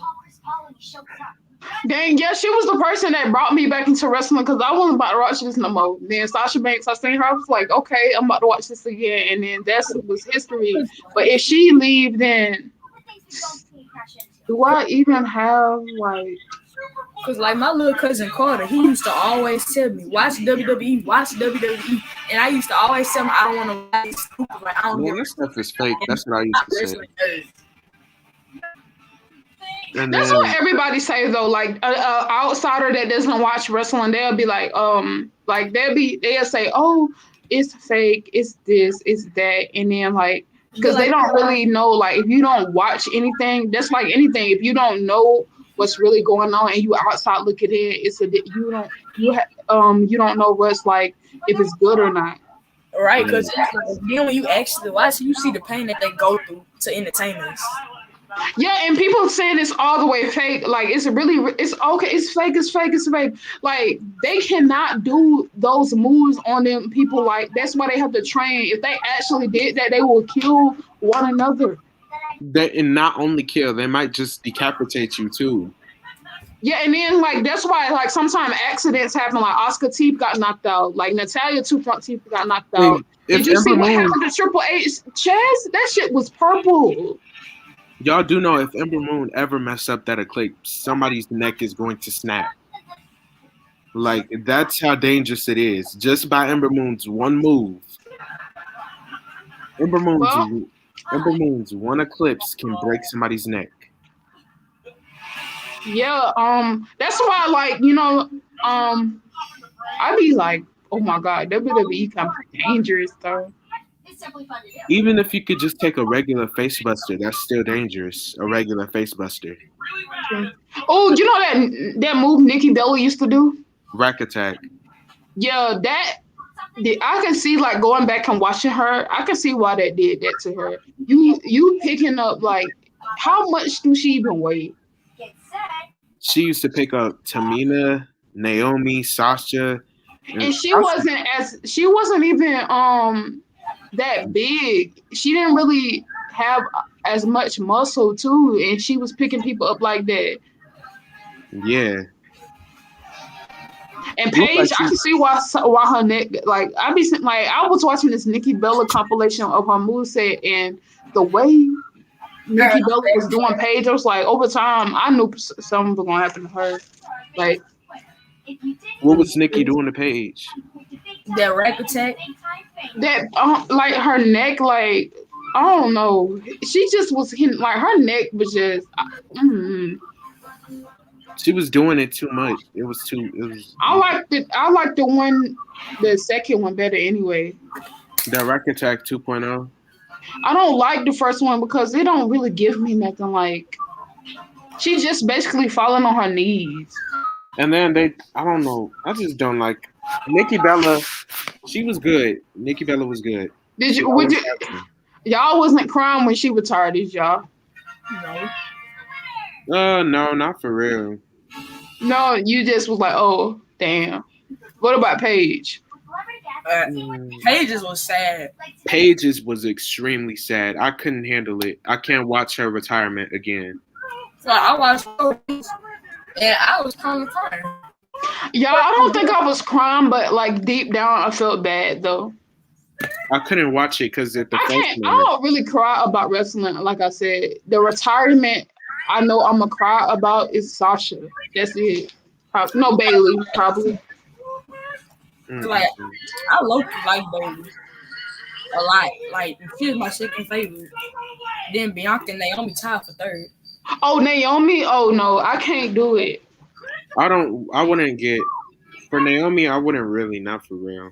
Speaker 2: Dang, yeah, she was the person that brought me back into wrestling because I wasn't about to watch this no more. Then Sasha Banks, I seen her, I was like, okay, I'm about to watch this again, and then that was history. But if she leave, then do I even have like?
Speaker 5: Cause like my little cousin Carter, he used to always tell me, watch WWE, watch WWE. And I used to always tell him I don't want to watch this stupid, like I don't
Speaker 1: Man,
Speaker 5: get
Speaker 1: that stuff is fake. That's what I used
Speaker 5: not
Speaker 1: to say.
Speaker 5: wrestling nerd.
Speaker 1: And
Speaker 2: That's
Speaker 1: then
Speaker 2: what everybody says though. Like outsider that doesn't watch wrestling, they'll be like they'll say, oh, it's fake, it's this, it's that, and then like because they don't really know. Like if you don't watch anything, that's like anything. If you don't know what's really going on and you outside looking in, you don't know what's like if it's good or not.
Speaker 5: Right, because then when you actually watch, you see the pain that they go through to entertain us.
Speaker 2: Yeah, and people saying it's all the way fake. Like it's okay. It's fake. It's fake. It's fake. Like they cannot do those moves on them people. Like that's why they have to train. If they actually did that, they will kill one another.
Speaker 1: and not only kill, they might just decapitate you too.
Speaker 2: Yeah, and then like that's why like sometimes accidents happen. Like Oscar teeth got knocked out. Like Natalia two front teeth got knocked out. Did you see what happened to Triple H chest? That shit was purple.
Speaker 1: Y'all do know if Ember Moon ever mess up that eclipse, somebody's neck is going to snap. Like that's how dangerous it is. Just by Ember Moon's one move. Ember Moon's one eclipse can break somebody's neck.
Speaker 2: Yeah, that's why like, I be like, oh my god, WWE kind of dangerous though.
Speaker 1: Even if you could just take a regular face buster, that's still dangerous. A regular face buster.
Speaker 2: Oh, you know that move Nikki Bella used to do?
Speaker 1: Rack attack.
Speaker 2: Yeah, I can see like going back and watching her. I can see why that did that to her. You picking up like how much do she even weigh?
Speaker 1: She used to pick up Tamina, Naomi, Sasha,
Speaker 2: and she wasn't even that big. She didn't really have as much muscle too, and she was picking people up like that.
Speaker 1: Yeah.
Speaker 2: And Paige, I can see why her neck. Like I was watching this Nikki Bella compilation of her moveset, and the way Nikki Bella was doing Paige, I was like, over time, I knew something was gonna happen to her. Like,
Speaker 1: what was Nikki doing to Paige?
Speaker 5: That rack attack.
Speaker 2: That like her neck, like I don't know. She just was hitting like her neck was just.
Speaker 1: She was doing it too much. It was.
Speaker 2: I liked the second one better anyway.
Speaker 1: The Rack Attack 2.0.
Speaker 2: I don't like the first one because they don't really give me nothing. Like she just basically falling on her knees.
Speaker 1: And then I don't know. I just don't like Nikki Bella. She was good. Nikki Bella was good.
Speaker 2: Y'all wasn't crying when she retired, did y'all?
Speaker 5: No.
Speaker 1: No, not for real.
Speaker 2: No, you just was like, oh, damn. What about Paige?
Speaker 5: Paige's was sad.
Speaker 1: Paige's was extremely sad. I couldn't handle it. I can't watch her retirement again.
Speaker 5: So I watched and I was kind of crying.
Speaker 2: Y'all, I don't think I was crying, but like deep down, I felt bad though.
Speaker 1: I couldn't watch it because at the first
Speaker 2: I don't really cry about wrestling. Like I said, the retirement I know I'm gonna cry about is Sasha. That's it. No, Bailey, probably.
Speaker 5: Like I low-key like Bailey a lot. Like she's my second favorite. Then Bianca and Naomi tied for third.
Speaker 2: Oh, Naomi? Oh no, I can't do it.
Speaker 1: I wouldn't get for Naomi. I wouldn't really, not for real.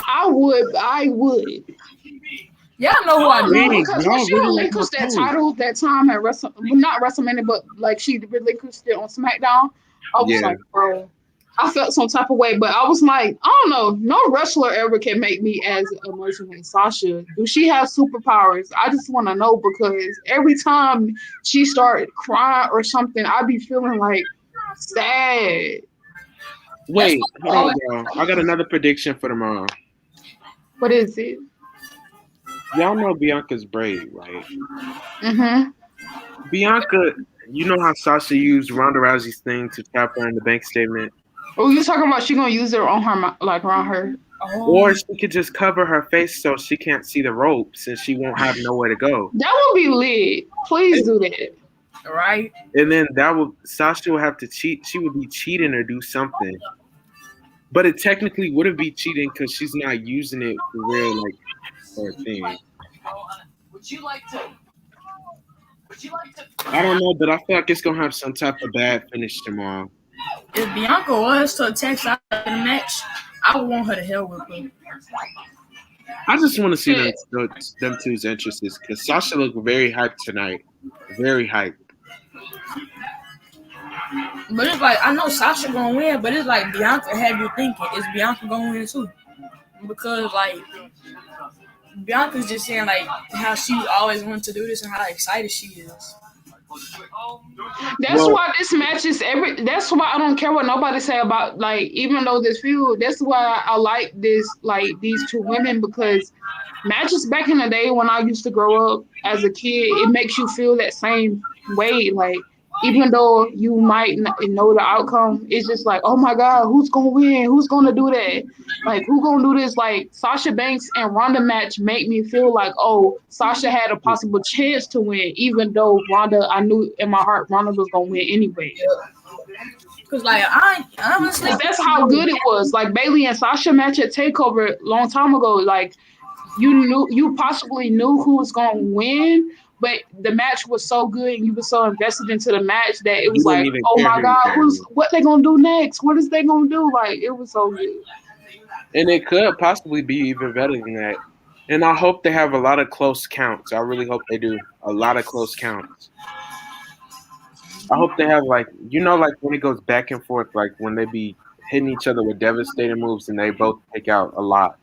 Speaker 2: I would.
Speaker 5: Yeah, I know who I do.
Speaker 2: Because when she relinquished that title that time at not WrestleMania, but like she relinquished it on SmackDown, I was like, bro, I felt some type of way. But I was like, I don't know, no wrestler ever can make me as emotional as Sasha. Do she have superpowers? I just want to know because every time she started crying or something, I'd be feeling like sad.
Speaker 1: Wait, hold on, bro. I got another prediction for tomorrow.
Speaker 2: What is it?
Speaker 1: Y'all know Bianca's braid, right?
Speaker 2: Mm-hmm.
Speaker 1: Bianca, you know how Sasha used Ronda Rousey's thing to trap her in the bank statement?
Speaker 2: Oh, you talking about she gonna use it on her like around her?
Speaker 1: Or
Speaker 5: Oh,
Speaker 1: she could just cover her face so she can't see the ropes and she won't have nowhere to go.
Speaker 2: That would be lit. Please do that.
Speaker 5: right.
Speaker 1: And then Sasha would have to cheat. She would be cheating or do something. But it technically wouldn't be cheating because she's not using it for real, like her thing.
Speaker 7: Would you like to? Would you like to?
Speaker 1: I don't know, but I feel like it's gonna have some type of bad finish tomorrow.
Speaker 5: If Bianca was to attack Sasha in the match, I would want her to hell with her.
Speaker 1: I just want to see them two's interests because Sasha looked very hyped tonight. Very hyped.
Speaker 5: But it's like I know Sasha gonna win, but it's like Bianca have you thinking, is Bianca gonna win too? Because like Bianca's just saying like how she always wanted to do this and how excited she is.
Speaker 2: That's why this match is that's why I don't care what nobody say about, like, even though this feud, that's why I like this, like, these two women, because matches back in the day when I used to grow up as a kid, it makes you feel that same way. Like, even though you might not know the outcome, it's just like, oh my God, who's gonna win? Who's gonna do that? Like, who gonna do this? Like, Sasha Banks and Ronda match make me feel like, oh, Sasha had a possible chance to win, even though Ronda, I knew in my heart Ronda was gonna win anyway.
Speaker 5: Cause like I honestly,
Speaker 2: that's how good it was. Like Bayley and Sasha match at Takeover a long time ago. Like, you possibly knew who was gonna win, but the match was so good and you were so invested into the match that it was like, oh my God, what they gonna do next? What is they gonna do? Like, it was so good.
Speaker 1: And it could possibly be even better than that. And I hope they have a lot of close counts. I really hope they do. A lot of close counts. I hope they have, like, like when it goes back and forth, like when they be hitting each other with devastating moves and they both take out a lot.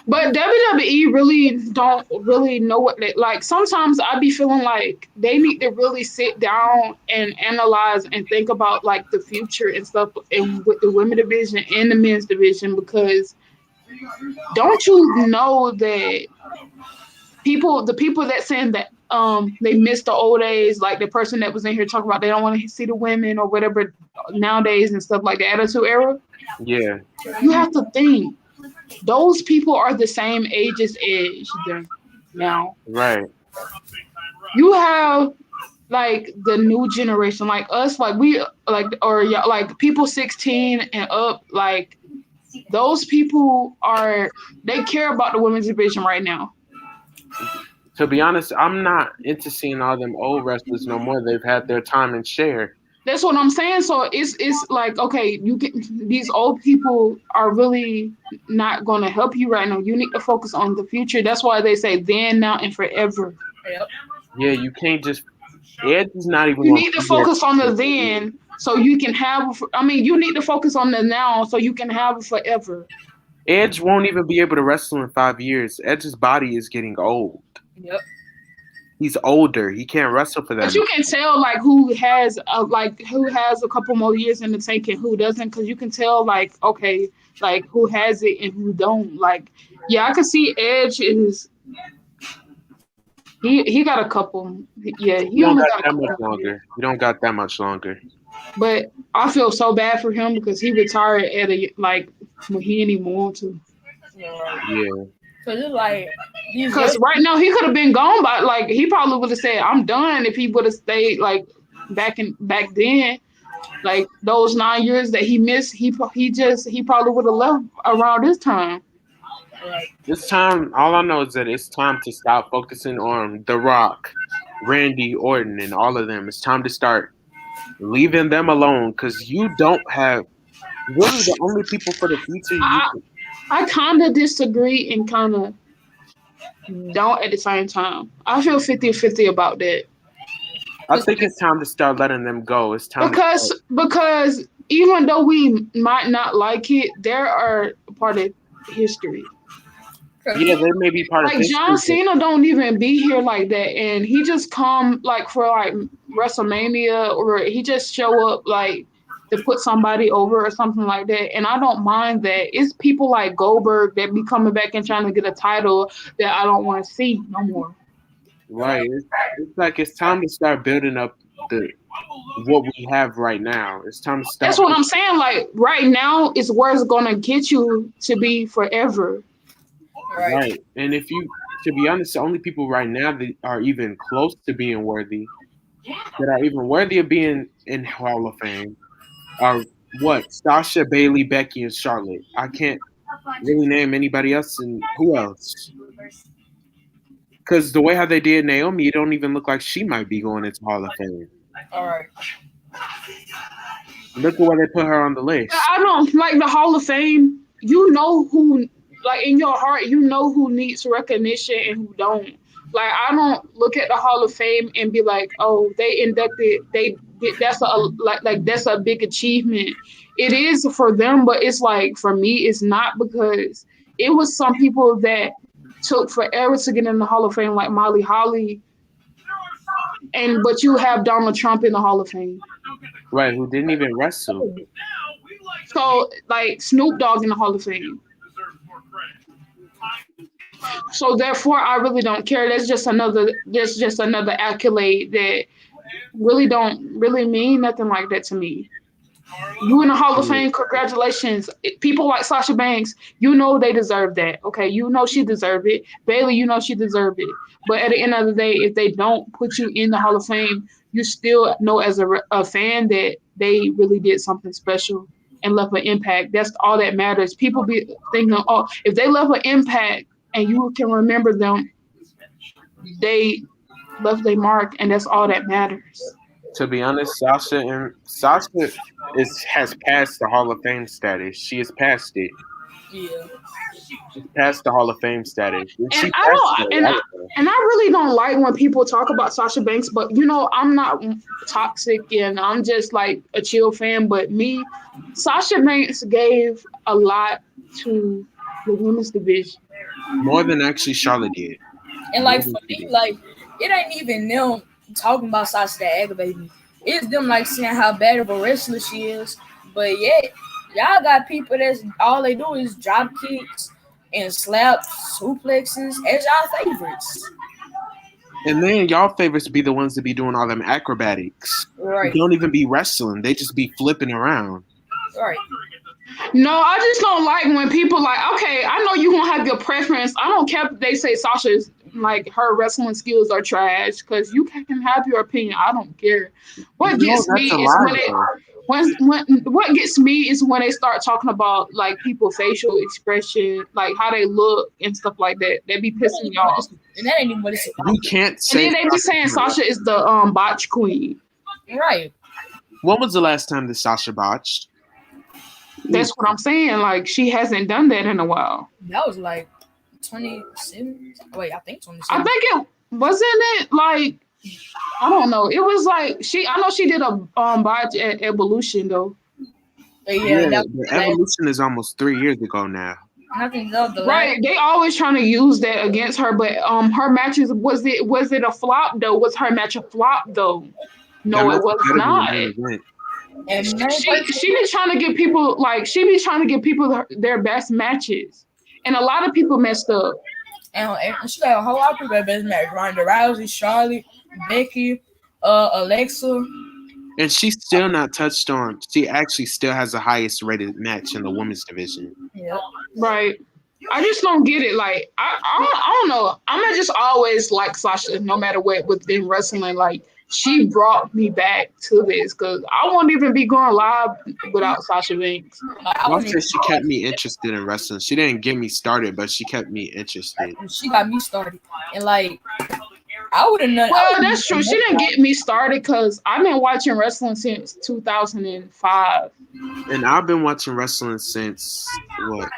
Speaker 2: But WWE really don't really know what they like. Sometimes I be feeling like they need to really sit down and analyze and think about like the future and stuff, and with the women division and the men's division, because don't you know that the people that saying that they miss the old days, like the person that was in here talking about they don't want to see the women or whatever nowadays and stuff, like the Attitude Era.
Speaker 1: Yeah.
Speaker 2: You have to think. Those people are the same age as Edge now.
Speaker 1: Right.
Speaker 2: You have like the new generation, like us, like we like, or like people 16 and up, like those people they care about the women's division right now.
Speaker 1: To be honest, I'm not into seeing all them old wrestlers no more. They've had their time and share.
Speaker 2: That's what I'm saying. So it's like, okay, these old people are really not going to help you right now. You need to focus on the future. That's why they say then, now, and forever.
Speaker 5: Yep.
Speaker 1: Yeah, you can't just. Edge is not even.
Speaker 2: You need to focus on the then, so you can have. You need to focus on the now, so you can have it forever.
Speaker 1: Edge won't even be able to wrestle in 5 years. Edge's body is getting old.
Speaker 5: Yep.
Speaker 1: He's older. He can't wrestle for that.
Speaker 2: But you can tell like who has a couple more years in the tank and who doesn't, because you can tell like, okay, like who has it and who don't. Like, yeah, I can see Edge is he got a couple. Yeah, he only got
Speaker 1: that much longer. You don't got that much longer.
Speaker 2: But I feel so bad for him because he retired at when he didn't even want to.
Speaker 1: Yeah.
Speaker 5: Cause it's like,
Speaker 2: because right now he could have been gone by, like, he probably would have said I'm done if he would have stayed like back then, like those 9 years that he missed. He probably would have left around this time.
Speaker 1: This time, all I know is that it's time to stop focusing on The Rock, Randy Orton, and all of them. It's time to start leaving them alone, because you don't have really the only people for the future.
Speaker 2: I kind of disagree and kind of don't at the same time. I feel 50-50 about that.
Speaker 1: I think it's time to start letting them go. It's time
Speaker 2: because even though we might not like it, there are part of history.
Speaker 1: Yeah, they may be part of history.
Speaker 2: Like John Cena don't even be here like that, and he just come like for like WrestleMania, or he just show up like to put somebody over or something like that. And I don't mind that. It's people like Goldberg that be coming back and trying to get a title that I don't want to see no more.
Speaker 1: Right. It's like it's time to start building up the what we have right now. It's time to stop.
Speaker 2: That's what I'm saying. Like right now is where it's gonna get you to be forever.
Speaker 1: Right. And if you, to be honest, the only people right now that are even close to being worthy, that are even worthy of being in Hall of Fame, are what? Sasha, Bailey, Becky, and Charlotte. I can't really name anybody else. And who else? Because the way how they did Naomi, it don't even look like she might be going into Hall of Fame.
Speaker 5: All right.
Speaker 1: Look at where they put her on the list.
Speaker 2: I don't like the Hall of Fame. You know who, like in your heart, you know who needs recognition and who don't. Like I don't look at the Hall of Fame and be like, oh, they inducted, that's that's a big achievement. It is for them, but it's like for me, it's not, because it was some people that took forever to get in the Hall of Fame, like Molly Holly, but you have Donald Trump in the Hall of Fame.
Speaker 1: Right, who didn't even wrestle.
Speaker 2: So like Snoop Dogg in the Hall of Fame. So therefore, I really don't care. That's just another accolade that really don't really mean nothing like that to me. You in the Hall of Fame, congratulations. People like Sasha Banks, you know they deserve that. Okay, you know she deserved it. Bailey, you know she deserved it. But at the end of the day, if they don't put you in the Hall of Fame, you still know as a fan that they really did something special and left an impact. That's all that matters. People be thinking, oh, if they left an impact and you can remember them, they left their mark, and that's all that matters.
Speaker 1: To be honest, Sasha has passed the Hall of Fame status. She has passed it.
Speaker 5: Yeah.
Speaker 1: She's passed the Hall of Fame status.
Speaker 2: And I really don't like when people talk about Sasha Banks, but you know, I'm not toxic and I'm just like a chill fan. But me, Sasha Banks gave a lot to the women's division.
Speaker 1: More than actually Charlotte did.
Speaker 5: And like for me, like it ain't even them talking about Sasha that aggravates me. It's them like saying how bad of a wrestler she is. But yet, y'all got people that's all they do is drop kicks and slap suplexes as y'all favorites.
Speaker 1: And then y'all favorites be the ones that be doing all them acrobatics.
Speaker 5: Right.
Speaker 1: They don't even be wrestling. They just be flipping around.
Speaker 5: Right.
Speaker 2: No, I just don't like when people like, okay, I know you gonna have your preference. I don't care if they say Sasha's like her wrestling skills are trash, because you can have your opinion. I don't care. What gets me is when they start talking about like people facial expression, like how they look and stuff like that. They be pissing me off.
Speaker 5: And that ain't even what it's about.
Speaker 1: You can't say.
Speaker 2: And then they be saying Sasha is the botch queen.
Speaker 5: Right.
Speaker 1: When was the last time that Sasha botched?
Speaker 2: That's what I'm saying. Like she hasn't done that in a while.
Speaker 5: That was like 27. Wait, I think 27.
Speaker 2: I think it wasn't it like, I don't know. It was like I know she did a botch at Evolution though.
Speaker 5: Yeah,
Speaker 1: Evolution is almost 3 years ago now.
Speaker 5: Nothing else.
Speaker 2: Right. They always trying to use that against her, but her matches, was it a flop though? Was her match a flop though? No, it was not.
Speaker 5: And
Speaker 2: she be trying to give people their best matches, and a lot of people messed up.
Speaker 5: And she got a whole lot of people at best match: Ronda Rousey, Charlotte, Becky, Alexa.
Speaker 1: And she's still not touched on. She actually still has the highest rated match in the women's division.
Speaker 5: Yeah,
Speaker 2: right. I just don't get it. Like I don't know. I'm just always like Sasha, no matter what within wrestling. Like she brought me back to this, because I won't even be going live without Sasha Banks.
Speaker 1: I'll say she kept me interested in wrestling. She didn't get me started, but she kept me interested.
Speaker 5: She got me started, and like I would have known.
Speaker 2: Well, that's true. She didn't get me started because I've been watching wrestling since 2005.
Speaker 1: And I've been watching wrestling since what?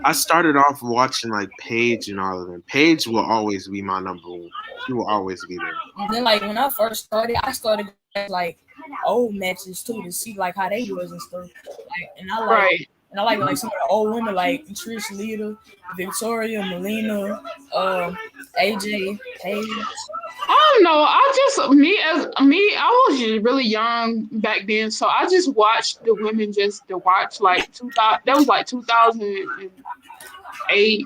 Speaker 1: I started off watching like Paige and all of them. Paige will always be my number one. She will always be there.
Speaker 5: And then like when I first started, I started like old matches too to see like how they was and stuff. Like, and I like some of the old women like Trish Lita, Victoria, Melina, AJ, Paige.
Speaker 2: I don't know. I was just really young back then, so I just watched the women just to watch like 2000. That was like 2008. I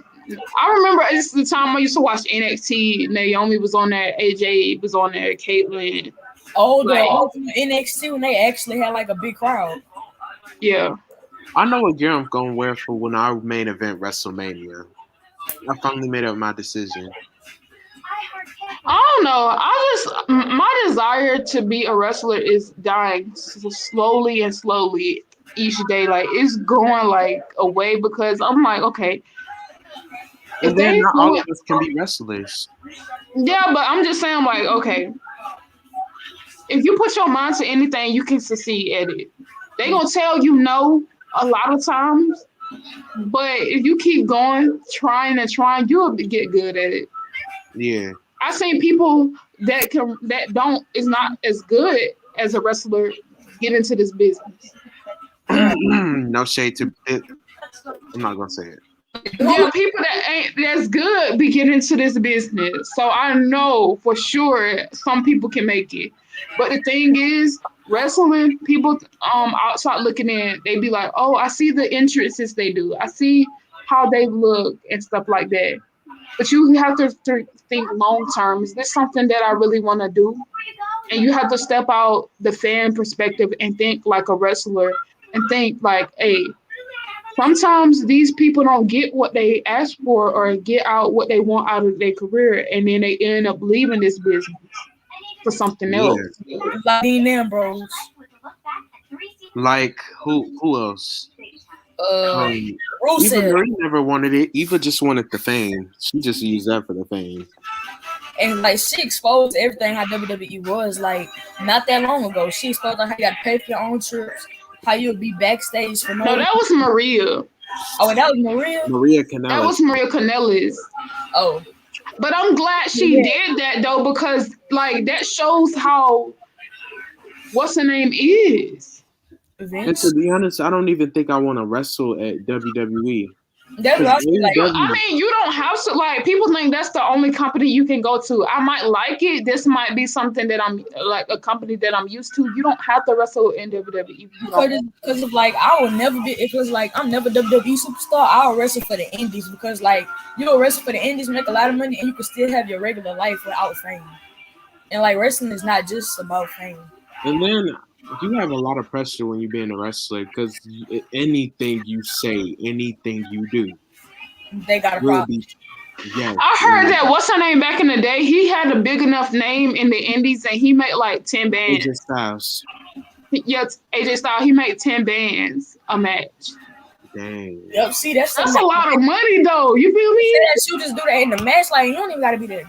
Speaker 2: remember it's the time I used to watch NXT. Naomi was on there, AJ was on there, Caitlyn.
Speaker 5: Oh, the
Speaker 2: Like,
Speaker 5: NXT when they actually had like a big crowd.
Speaker 2: yeah.
Speaker 1: I know what gear I'm gonna wear for when our main event WrestleMania. I finally made up my decision.
Speaker 2: I don't know. My desire to be a wrestler is dying slowly and slowly each day. Like it's going like away because I'm like, okay, if
Speaker 1: And then
Speaker 2: they
Speaker 1: not all
Speaker 2: do
Speaker 1: of us can be wrestlers.
Speaker 2: yeah, but I'm just saying, like, okay, if you put your mind to anything, you can succeed at it. They gonna tell you no a lot of times, but if you keep going, trying and trying, you'll get good at it.
Speaker 1: Yeah.
Speaker 2: I've seen people that don't is not as good as a wrestler get into this business.
Speaker 1: No shade to it. I'm not gonna say it.
Speaker 2: Yeah, people that ain't that's good be getting into this business. So I know for sure some people can make it. But the thing is, wrestling people outside looking in, they be like, oh, I see the entrances they do. I see how they look and stuff like that. But you have to think long term. Is this something that I really want to do? And you have to step out the fan perspective and think like a wrestler and think like, hey, sometimes these people don't get what they ask for or get out what they want out of their career, and then they end up leaving this business for something
Speaker 1: Yeah.
Speaker 2: else.
Speaker 5: Like Dean Ambrose.
Speaker 1: Like who else? Even
Speaker 5: Rusev.
Speaker 1: Marie never wanted it. Eva just wanted the fame. She just used that for the fame.
Speaker 5: And like she exposed everything how WWE was like not that long ago. She exposed how you got to pay for your own trips, how you'll be backstage for
Speaker 2: No, that was Maria.
Speaker 5: Oh, and that was Maria.
Speaker 1: Maria
Speaker 2: That
Speaker 1: Kanellis.
Speaker 2: was Maria Kanellis.
Speaker 5: Oh,
Speaker 2: But I'm glad she did that though, because like that shows how what's her name is.
Speaker 1: And
Speaker 5: Vince.
Speaker 1: to be honest, I don't even think I want to wrestle at WWE.
Speaker 5: That's what I was like.
Speaker 2: I mean, you don't have to like. People think that's the only company you can go to. I might like it. This might be something that I'm like a company that I'm used to. You don't have to wrestle in WWE.
Speaker 5: Because of like I will never be. If it's like I'm never WWE superstar, I'll wrestle for the indies because like you'll wrestle for the indies, make a lot of money, and you can still have your regular life without fame. And like wrestling is not just about fame.
Speaker 1: And then you have a lot of pressure when you're being a wrestler because anything you say, anything you do,
Speaker 5: they got a problem.
Speaker 1: Yes.
Speaker 2: I heard that what's her name back in the day, he had a big enough name in the indies and he made like 10 bands.
Speaker 1: AJ Styles.
Speaker 2: Yes, AJ Styles, he made 10 bands a match.
Speaker 1: Dang.
Speaker 5: Yep, see that's
Speaker 2: a lot of money though. You feel me?
Speaker 5: You just do that in the match, like you don't even gotta be there.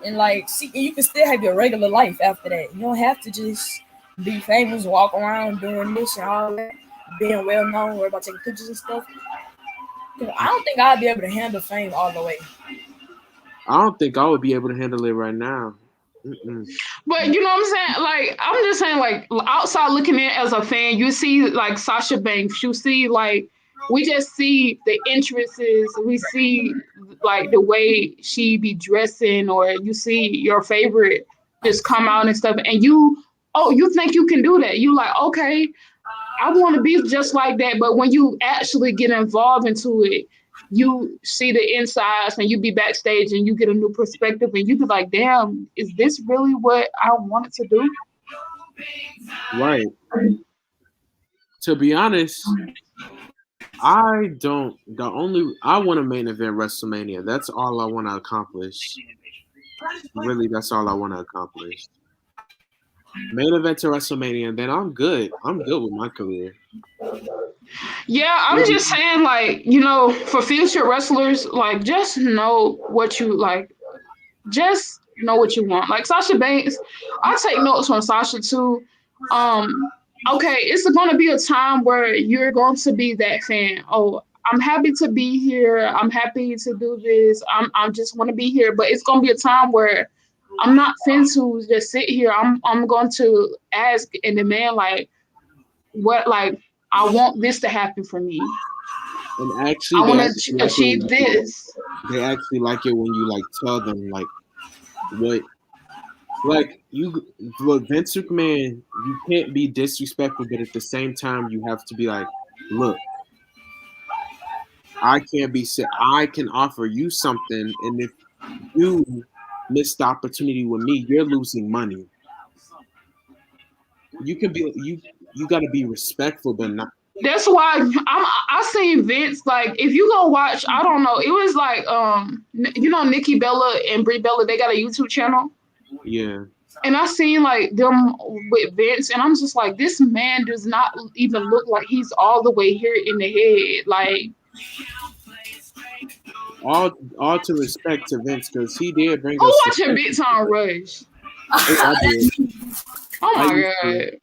Speaker 5: And like see you can still have your regular life after that. You don't have to just be famous, walk around doing this and all that, being well known, worry about taking pictures and stuff. I don't think I'd be able to handle fame all the way.
Speaker 1: I don't think I would be able to handle it right now.
Speaker 2: But you know what I'm saying? Like, I'm just saying, like, outside looking in as a fan, you see, like, Sasha Banks. You see, like, we just see the entrances. We see, like, the way she be dressing, or you see your favorite just come out and stuff. And you think you can do that. You like, okay, I want to be just like that. But when you actually get involved into it, you see the insides and you be backstage and you get a new perspective and you be like, damn, is this really what I wanted to do?
Speaker 1: Right. To be honest, I want to main event WrestleMania. That's all I want to accomplish. Really, that's all I want to accomplish. Main event to WrestleMania, and then I'm good. I'm good with my career.
Speaker 2: Yeah, I'm just saying, like, you know, for future wrestlers, like, just know what you like. Just know what you want. Like Sasha Banks, I take notes from Sasha too. Okay, it's going to be a time where you're going to be that fan. Oh, I'm happy to be here. I'm happy to do this. I just want to be here. But it's going to be a time where I'm not fin to just sit here. I'm going to ask and demand, like, what, like, I want this to happen for me.
Speaker 1: And actually,
Speaker 2: I want to achieve this.
Speaker 1: They actually like it when you like tell them like what like you look Vince McMahon, you can't be disrespectful, but at the same time you have to be like, look, I can offer you something, and if you miss the opportunity with me, you're losing money. You can be you got to be respectful, but not.
Speaker 2: That's why I seen Vince, like, if you go watch, I don't know, it was like Nikki Bella and Brie Bella, they got a YouTube channel.
Speaker 1: Yeah.
Speaker 2: And I seen like them with Vince, and I'm just like, this man does not even look like he's all the way here in the head. Like,
Speaker 1: all to respect to Vince, because he did bring
Speaker 2: who
Speaker 1: us.
Speaker 2: watching Big Time Rush?
Speaker 1: I did.
Speaker 2: Oh my god.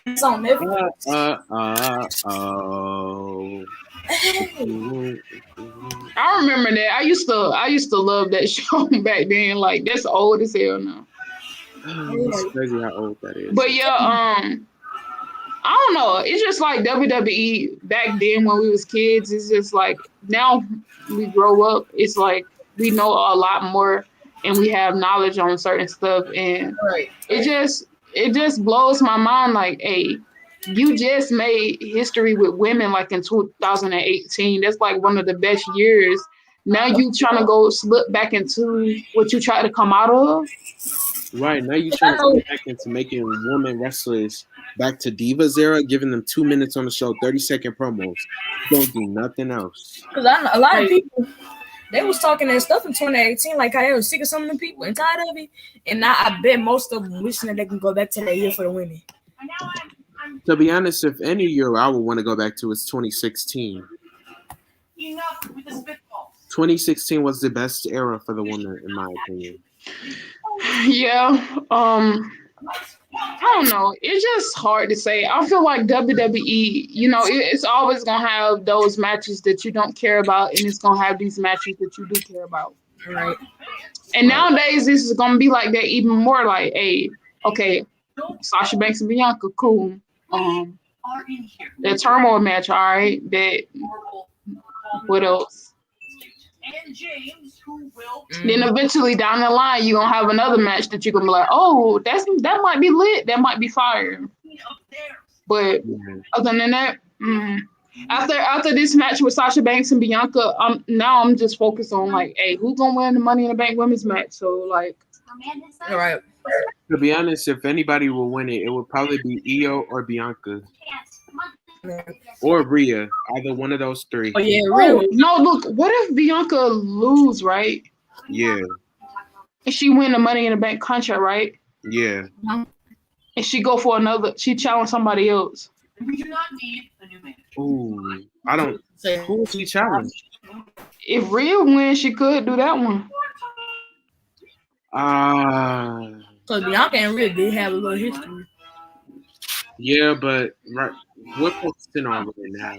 Speaker 5: It's on Netflix.
Speaker 2: I remember that. I used to love that show back then. Like, that's old as hell now.
Speaker 1: It's crazy how old that is.
Speaker 2: But yeah, I don't know. It's just like WWE back then when we was kids. It's just like now we grow up. It's like we know a lot more and we have knowledge on certain stuff, and it just blows my mind. Like, hey, you just made history with women like in 2018. That's like one of the best years. Now you trying to go slip back into what you tried to come out of.
Speaker 1: Right, now you trying to get back into making women wrestlers back to Divas era, giving them 2 minutes on the show, 30-second promos. Don't do nothing else.
Speaker 5: Because I know a lot of people, they was talking that stuff in 2018, like how they was sick of some of the people and tired of it. And now I bet most of them wishing that they can go back to that year for the women.
Speaker 1: To be honest, if any year I would want to go back to, it's 2016. 2016 was the best era for the women, in my opinion.
Speaker 2: Yeah, I don't know. It's just hard to say. I feel like WWE, it's always gonna have those matches that you don't care about, and it's gonna have these matches that you do care about.
Speaker 5: Right.
Speaker 2: And nowadays, this is gonna be like that even more. Like, hey, okay, Sasha Banks and Bianca, cool. That turmoil match, all right. That. What else? Then eventually down the line, you're gonna have another match that you're gonna be like, oh, that might be lit, that might be fire. But other than that, after this match with Sasha Banks and Bianca, I'm just focused on like, hey, who's gonna win the Money in the Bank women's match? So like,
Speaker 5: all right.
Speaker 1: To be honest, if anybody will win it, it would probably be Io or Bianca. Or Rhea, either one of those three.
Speaker 5: Oh yeah, really?
Speaker 2: No, look, what if Bianca lose, right?
Speaker 1: Yeah.
Speaker 2: And she win the Money in the Bank contract, right?
Speaker 1: Yeah.
Speaker 2: And she go for she challenge somebody else.
Speaker 7: We do not need a new man.
Speaker 1: Ooh, I don't. Who will she challenge?
Speaker 2: If Rhea wins, she could do that one.
Speaker 5: So Bianca and Rhea did have a little history.
Speaker 1: Yeah, but we're focusing on it now.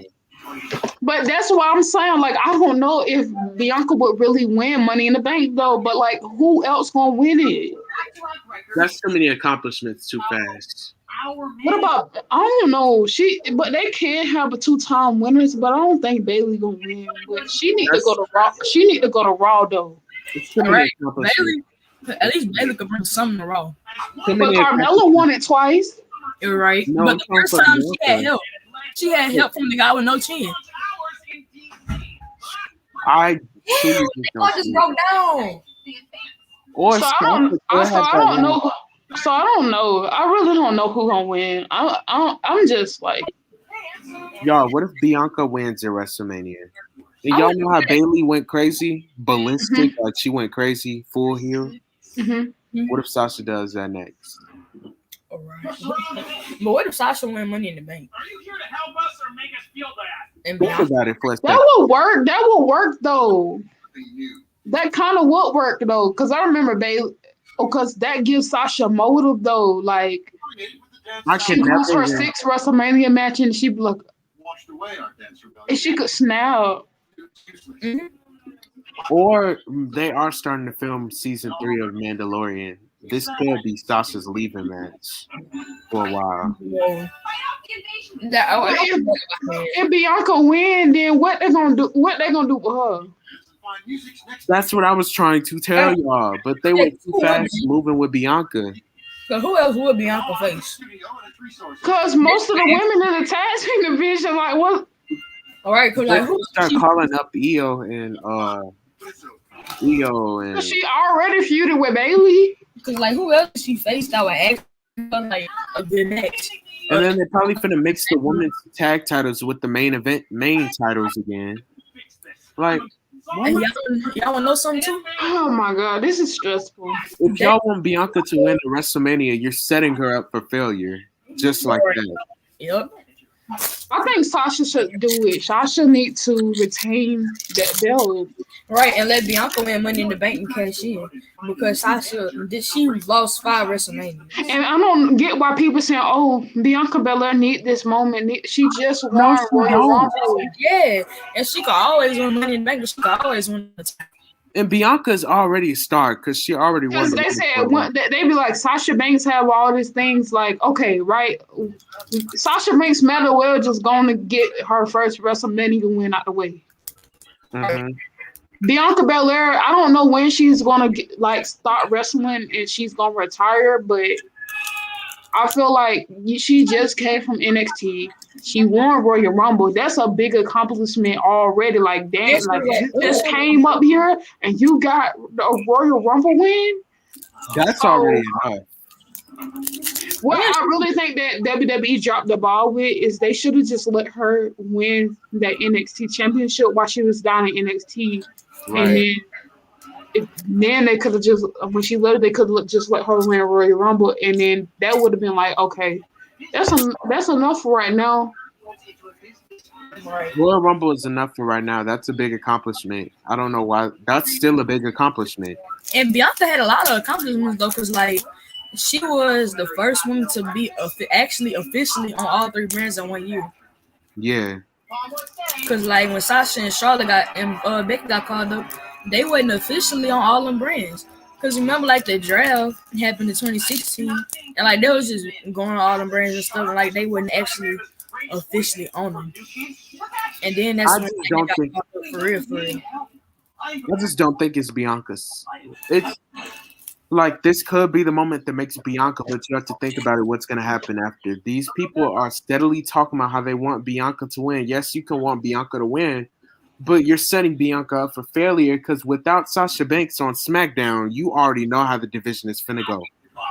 Speaker 2: But that's why I'm saying, like, I don't know if Bianca would really win Money in the Bank, though. But, like, who else gonna win it?
Speaker 1: That's too many accomplishments too fast.
Speaker 2: What about, I don't know. But they can have a 2-time winners, but I don't think Bayley gonna win. But she need to go to Raw. She need to go to Raw, though.
Speaker 5: All right, Bayley. At least Bayley could bring something to Raw.
Speaker 2: But Carmella won it twice.
Speaker 5: You're right.
Speaker 1: No,
Speaker 5: but the first time she had help. She had help from the guy with no chin.
Speaker 2: I
Speaker 5: just broke down.
Speaker 1: Or
Speaker 2: so I don't know. So I don't know. I really don't know who gonna win. I'm just like,
Speaker 1: y'all. What if Bianca wins at WrestleMania? And y'all know how Bayley went crazy, ballistic, like she went crazy, full heel. What if Sasha does that next?
Speaker 5: All right. But what if Sasha win Money in the Bank?
Speaker 7: Are you here to help us or make us feel bad?
Speaker 5: And
Speaker 1: Think about it for a second.
Speaker 2: That will work. That will work though. That kind of would work though, because I remember Bayley. Because that gives Sasha motive though. Like, she lose her 6th WrestleMania match and she be like, and she could snap.
Speaker 1: Or they are starting to film season 3 of Mandalorian. This could be Sasha's leaving match for a while.
Speaker 2: If Bianca win, then what they gonna do? What they gonna do with her?
Speaker 1: That's what I was trying to tell y'all, but they were too fast moving with Bianca.
Speaker 5: So who else would Bianca face?
Speaker 2: Because most of the women in the tag team division, like, what?
Speaker 5: All right, cause
Speaker 1: They
Speaker 5: like who
Speaker 1: start calling up Io and
Speaker 2: She already feuded with Bailey.
Speaker 5: Cause like who else she faced that would actually like a good match?
Speaker 1: And then they're probably finna mix the women's tag titles with the main titles again. Like,
Speaker 5: and y'all wanna know something too?
Speaker 2: Oh my god, this is stressful.
Speaker 1: If y'all want Bianca to win the WrestleMania, you're setting her up for failure, just like that.
Speaker 5: Yep.
Speaker 2: I think Sasha should do it. Sasha need to retain that belt.
Speaker 5: Right, and let Bianca win Money in the Bank and cash in. Because Sasha, she lost 5 WrestleManias.
Speaker 2: And I don't get why people saying, oh, Bianca Belair need this moment. She just won Royal Rumble.
Speaker 5: Yeah, and she could always win Money in the Bank, but she could always win the time.
Speaker 1: And Bianca's already a star because she already won.
Speaker 2: Because they said they be like, Sasha Banks have all these things. Like, okay, right? Sasha Banks might as well just going to get her first WrestleMania win out the way.
Speaker 1: Mm-hmm.
Speaker 2: Bianca Belair, I don't know when she's going to start wrestling and she's going to retire, but I feel like she just came from NXT. She won Royal Rumble. That's a big accomplishment already. Like, damn, like you just came up here and you got a Royal Rumble win.
Speaker 1: That's already enough.
Speaker 2: What I really think that WWE dropped the ball with is they should have just let her win that NXT championship while she was down in NXT.
Speaker 1: Right.
Speaker 2: And then they could have just, when she left, they could have just let her win Royal Rumble, and then that would have been like, okay, that's enough for right now.
Speaker 1: Royal Rumble is enough for right now. That's a big accomplishment. I don't know why. That's still a big accomplishment.
Speaker 5: And Bianca had a lot of accomplishments though, because like she was the first woman to be actually officially on all 3 brands in 1 year.
Speaker 1: Yeah.
Speaker 5: Because like when Sasha and Charlotte and Becky got called up, they wasn't officially on all them brands. Because remember, like, the draft happened in 2016, and, like, they was just going on all them brands and stuff, and, like, they wasn't actually officially on them. And then that's when they got called up for real.
Speaker 1: I just don't think it's Bianca's. It's like this could be the moment that makes Bianca, but you have to think about it, what's going to happen after. These people are steadily talking about how they want Bianca to win. Yes, you can want Bianca to win, but you're setting Bianca up for failure because without Sasha Banks on SmackDown, you already know how the division is finna go.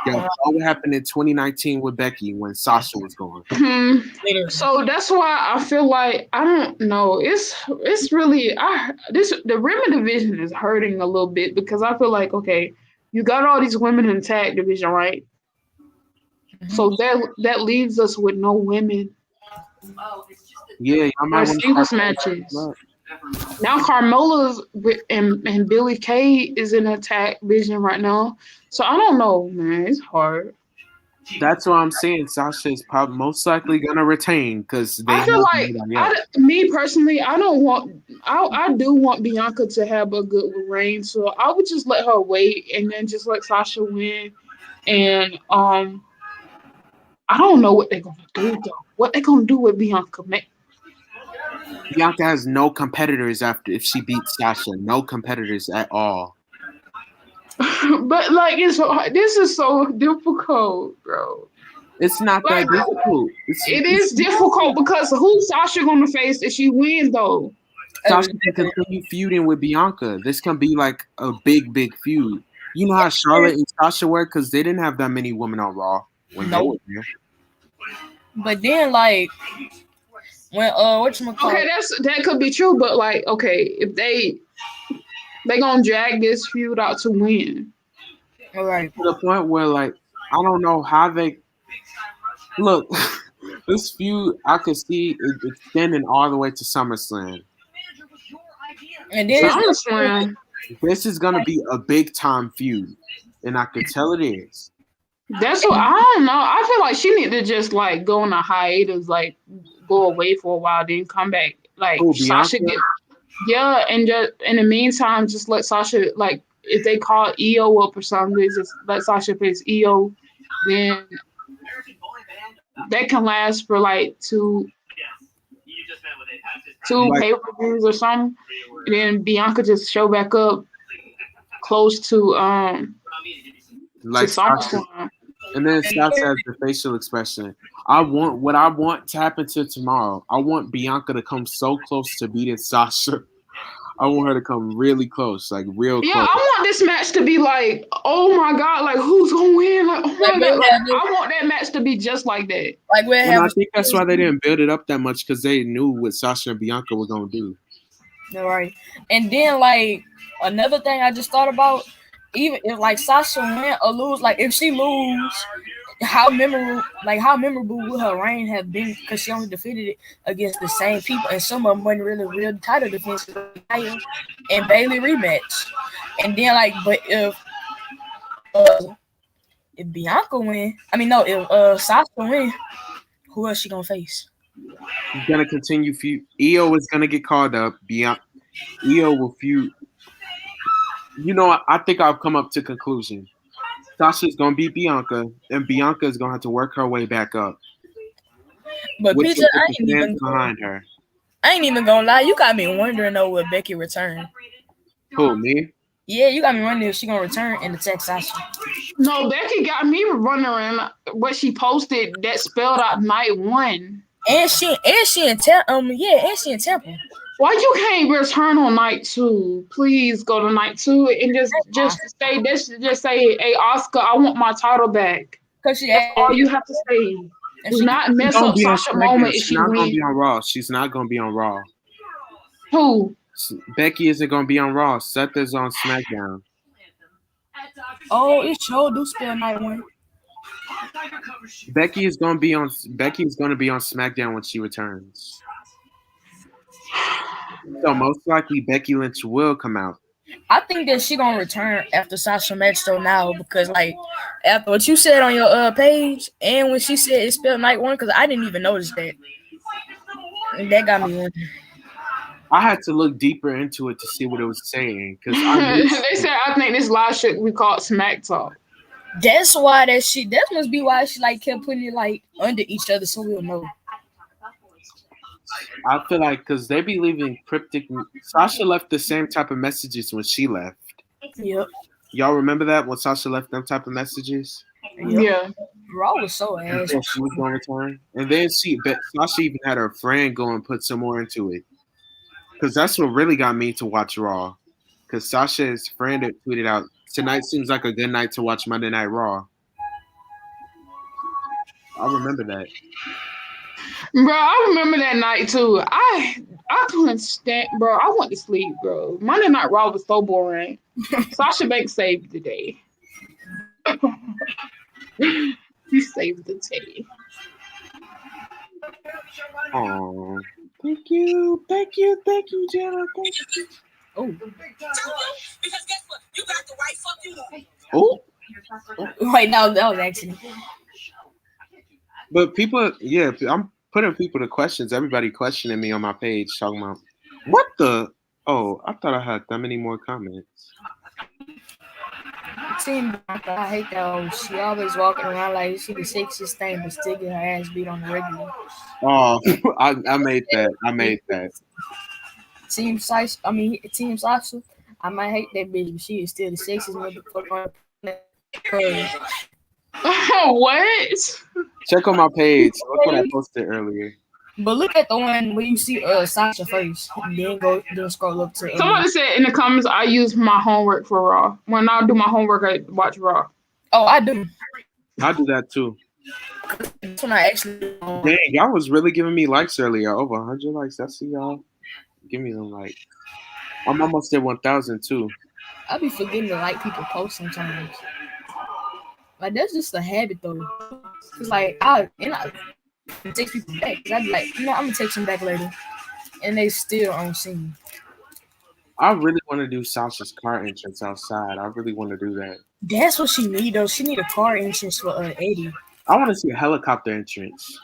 Speaker 1: Yeah, what happened in 2019 with Becky when Sasha was gone.
Speaker 2: So that's why I feel like I don't know. It's really the women division is hurting a little bit because I feel like, okay, you got all these women in the tag division, right? Mm-hmm. So that leaves us with no women.
Speaker 1: Yeah, I might want
Speaker 2: singles matches. Now Carmella's and Billie Kay is in a tag division right now. So I don't know, man. It's hard.
Speaker 1: That's what I'm saying. Sasha is probably most likely gonna retain because they.
Speaker 2: I feel like me personally, I do want Bianca to have a good reign. So I would just let her wait and then just let Sasha win. And I don't know what they're gonna do though. What they're gonna do with Bianca, man?
Speaker 1: Bianca has no competitors if she beats Sasha. No competitors at all.
Speaker 2: But like this is so difficult, bro.
Speaker 1: It's not that difficult.
Speaker 2: It is difficult because who's Sasha gonna face if she wins though?
Speaker 1: Sasha can continue feuding with Bianca. This can be like a big feud. You know how Charlotte and Sasha were because they didn't have that many women on Raw when they were there.
Speaker 5: But then like when
Speaker 2: okay, that could be true, but like okay, if they gonna drag this feud out to win.
Speaker 5: All right.
Speaker 1: To the point where like I don't know how they look. This feud I could see it extending all the way to SummerSlam.
Speaker 5: And then
Speaker 2: SummerSlam.
Speaker 1: This is gonna be a big time feud, and I could tell it is.
Speaker 2: That's what I don't know. I feel like she need to just like go on a hiatus, like go away for a while, then come back. Like Sasha and just in the meantime, just let Sasha like if they call EO up or something, just let Sasha face EO. Then that can last for like 2. 2
Speaker 1: Like,
Speaker 2: pay-per-views or something, and then Bianca just show back up close to
Speaker 1: like Sasha,
Speaker 2: SummerSlam.
Speaker 1: and then Sasha has the facial expression. I want to happen to tomorrow. I want Bianca to come so close to beating Sasha. I want her to come really close, like real
Speaker 2: Yeah,
Speaker 1: close.
Speaker 2: I want this match to be like, oh my god, like who's gonna win? Like, oh my god, like, I want that match to be just like that.
Speaker 5: Like we
Speaker 1: And
Speaker 5: have.
Speaker 1: I think that's why they didn't build it up that much because they knew what Sasha and Bianca were gonna do.
Speaker 5: All right, and then like another thing I just thought about, even if like Sasha win or lose, like if she lose, how memorable would her reign have been? Because she only defeated it against the same people, and some of them wasn't really real title defense, and Bailey rematch. And then like, but if Bianca win, I mean no, if Sasha win, who else she gonna face?
Speaker 1: She's gonna continue feud. Io is gonna get called up. Io will feud. You know, I think I've come up to conclusion. Sasha's gonna beat Bianca, and Bianca is gonna have to work her way back up.
Speaker 5: But
Speaker 1: With
Speaker 5: Peter, I
Speaker 1: the fans behind her.
Speaker 5: ain't even gonna lie. You got me wondering though, will Becky return?
Speaker 1: Who, me?
Speaker 5: Yeah, you got me wondering if she gonna return and attack Sasha.
Speaker 2: No, Becky got me wondering what she posted that spelled out night 1.
Speaker 5: And she in Tampa. And she in Tampa.
Speaker 2: Why you can't return on night 2? Please go to night 2 and just say, hey Oscar, I want my title back.
Speaker 5: Cause
Speaker 2: That's all you have to say. Do not mess up Sasha moment if
Speaker 1: She's
Speaker 2: she
Speaker 1: not gonna
Speaker 2: wins.
Speaker 1: be on Raw. She's not gonna be on Raw.
Speaker 2: Who?
Speaker 1: Becky isn't gonna be on Raw. Seth is on SmackDown.
Speaker 5: Oh, it sure do spell night 1.
Speaker 1: Becky is gonna be on SmackDown when she returns. So most likely Becky Lynch will come out.
Speaker 5: I think that she gonna return after Sasha match though now, because like after what you said on your page and when she said it spelled night 1, because I didn't even notice that. And that got me wondering.
Speaker 1: I had to look deeper into it to see what it was saying because
Speaker 2: They said I think this live should be called Smack Talk.
Speaker 5: That's why that must be why she like kept putting it like under each other so we'll know.
Speaker 1: I feel like because they be leaving cryptic. Sasha left the same type of messages when she left.
Speaker 5: Yep.
Speaker 1: Y'all remember that when Sasha left them type of messages?
Speaker 2: Yeah.
Speaker 5: Raw was so ass.
Speaker 1: She was going to return, and then Sasha even had her friend go and put some more into it. Because that's what really got me to watch Raw. Because Sasha's friend had tweeted out, tonight seems like a good night to watch Monday Night Raw. I remember that.
Speaker 2: Bro, I remember that night too. I couldn't stand, bro. I went to sleep, bro. Monday Night Raw was so boring. Sasha Banks saved the day. He saved the day.
Speaker 1: Oh, thank you, Jenna. Thank you.
Speaker 5: Oh.
Speaker 7: Because guess what? You got the right fucking
Speaker 1: Oh.
Speaker 5: Right now, that was actually.
Speaker 1: But people, yeah, I'm putting people to questions. Everybody questioning me on my page, talking about what the. Oh, I thought I had that many more comments.
Speaker 5: Team, I hate that. She always walking around like she the sexiest thing, but still get her ass beat on the regular.
Speaker 1: Oh, I made that.
Speaker 5: Team Sasha, I might hate that bitch, but she is still the sexiest motherfucker.
Speaker 2: What?
Speaker 1: Check on my page. Look what I posted earlier.
Speaker 5: But look at the one where you see Sasha first, and then scroll up to.
Speaker 2: Somebody said in the comments, I use my homework for Raw. When I do my homework, I watch Raw.
Speaker 5: Oh, I do.
Speaker 1: I do that too.
Speaker 5: That's when I actually.
Speaker 1: Dang, y'all was really giving me likes earlier. Over 100 likes. I see y'all. Give me them likes. I'm almost at 1,000 too.
Speaker 5: I be forgetting to like people post sometimes. Like that's just a habit though. Cause like I text people back. Cause I be like, I'm gonna text them back later, and they still don't see me.
Speaker 1: I really want to do Sasha's car entrance outside. I really want to do that.
Speaker 5: That's what she need though. She need a car entrance for Eddie.
Speaker 1: I want to see a helicopter entrance.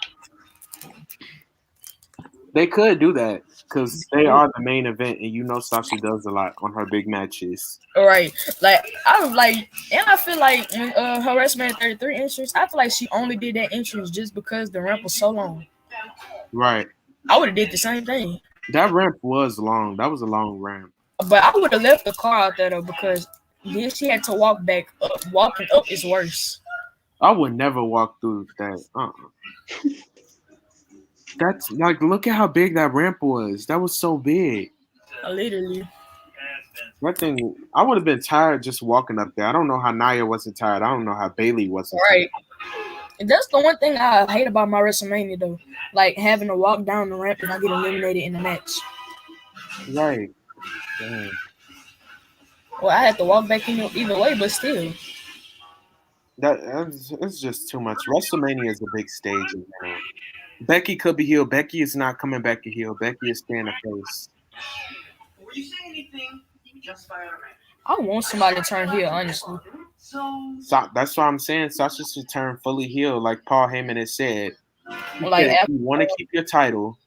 Speaker 1: They could do that because they are the main event, and you know Sasha does a lot on her big matches.
Speaker 5: All right, like I was like, and I feel like when her WrestleMania 33 entrance, I feel like she only did that entrance just because the ramp was so long.
Speaker 1: Right.
Speaker 5: I would have did the same thing.
Speaker 1: That ramp was long. That was a long ramp.
Speaker 5: But I would have left the car out there though because then she had to walk back up. Walking up is worse.
Speaker 1: I would never walk through that. That's like, look at how big that ramp was. That was so big.
Speaker 5: Literally.
Speaker 1: That thing, I would have been tired just walking up there. I don't know how Nia wasn't tired. I don't know how Bailey wasn't
Speaker 5: right. And that's the one thing I hate about my WrestleMania though. Like having to walk down the ramp and I get eliminated in the match.
Speaker 1: Right. Damn.
Speaker 5: Well, I had to walk back in either way, but still.
Speaker 1: It's just too much. WrestleMania is a big stage now. Becky could be healed. Becky is not coming back to heel. Becky is staying a face.
Speaker 7: Were you saying anything? Just fire around.
Speaker 5: I want somebody to turn heel, honestly.
Speaker 1: So that's why I'm saying Sasha should turn fully heel, like Paul Heyman has said.
Speaker 5: Like
Speaker 1: if you want to keep your title,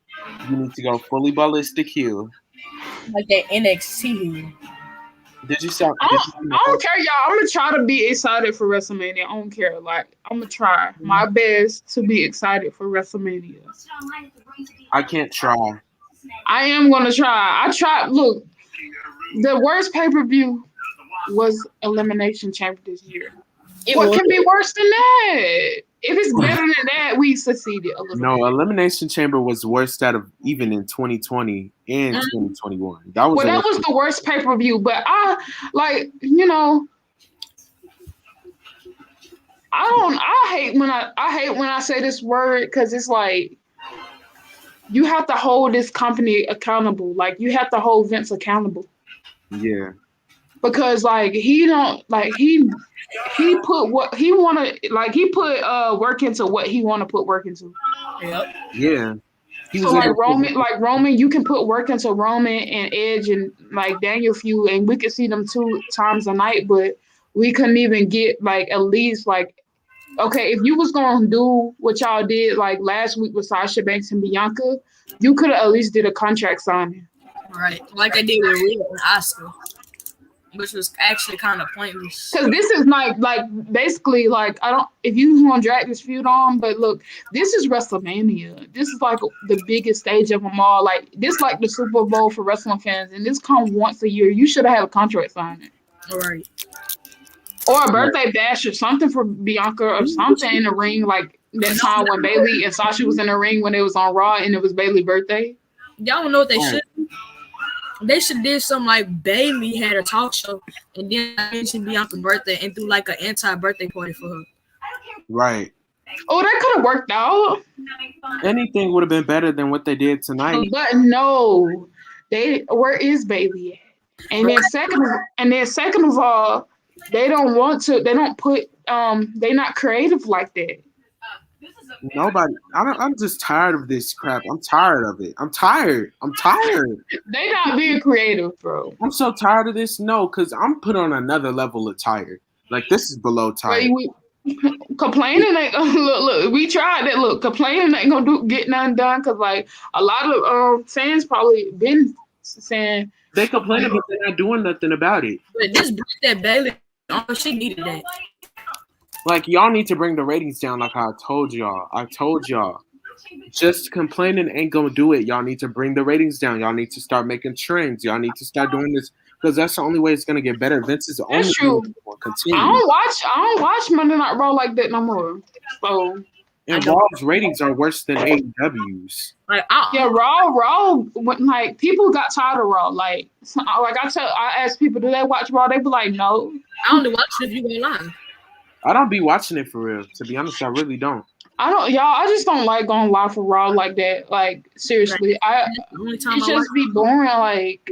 Speaker 1: you need to go fully ballistic heel.
Speaker 5: Like that NXT heel.
Speaker 1: Did you say?
Speaker 2: I don't care, y'all. I'm gonna try to be excited for WrestleMania. I don't care. Like, I'm gonna try my best to be excited for WrestleMania.
Speaker 1: I can't try.
Speaker 2: I am gonna try. I tried. Look, the worst pay-per-view was Elimination Chamber this year. What can be worse than that? If it's better than that, we succeeded a little bit.
Speaker 1: No, Elimination Chamber was worst out of even in 2020 and 2021. That was
Speaker 2: the worst pay-per-view. But I like, you know, I hate when I say this word because it's like you have to hold this company accountable. Like you have to hold Vince accountable.
Speaker 1: Yeah.
Speaker 2: Because like he put what he wanted, like he put work into what he want to put work into.
Speaker 5: Yep.
Speaker 1: Yeah.
Speaker 2: So like Roman, you can put work into Roman and Edge and like Daniel feud, and we could see them 2 times a night, but we couldn't even get like at least like, okay, if you was gonna do what y'all did like last week with Sasha Banks and Bianca, you could have at least did a contract signing.
Speaker 5: Right, like they did with Rhea and Asuka. Which was actually kind of pointless.
Speaker 2: Because this is like basically like if you want to drag this feud on, but look, this is WrestleMania. This is like the biggest stage of them all. Like this, like the Super Bowl for wrestling fans, and this comes once a year. You should have had a contract signing,
Speaker 5: right?
Speaker 2: Or a birthday bash or something for Bianca or something in the ring, like that time when Bailey and Sasha was in the ring when it was on Raw and it was Bailey's birthday.
Speaker 5: Y'all don't know what they should. They should did something like Bailey had a talk show and then mentioned Bianca's birthday and do like an anti-birthday party for her.
Speaker 1: Right.
Speaker 2: Oh, that could have worked out.
Speaker 1: Anything would have been better than what they did tonight.
Speaker 2: But no, where is Bailey at? And then second of all, they don't want to. They don't put. They're not creative like that.
Speaker 1: Nobody. I'm just tired of this crap. I'm tired of it. I'm tired.
Speaker 2: They not being creative, bro.
Speaker 1: I'm so tired of this. No, because I'm put on another level of tired. Like this is below tired.
Speaker 2: Complaining ain't look. We tried that. Look, complaining ain't gonna get nothing done because like a lot of fans probably been saying
Speaker 1: they complaining, but they're not doing nothing about it.
Speaker 5: But just bring that Bailey. Oh, she needed that.
Speaker 1: Like, y'all need to bring the ratings down like I told y'all. Just complaining ain't going to do it. Y'all need to bring the ratings down. Y'all need to start making trends. Y'all need to start doing this because that's the only way it's going to get better. Vince is the only
Speaker 2: true.
Speaker 1: Continue.
Speaker 2: I don't watch Monday Night Raw like that no more. So,
Speaker 1: and Raw's ratings are worse than AEW's.
Speaker 2: Yeah, Raw, like, people got tired of Raw. Like I ask people, do they watch Raw? They be like, no.
Speaker 5: I only watch it if you go live.
Speaker 1: I don't be watching it for real. To be honest, I really don't.
Speaker 2: I just don't like going live for Raw like that. Like, seriously. It just be boring. Like,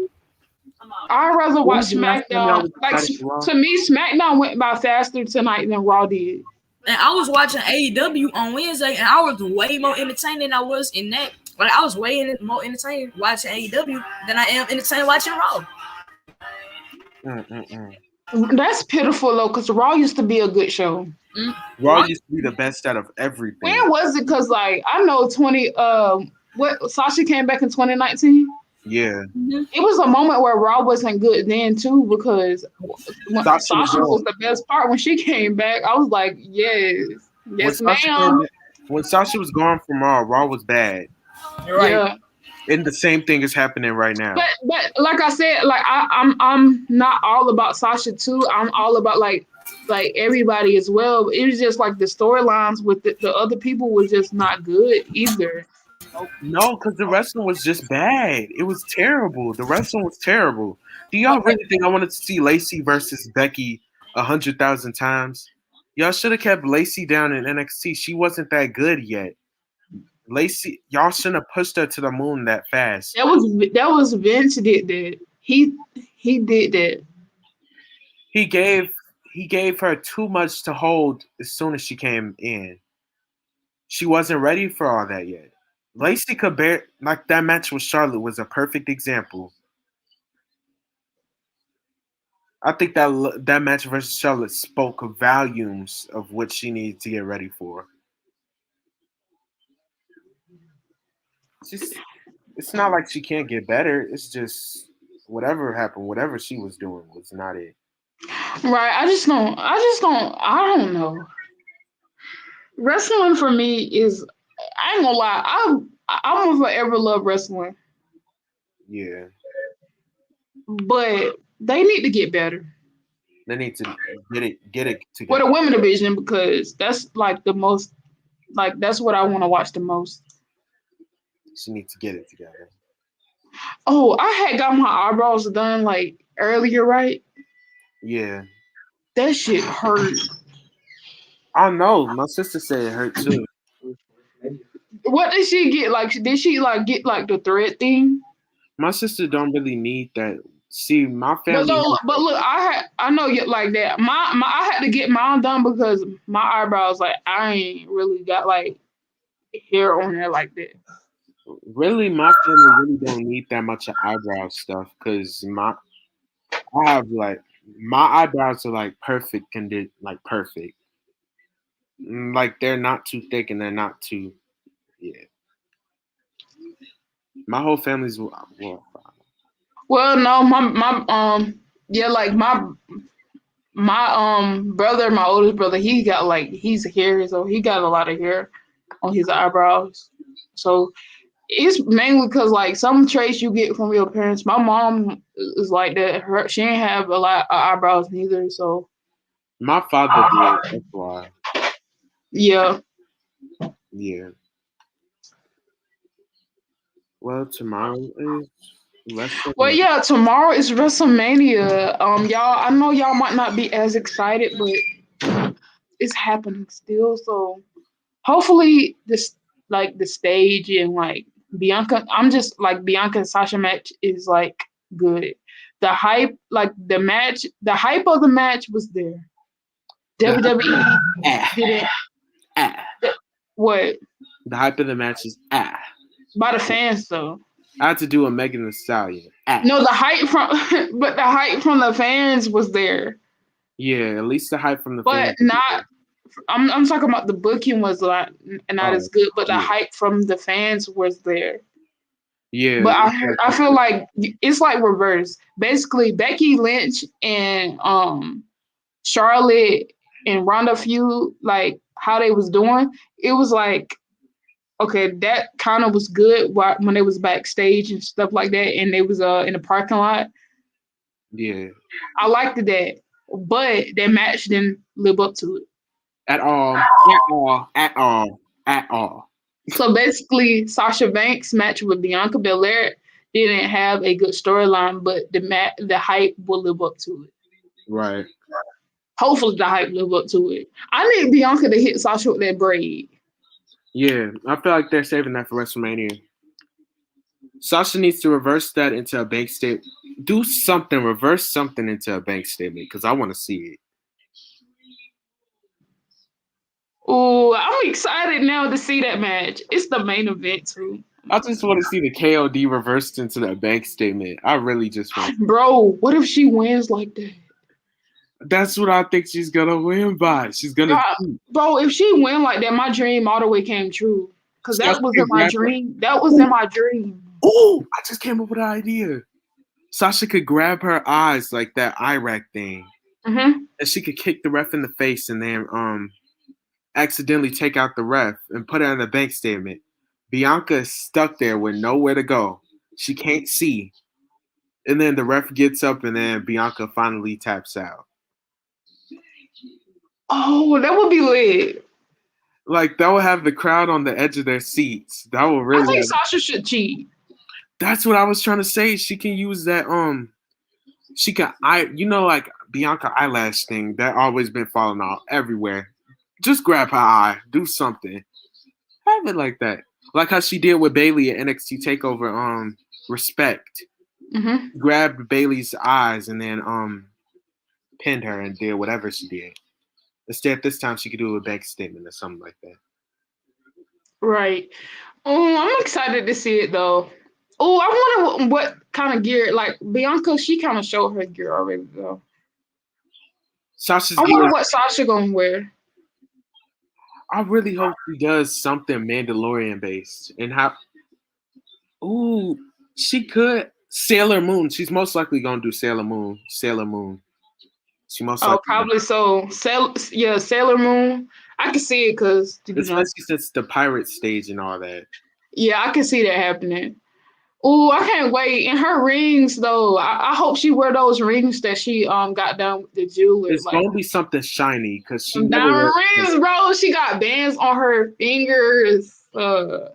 Speaker 2: I'd rather watch SmackDown. Like, to me, SmackDown went by faster tonight than Raw did.
Speaker 5: And I was watching AEW on Wednesday, and I was way more entertained than I was in that. Like, I was way more entertained watching AEW than I am entertained watching Raw.
Speaker 2: That's pitiful though, because Raw used to be a good show.
Speaker 1: Raw used to be the best out of everything.
Speaker 2: When was it? Because like I know Sasha came back in 2019.
Speaker 1: Yeah.
Speaker 2: It was a moment where Raw wasn't good then too, because Sasha was the best part. When she came back, I was like, yes, ma'am.
Speaker 1: When Sasha was gone from Raw was bad.
Speaker 2: Right. Yeah.
Speaker 1: And the same thing is happening right now.
Speaker 2: But like I said, like I'm not all about Sasha too. I'm all about like everybody as well. It was just like the storylines with the other people was just not good either.
Speaker 1: No, because the wrestling was just bad. It was terrible. The wrestling was terrible. Do y'all really think I wanted to see Lacey versus Becky 100,000 times? Y'all should have kept Lacey down in NXT. She wasn't that good yet. Lacey, y'all shouldn't have pushed her to the moon that fast.
Speaker 2: That was Vince did that. He did that.
Speaker 1: He gave her too much to hold as soon as she came in. She wasn't ready for all that yet. Lacey could bear, like that match with Charlotte was a perfect example. I think that match versus Charlotte spoke volumes of what she needed to get ready for. It's not like she can't get better. It's just whatever happened, whatever she was doing was not it.
Speaker 2: Right. I don't know. Wrestling for me is, I ain't gonna lie, I'm gonna forever love wrestling.
Speaker 1: Yeah.
Speaker 2: But they need to get better.
Speaker 1: They need to get it together.
Speaker 2: For the women division, because that's like the most, like that's what I want to watch the most.
Speaker 1: She needs to get it together.
Speaker 2: Oh, I had got my eyebrows done like earlier, right?
Speaker 1: Yeah.
Speaker 2: That shit hurt.
Speaker 1: I know. My sister said it hurt too.
Speaker 2: What did she get? Like, did she like get like the thread thing?
Speaker 1: My sister don't really need that. See, my family.
Speaker 2: But look, I know you like that. My I had to get mine done because my eyebrows, like, I ain't really got like hair on there like that.
Speaker 1: Really, my family really don't need that much of eyebrow stuff because I have like my eyebrows are like perfect like perfect. Like they're not too thick and they're not too yeah. My whole family's well.
Speaker 2: Well, no, yeah, like my brother, my oldest brother, he got like he's hair, so he got a lot of hair on his eyebrows. So it's mainly because like some traits you get from your parents. My mom is like that. She ain't have a lot of eyebrows neither. So
Speaker 1: my father did. That's why.
Speaker 2: Yeah.
Speaker 1: Yeah. Well, tomorrow is WrestleMania.
Speaker 2: Well, yeah, tomorrow is WrestleMania. Y'all, I know y'all might not be as excited, but it's happening still. So hopefully this, like the stage and like Bianca, I'm just like Bianca and Sasha match is like good. The hype, like the hype of the match was there. WWE didn't. What?
Speaker 1: The hype of the match is
Speaker 2: By the fans though.
Speaker 1: I had to do a Megan Thee Stallion.
Speaker 2: No, the hype but the hype from the fans was there.
Speaker 1: Yeah, at least the hype from the fans.
Speaker 2: But not. I'm talking about the booking was not as good, but the hype from the fans was there.
Speaker 1: Yeah.
Speaker 2: But I feel like it's like reverse. Basically, Becky Lynch and Charlotte and Ronda feud, like how they was doing, it was like, okay, that kind of was good when they was backstage and stuff like that, and they was in the parking lot.
Speaker 1: Yeah.
Speaker 2: I liked that, but that match didn't live up to it.
Speaker 1: At all.
Speaker 2: So basically, Sasha Banks' match with Bianca Belair didn't have a good storyline, but the hype will live up to it.
Speaker 1: Right.
Speaker 2: Hopefully, the hype live up to it. I need Bianca to hit Sasha with that braid.
Speaker 1: Yeah, I feel like they're saving that for WrestleMania. Sasha needs to reverse that into a bank statement. Do something, reverse something into a bank statement because I want to see it.
Speaker 2: Oh, I'm excited now to see that match. It's the main event too.
Speaker 1: I just want to see the KOD reversed into the bank statement. I really just want.
Speaker 2: Bro, what if she wins like that?
Speaker 1: That's what I think she's gonna win by. She's gonna.
Speaker 2: Bro, if she win like that, my dream all the way came true. Cause that was in my dream. That was in my dream.
Speaker 1: Oh, I just came up with an idea. Sasha could grab her eyes like that eye rack thing, and she could kick the ref in the face, and then accidentally take out the ref and put it on the bank statement. Bianca is stuck there with nowhere to go. She can't see. And then the ref gets up and then Bianca finally taps out.
Speaker 2: Oh, that would be lit.
Speaker 1: Like that will have the crowd on the edge of their seats. That will
Speaker 2: I
Speaker 1: really
Speaker 2: think
Speaker 1: have,
Speaker 2: Sasha should cheat.
Speaker 1: that's what I was trying to say. She can use that she can like Bianca eyelash thing that always been falling off everywhere. Just grab her eye, do something. Have it like that. Like how she did with Bailey at NXT Takeover Respect.
Speaker 2: Mm-hmm.
Speaker 1: Grabbed Bailey's eyes and then pinned her and did whatever she did. Instead, this time she could do a bank statement or something like that.
Speaker 2: Right. Oh, I'm excited to see it though. Oh, I wonder what kind of gear. Like Bianca, she kind of showed her gear already though.
Speaker 1: Sasha's
Speaker 2: I
Speaker 1: gear.
Speaker 2: wonder what Sasha gonna wear.
Speaker 1: I really hope she does something Mandalorian based. And how? Ooh, she could Sailor Moon. She's most likely gonna do Sailor Moon. Sailor Moon. She most likely.
Speaker 2: Probably so. Sailor Moon. I can see it because
Speaker 1: especially since the pirate stage and all that.
Speaker 2: Yeah, I can see that happening. Oh, I can't wait. And her rings though, I hope she wear those rings that she got done with the jeweler.
Speaker 1: It's gonna be something shiny because she
Speaker 2: diamond rings, bro. She got bands on her fingers. And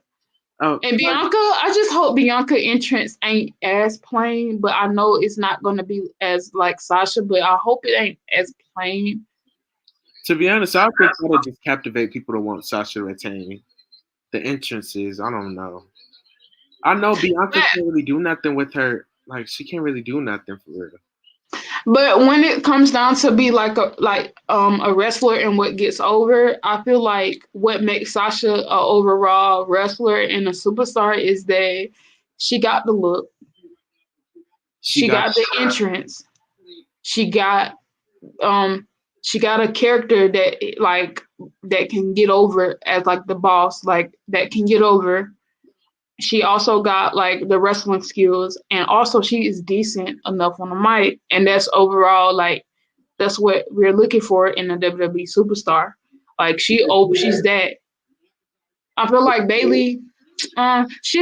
Speaker 2: Bianca, I just hope Bianca entrance ain't as plain, but I know it's not gonna be as like Sasha, but I hope it ain't as plain.
Speaker 1: To be honest, I think that'll just captivate people to want Sasha to retain. The entrances, I don't know. I know Bianca can't really do nothing with her. Like she can't really do nothing for real.
Speaker 2: But when it comes down to be like a wrestler and what gets over, I feel like what makes Sasha an overall wrestler and a superstar is that she got the look, she got the entrance, she got a character that can get over as like the boss, like that can get over. She also got like the wrestling skills, and also she is decent enough on the mic, and that's overall like that's what we're looking for in a WWE superstar. Like she's that. I feel like Bailey, she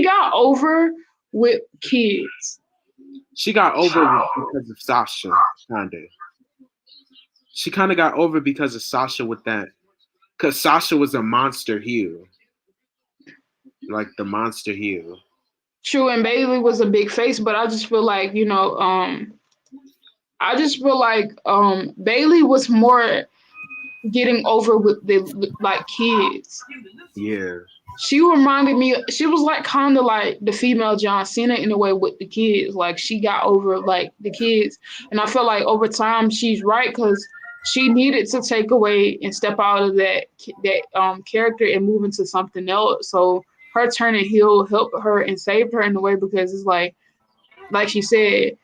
Speaker 2: got over with kids.
Speaker 1: She got over because of Sasha, kinda. She kind of got over because of Sasha with that, because Sasha was a monster heel. Like the monster heel.
Speaker 2: True, and Bailey was a big face, but I just feel like, Bailey was more getting over with the like kids.
Speaker 1: Yeah.
Speaker 2: She reminded me, she was like kind of like the female John Cena in a way with the kids. Like she got over like the kids. And I feel like over time she's right, because she needed to take away and step out of that character and move into something else. So her turning heel helped her and saved her in a way, because it's like she said,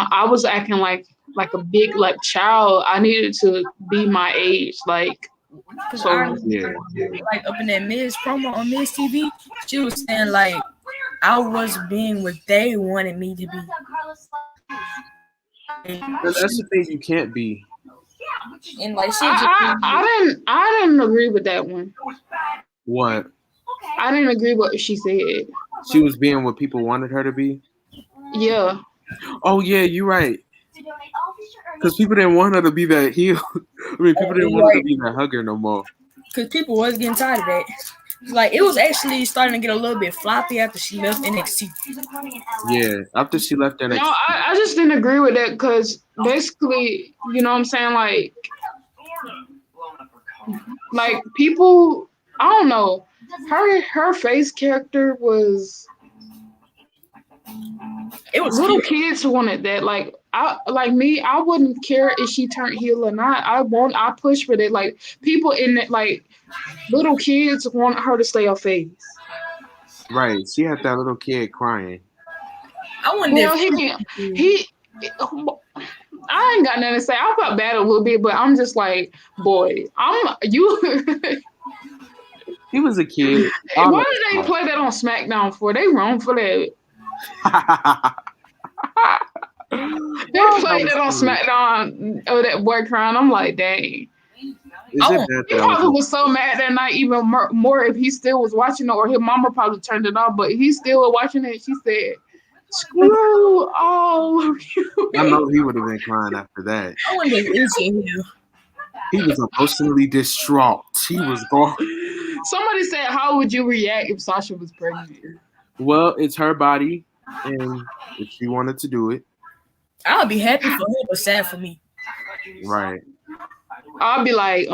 Speaker 2: I was acting like a big like child. I needed to be my age, like.
Speaker 5: So like up in that Miz promo on Miz TV, she was saying like I was being what they wanted me to be.
Speaker 1: That's the thing you can't be.
Speaker 5: And like
Speaker 2: I didn't agree with that one.
Speaker 1: What?
Speaker 2: I didn't agree with what she said.
Speaker 1: She was being what people wanted her to be?
Speaker 2: Yeah.
Speaker 1: Oh yeah, you're right. Because people didn't want her to be that heel. I mean, people didn't want her to be that hugger no more.
Speaker 5: Because people was getting tired of that. Like, it was actually starting to get a little bit floppy after she left NXT.
Speaker 1: Yeah, after she left NXT.
Speaker 2: No, I just didn't agree with that, because basically, you know what I'm saying? Like people, I don't know. Her face character was. It was little kids wanted that. Like I wouldn't care if she turned heel or not. I push for that. Like people in it, like little kids want her to stay a face.
Speaker 1: Right. She had that little kid crying.
Speaker 5: I wonder
Speaker 2: I ain't got nothing to say. I felt bad a little bit, but I'm just like, boy,
Speaker 1: He was a kid.
Speaker 2: Why did they play that on SmackDown for? They wrong for that. They played that on SmackDown. Oh, that boy crying. I'm like, dang.
Speaker 1: Is it bad
Speaker 2: He
Speaker 1: that I
Speaker 2: probably
Speaker 1: was?
Speaker 2: was so mad that night, even more if he still was watching it, or his mama probably turned it off, but he still was watching it. She said, "Screw all of
Speaker 1: I
Speaker 2: you."
Speaker 1: know he would have been crying after that.
Speaker 5: I wonder if it's in here.
Speaker 1: He was emotionally distraught. He was gone.
Speaker 2: Somebody said, "How would you react if Sasha was pregnant?"
Speaker 1: Well, it's her body, and if she wanted to do it,
Speaker 5: I'll be happy for her, but sad for me.
Speaker 1: right.
Speaker 2: I'll be like,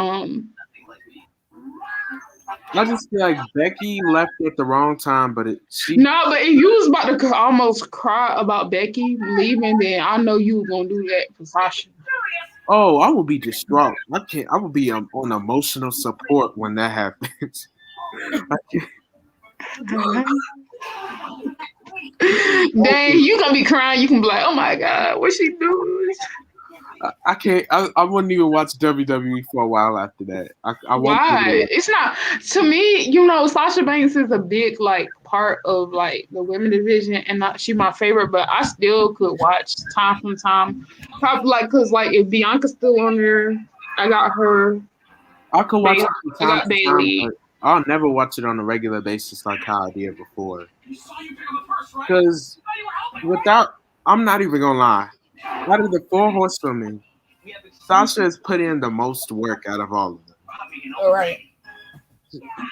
Speaker 1: I just feel like Becky left at the wrong time, but she
Speaker 2: no, but if you was about to almost cry about Becky leaving, then I know you were gonna do that for Sasha.
Speaker 1: Oh, I will be distraught. I will be on emotional support when that happens.
Speaker 2: Dang, you gonna be crying. You can be like, "Oh my God, what she doing?"
Speaker 1: I can't. I wouldn't even watch WWE for a while after that. I won't.
Speaker 2: Why? It's not to me. You know, Sasha Banks is a big like part of like the women division, and she my favorite. But I still could watch time from time. Probably like because like if Bianca's still on there, I got her.
Speaker 1: I could watch
Speaker 2: Bailey,
Speaker 1: it from
Speaker 2: I
Speaker 1: time
Speaker 2: got
Speaker 1: to
Speaker 2: Bailey.
Speaker 1: time, but I'll never watch it on a regular basis like how I did before. Because I'm not even gonna lie. Out of the 4 horsewomen, Sasha has put in the most work out of all of them.
Speaker 5: All right.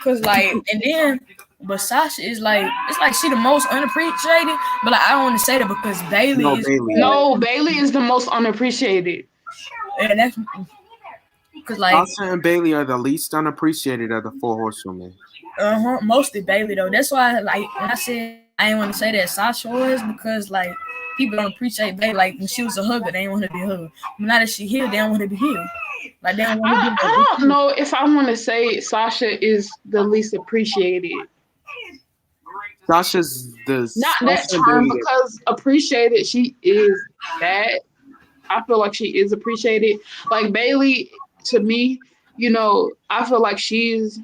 Speaker 5: Cause like, and then, but Sasha is like, it's like she the most unappreciated. But like, I don't want to say that because Bailey
Speaker 1: No,
Speaker 5: is.
Speaker 1: Bailey.
Speaker 2: No, Bailey is the most unappreciated.
Speaker 5: And that's because like,
Speaker 1: Sasha and Bailey are the least unappreciated of the 4 horsewomen.
Speaker 5: mostly Bailey though. That's why like when I said I didn't want to say that Sasha was because like people don't appreciate Bailey. Like when she was a hugger, they didn't want her to be hugged. But now that she healed, they don't want her to be healed. Like they don't want her to be.
Speaker 2: I don't know if I want to say Sasha is the least appreciated.
Speaker 1: Sasha's the
Speaker 2: Not that term because appreciated she is that. I feel like she is appreciated. Like Bailey, to me, you know, I feel like she's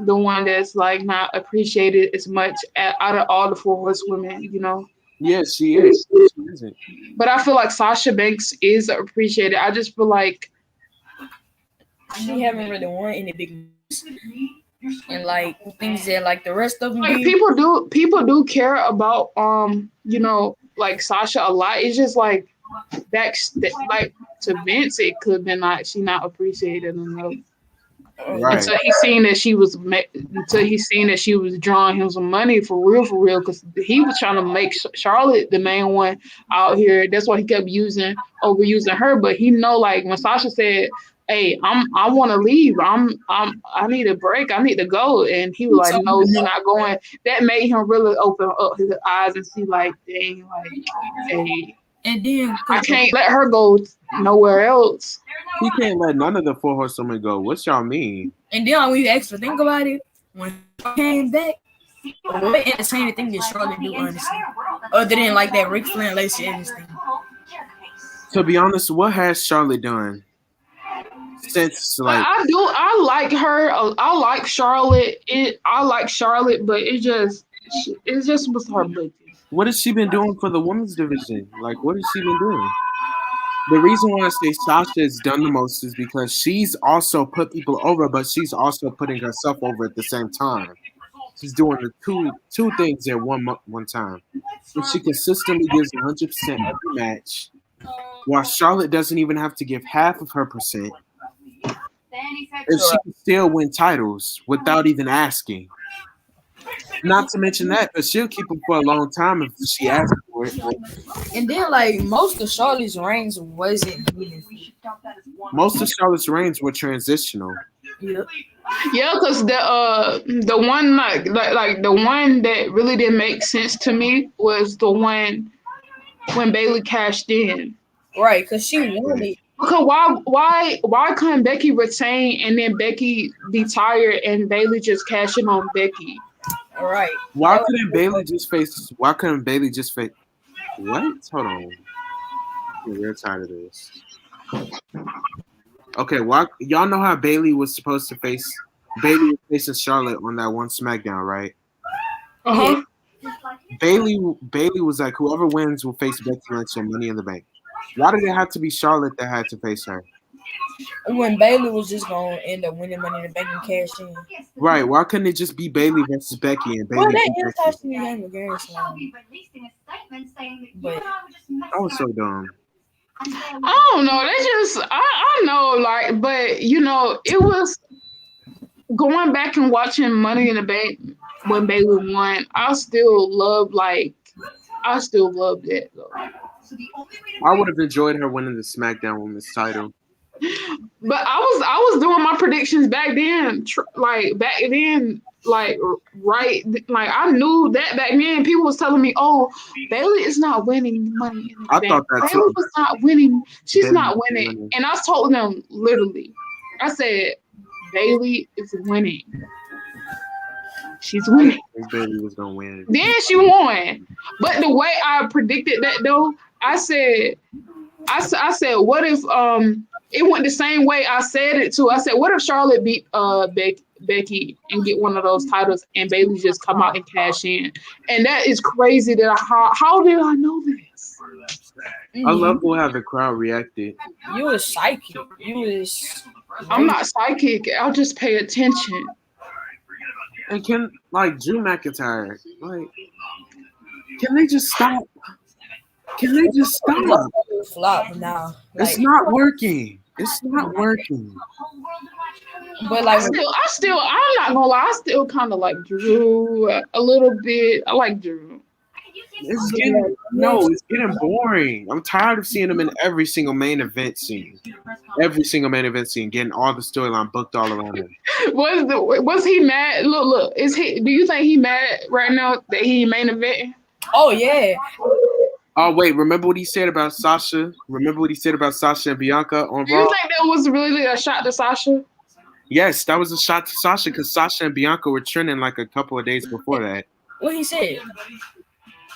Speaker 2: the one that's like not appreciated as much out of all the 4 horsewomen, you know.
Speaker 1: Yes, she is. She isn't.
Speaker 2: But I feel like Sasha Banks is appreciated. I just feel like
Speaker 5: she haven't really won any big moves. And like things that like the rest of them
Speaker 2: like people do care about you know, like Sasha a lot. It's just like like to Vince it could have been like she not appreciated enough.
Speaker 1: Right.
Speaker 2: Until he seen that she was drawing him some money for real, because he was trying to make Charlotte the main one out here. That's why he kept overusing her. But he know like when Sasha said, "Hey, I want to leave. I need a break. I need to go," and he was like, "No, you're not going." That made him really open up his eyes and see like, dang, like, hey.
Speaker 5: And then
Speaker 2: I can't let her go nowhere else.
Speaker 1: He can't let none of the 4 horsewomen go. What y'all mean?
Speaker 5: And then when you actually think about it, when she came back, what entertaining thing did Charlotte do, honestly? Other than like that Ric Flair and Lacey Evans thing.
Speaker 1: To be honest, what has Charlotte done? Since like
Speaker 2: I like her. I like Charlotte. I like Charlotte, but it just was her budget.
Speaker 1: What has she been doing for the women's division? Like, what has she been doing? The reason why I say Sasha has done the most is because she's also put people over, but she's also putting herself over at the same time. She's doing the two things at one time. And she consistently gives 100% every match, while Charlotte doesn't even have to give half of her percent. And she can still win titles without even asking. Not to mention that, but she'll keep them for a long time if she asks for it.
Speaker 5: And then, like, most of Charlotte's reigns wasn't meaningful.
Speaker 1: Most of Charlotte's reigns were transitional.
Speaker 5: Yep.
Speaker 2: Yeah, because the one like the one that really didn't make sense to me was the one when Bailey cashed in.
Speaker 5: Right, because she won it.
Speaker 2: Because why couldn't Becky retain and then Becky be tired and Bailey just cash in on Becky?
Speaker 5: All right.
Speaker 1: Why couldn't Bailey just face? What? Hold on. I'm real tired of this. Okay, y'all know how Bailey was supposed to face? Bailey was facing Charlotte on that one SmackDown, right?
Speaker 2: Uh-huh.
Speaker 1: Bailey was like, whoever wins will face Becky Lynch and Money in the Bank. Why did it have to be Charlotte that had to face her?
Speaker 5: when Bailey was just gonna end up winning Money in the Bank and cash in.
Speaker 1: Right? Why couldn't it just be Bailey versus Becky and
Speaker 5: Well,
Speaker 1: Bailey
Speaker 5: that
Speaker 1: beat
Speaker 5: is
Speaker 1: Becky?
Speaker 5: actually game of Grand Slam. But
Speaker 1: That was so dumb.
Speaker 2: I don't know. They just I know like, but you know, it was going back and watching Money in the Bank when Bailey won. I still loved that though.
Speaker 1: I would have enjoyed her winning the SmackDown Women's title.
Speaker 2: But I was doing my predictions back then, right? Like I knew that back then. People was telling me, "Oh, Bailey is not winning Money in the
Speaker 1: I
Speaker 2: Bank.
Speaker 1: thought that
Speaker 2: Bailey
Speaker 1: too.
Speaker 2: was not winning. She's
Speaker 1: Bailey
Speaker 2: not
Speaker 1: was
Speaker 2: winning."
Speaker 1: winning.
Speaker 2: And I told them literally, I said, "Bailey is winning. She's winning."
Speaker 1: Bailey was gonna win.
Speaker 2: Then she won. But the way I predicted that though, I said, what if it went the same way I said it too. I said, what if Charlotte beat Becky and get one of those titles and Bailey just come out and cash in? And that is crazy that how did I know this?
Speaker 1: I love how the crowd reacted.
Speaker 5: you was psychic. You was.
Speaker 2: I'm not psychic. I'll just pay attention.
Speaker 1: And can Drew McIntyre, can they just stop? Can they just stop?
Speaker 5: Flop now.
Speaker 1: It's not working. It's not working.
Speaker 5: But like,
Speaker 2: I'm not gonna lie. I still kind of like Drew a little bit. I like Drew.
Speaker 1: It's getting boring. I'm tired of seeing him in every single main event scene. Every single main event scene, getting all the storyline booked all around him.
Speaker 2: Was he mad? Look. Do you think he mad right now that he main event?
Speaker 5: oh yeah,
Speaker 1: Oh wait, remember what he said about Sasha? Remember what he said about Sasha and Bianca on
Speaker 2: Do you
Speaker 1: Raw?
Speaker 2: think that was really a shot to Sasha?
Speaker 1: Yes, that was a shot to Sasha because Sasha and Bianca were trending like a couple of days before that.
Speaker 5: what he said?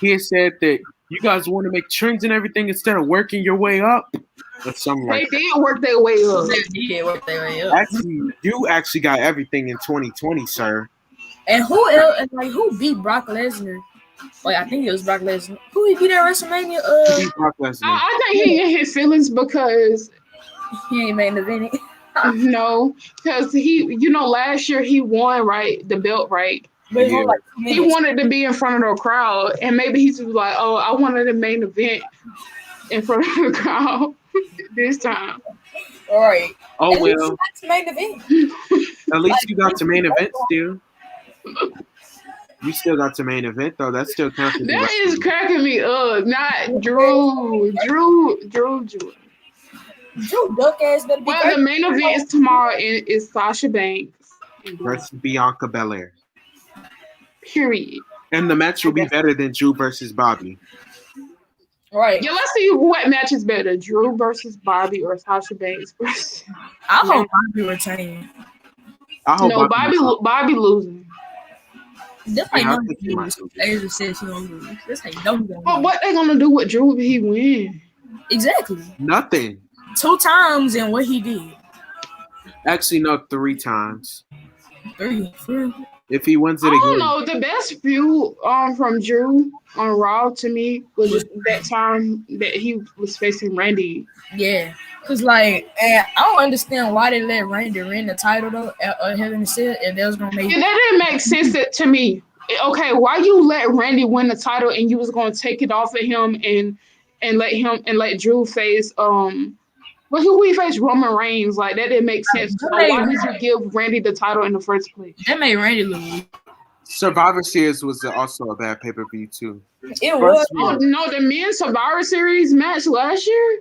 Speaker 1: He had said that you guys want to make trends and everything instead of working your way up. Or something
Speaker 2: They
Speaker 1: like that.
Speaker 2: did work their way up.
Speaker 5: Yeah, what they were up.
Speaker 1: Actually, you actually got everything in 2020, sir.
Speaker 5: And who else? And like, who beat Brock Lesnar? Like, I think it was Brock Lesnar. Who he beat at WrestleMania?
Speaker 1: You beat Brock Lesnar.
Speaker 2: I think he in his feelings because
Speaker 5: He ain't main event.
Speaker 2: no, because last year he won the belt right.
Speaker 5: But
Speaker 1: Yeah.
Speaker 5: like,
Speaker 2: He wanted to be in front of the crowd, and maybe he's just like, "Oh, I wanted the main event in front of the crowd this time."
Speaker 5: all right.
Speaker 1: Oh
Speaker 5: At least
Speaker 1: well,
Speaker 5: he got to main event.
Speaker 1: at least you got to main event still. You still got to main event though. That's still counting.
Speaker 2: That is cracking me up. Not Drew.
Speaker 5: Drew duck ass better be
Speaker 2: Well,
Speaker 5: great.
Speaker 2: the main event is tomorrow, and it's Sasha Banks.
Speaker 1: versus Bianca Belair.
Speaker 2: Period.
Speaker 1: And the match will be better than Drew versus Bobby.
Speaker 5: Right.
Speaker 2: Yeah, let's see what match is better: Drew versus Bobby or Sasha Banks versus.
Speaker 5: I hope Bobby retain.
Speaker 1: I hope
Speaker 2: No, Bobby losing.
Speaker 5: This
Speaker 1: Yeah,
Speaker 5: ain't
Speaker 1: I
Speaker 5: no
Speaker 1: think he might.
Speaker 5: Asia said she gonna lose. This ain't no
Speaker 2: But what they gonna do with Drew if he win?
Speaker 5: Exactly.
Speaker 1: Nothing.
Speaker 5: 2 times and what he did.
Speaker 1: Actually, no, 3 times.
Speaker 5: 3. 4.
Speaker 1: If he wins it
Speaker 2: I don't
Speaker 1: again.
Speaker 2: know. The best feud from Drew on Raw to me was that time that he was facing Randy.
Speaker 5: Yeah. Cause like, and I don't understand why they let Randy win the title though. Hell in the Cell, and they was gonna make.
Speaker 2: And that didn't make sense to me. Okay, why you let Randy win the title and you was gonna take it off of him and let Drew face well, who he faced Roman Reigns? Like that didn't make sense. So why did you give Randy the title in the first place?
Speaker 5: That made Randy lose.
Speaker 1: Survivor Series was also a bad pay-per-view too.
Speaker 5: It was.
Speaker 2: Oh no, the men's Survivor Series match last year.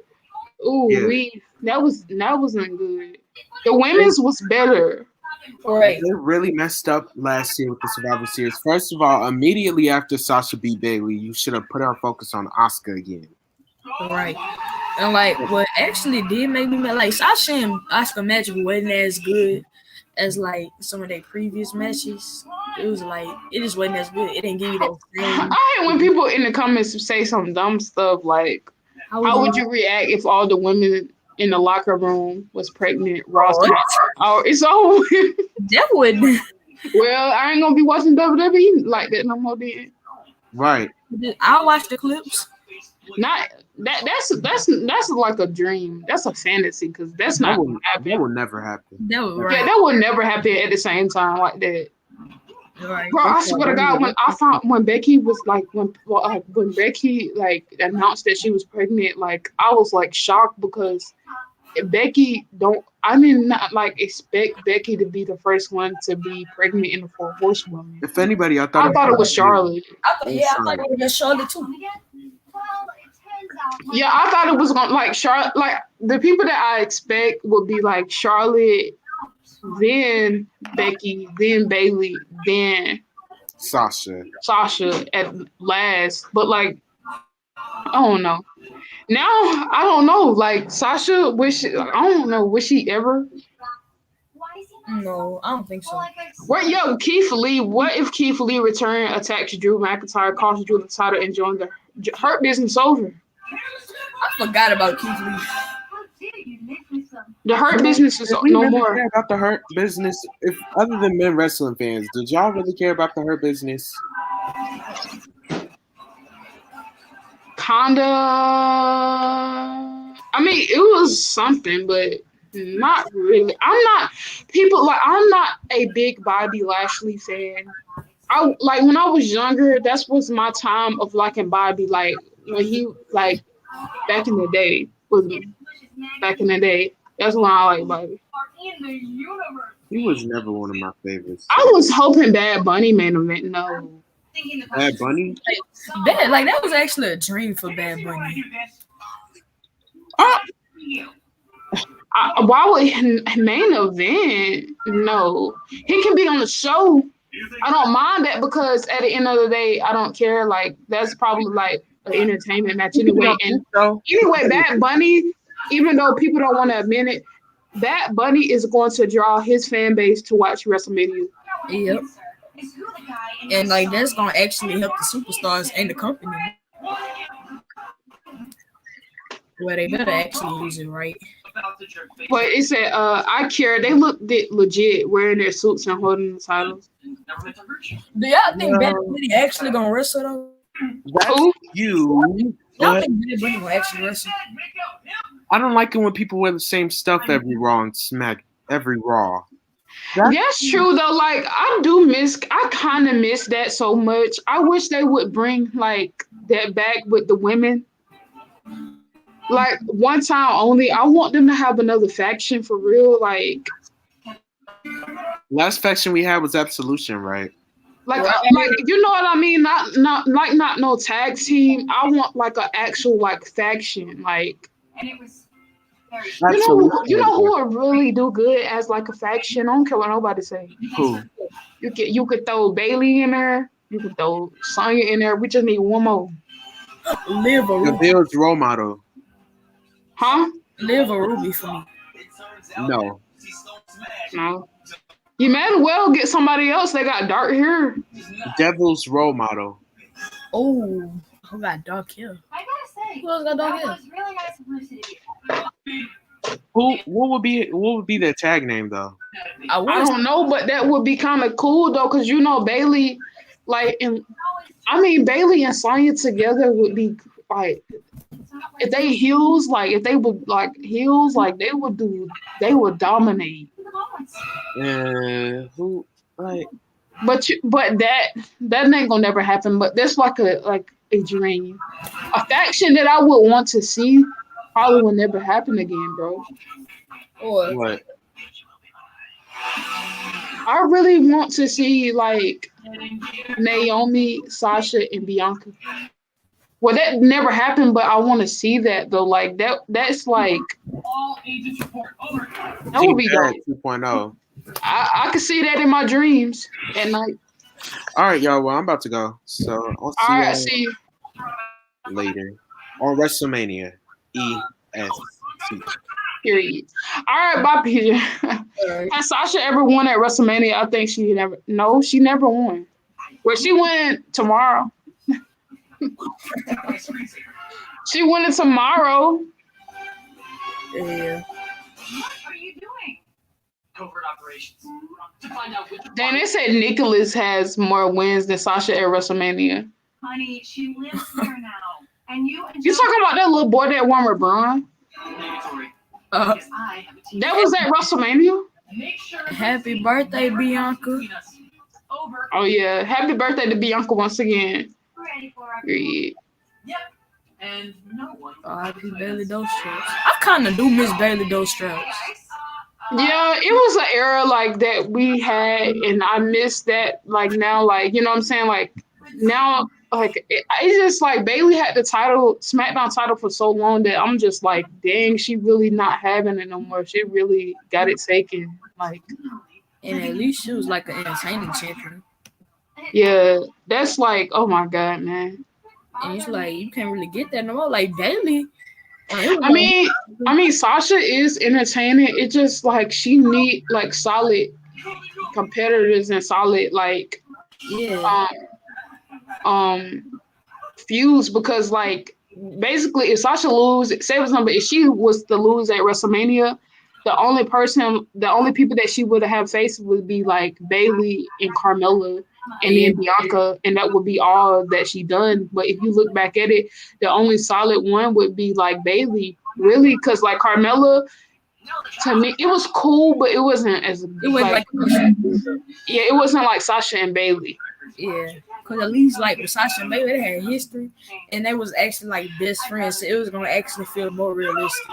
Speaker 2: Ooh,
Speaker 1: Yeah.
Speaker 2: that wasn't good. The women's was better.
Speaker 5: Right.
Speaker 1: They really messed up last year with the Survivor Series. First of all, immediately after Sasha beat Bailey, you should have put our focus on Asuka again.
Speaker 5: Right. And like what actually did make me mad, like Sasha and Asuka match wasn't as good as like some of their previous matches. It was like it just wasn't as good. It didn't give you that same.
Speaker 2: I hate when people in the comments say some dumb stuff like, "How would you react if all the women in the locker room was pregnant?" Ross, it's over.
Speaker 5: That would.
Speaker 2: Well, I ain't gonna be watching WWE like that no more. Then
Speaker 1: Right.
Speaker 5: I'll watch the clips.
Speaker 2: Not that's like a dream. That's a fantasy because that's not gonna
Speaker 1: That
Speaker 2: happen.
Speaker 1: will never happen.
Speaker 5: That was
Speaker 2: Yeah,
Speaker 5: right.
Speaker 2: that would never happen at the same time like that.
Speaker 5: Right.
Speaker 2: Bro, I swear to God, when Becky was like when Becky like announced that she was pregnant, like I was like shocked because Becky I did not like expect Becky to be the first one to be pregnant in the Four Horsewoman.
Speaker 1: If anybody, I
Speaker 2: I
Speaker 1: thought
Speaker 2: thought it was Charlotte.
Speaker 5: I thought it would have Charlotte too.
Speaker 2: Yeah, I thought it was gonna like Charlotte. Like the people that I expect would be like Charlotte, then Becky, then Bailey, then
Speaker 1: Sasha.
Speaker 2: Sasha at last. But like, I don't know. Now I don't know. Like Sasha, I don't know. Was she ever?
Speaker 5: No, I don't think so.
Speaker 2: What? Keith Lee. What if Keith Lee returned, attacks Drew McIntyre, cost Drew the title, and joined the Hurt Business over?
Speaker 5: I forgot about Keith Lee.
Speaker 2: The Hurt Business is
Speaker 1: Did we
Speaker 2: no
Speaker 1: really
Speaker 2: more.
Speaker 1: care about the Hurt Business? If other than men wrestling fans, did y'all really care about the Hurt Business?
Speaker 2: Kinda. I mean, it was something, but not really. I'm not a big Bobby Lashley fan. I like when I was younger, that was my time of liking Bobby. Like when he like back in the day That's when I like Bobby.
Speaker 1: He was never one of my favorites.
Speaker 2: I was hoping Bad Bunny main event. No.
Speaker 1: Bad Bunny?
Speaker 5: That was actually a dream for Bad Bunny.
Speaker 2: Why would main event? No. He can be on the show. I don't mind that because at the end of the day, I don't care. Like that's probably like an entertainment match anyway. And anyway, Bad Bunny, even though people don't want to admit it, Bad Bunny is going to draw his fan base to watch WrestleMania.
Speaker 5: Yep. And like that's gonna actually help the superstars and the company. Well, they better actually use it right.
Speaker 2: But it said, I care. They looked legit wearing their suits and holding the titles.
Speaker 5: Do y'all think Bad Bunny actually gonna wrestle though?
Speaker 2: Who?
Speaker 5: Y'all think Bad Bunny will actually wrestle?
Speaker 1: I don't like it when people wear the same stuff every Raw and every Raw.
Speaker 2: That's true though. Like I kind of miss that so much. I wish they would bring like that back with the women. Like one time only. I want them to have another faction for real. Like
Speaker 1: last faction we had was Absolution, right?
Speaker 2: Like you know what I mean? Not no tag team. I want like an actual like faction. Like you know who would really do good as like a faction? I don't care what nobody say.
Speaker 1: Who?
Speaker 2: You could throw Bailey in there. You could throw Sonya in there. We just need one more.
Speaker 1: The Bill's role model.
Speaker 2: Huh?
Speaker 5: Liv or Ruby for me.
Speaker 1: No.
Speaker 2: You might as well get somebody else. They got dark hair.
Speaker 1: Devil's role model.
Speaker 5: Oh, who got dark hair?
Speaker 7: I gotta say,
Speaker 5: Who else got dark hair?
Speaker 7: that was really nice publicity.
Speaker 1: What would be their tag name though?
Speaker 2: I don't know, but that would be kind of cool though, because you know Bailey, Bailey and Sonya together would be like, if they heels, like if they would like heels, like they would dominate.
Speaker 1: And who like?
Speaker 2: But that ain't gonna never happen. But that's like a dream. A faction that I would want to see probably will never happen again, bro.
Speaker 1: What?
Speaker 2: I really want to see like Naomi, Sasha, and Bianca. Well, that never happened, but I want to see that though. Like that's like that would be dope.
Speaker 1: 2.0.
Speaker 2: I could see that in my dreams at night.
Speaker 1: All right, y'all. Well, I'm about to go, so I'll see you later on WrestleMania EST.
Speaker 2: Period. All right, bye, PJ. Has Sasha ever won at WrestleMania? I think she never. No, she never won. Well, she win tomorrow. She winning tomorrow.
Speaker 5: Yeah.
Speaker 7: What are you doing?
Speaker 9: Covert operations to find out which.
Speaker 2: Then they said Nicholas has more wins than Sasha at WrestleMania.
Speaker 7: Honey, she lives here now.
Speaker 2: You talking about that little boy that won with Braun?
Speaker 5: Uh,
Speaker 2: That was at WrestleMania?
Speaker 5: Happy birthday, Bianca.
Speaker 2: Oh, yeah. Happy birthday to Bianca once again. Period.
Speaker 5: Happy Bailey those straps. I kind of do miss Bailey those straps.
Speaker 2: Yeah, it was an era like that we had, and I miss that. Like now, like you know what I'm saying. Like now, like it's just like Bailey had the title, SmackDown title, for so long that I'm just like, dang, she really not having it no more. She really got it taken. Like,
Speaker 5: and at least she was like an entertaining champion.
Speaker 2: Yeah, that's like, oh my god, man.
Speaker 5: And it's like you can't really get that no more. Like Bailey.
Speaker 2: I mean, Sasha is entertaining. It just like she need like solid competitors and solid like feuds because like basically if Sasha lose, say for example, if she was to lose at WrestleMania, the only people that she would have faced would be like Bailey and Carmella and then Bianca, and that would be all that she done. But if you look back at it, the only solid one would be like Bailey, really, because like Carmella, to me, it was cool, but it wasn't as it wasn't like Sasha and Bailey.
Speaker 5: Yeah, because at least like with Sasha and Bailey, they had history, and they was actually like best friends, so it was gonna actually feel more realistic.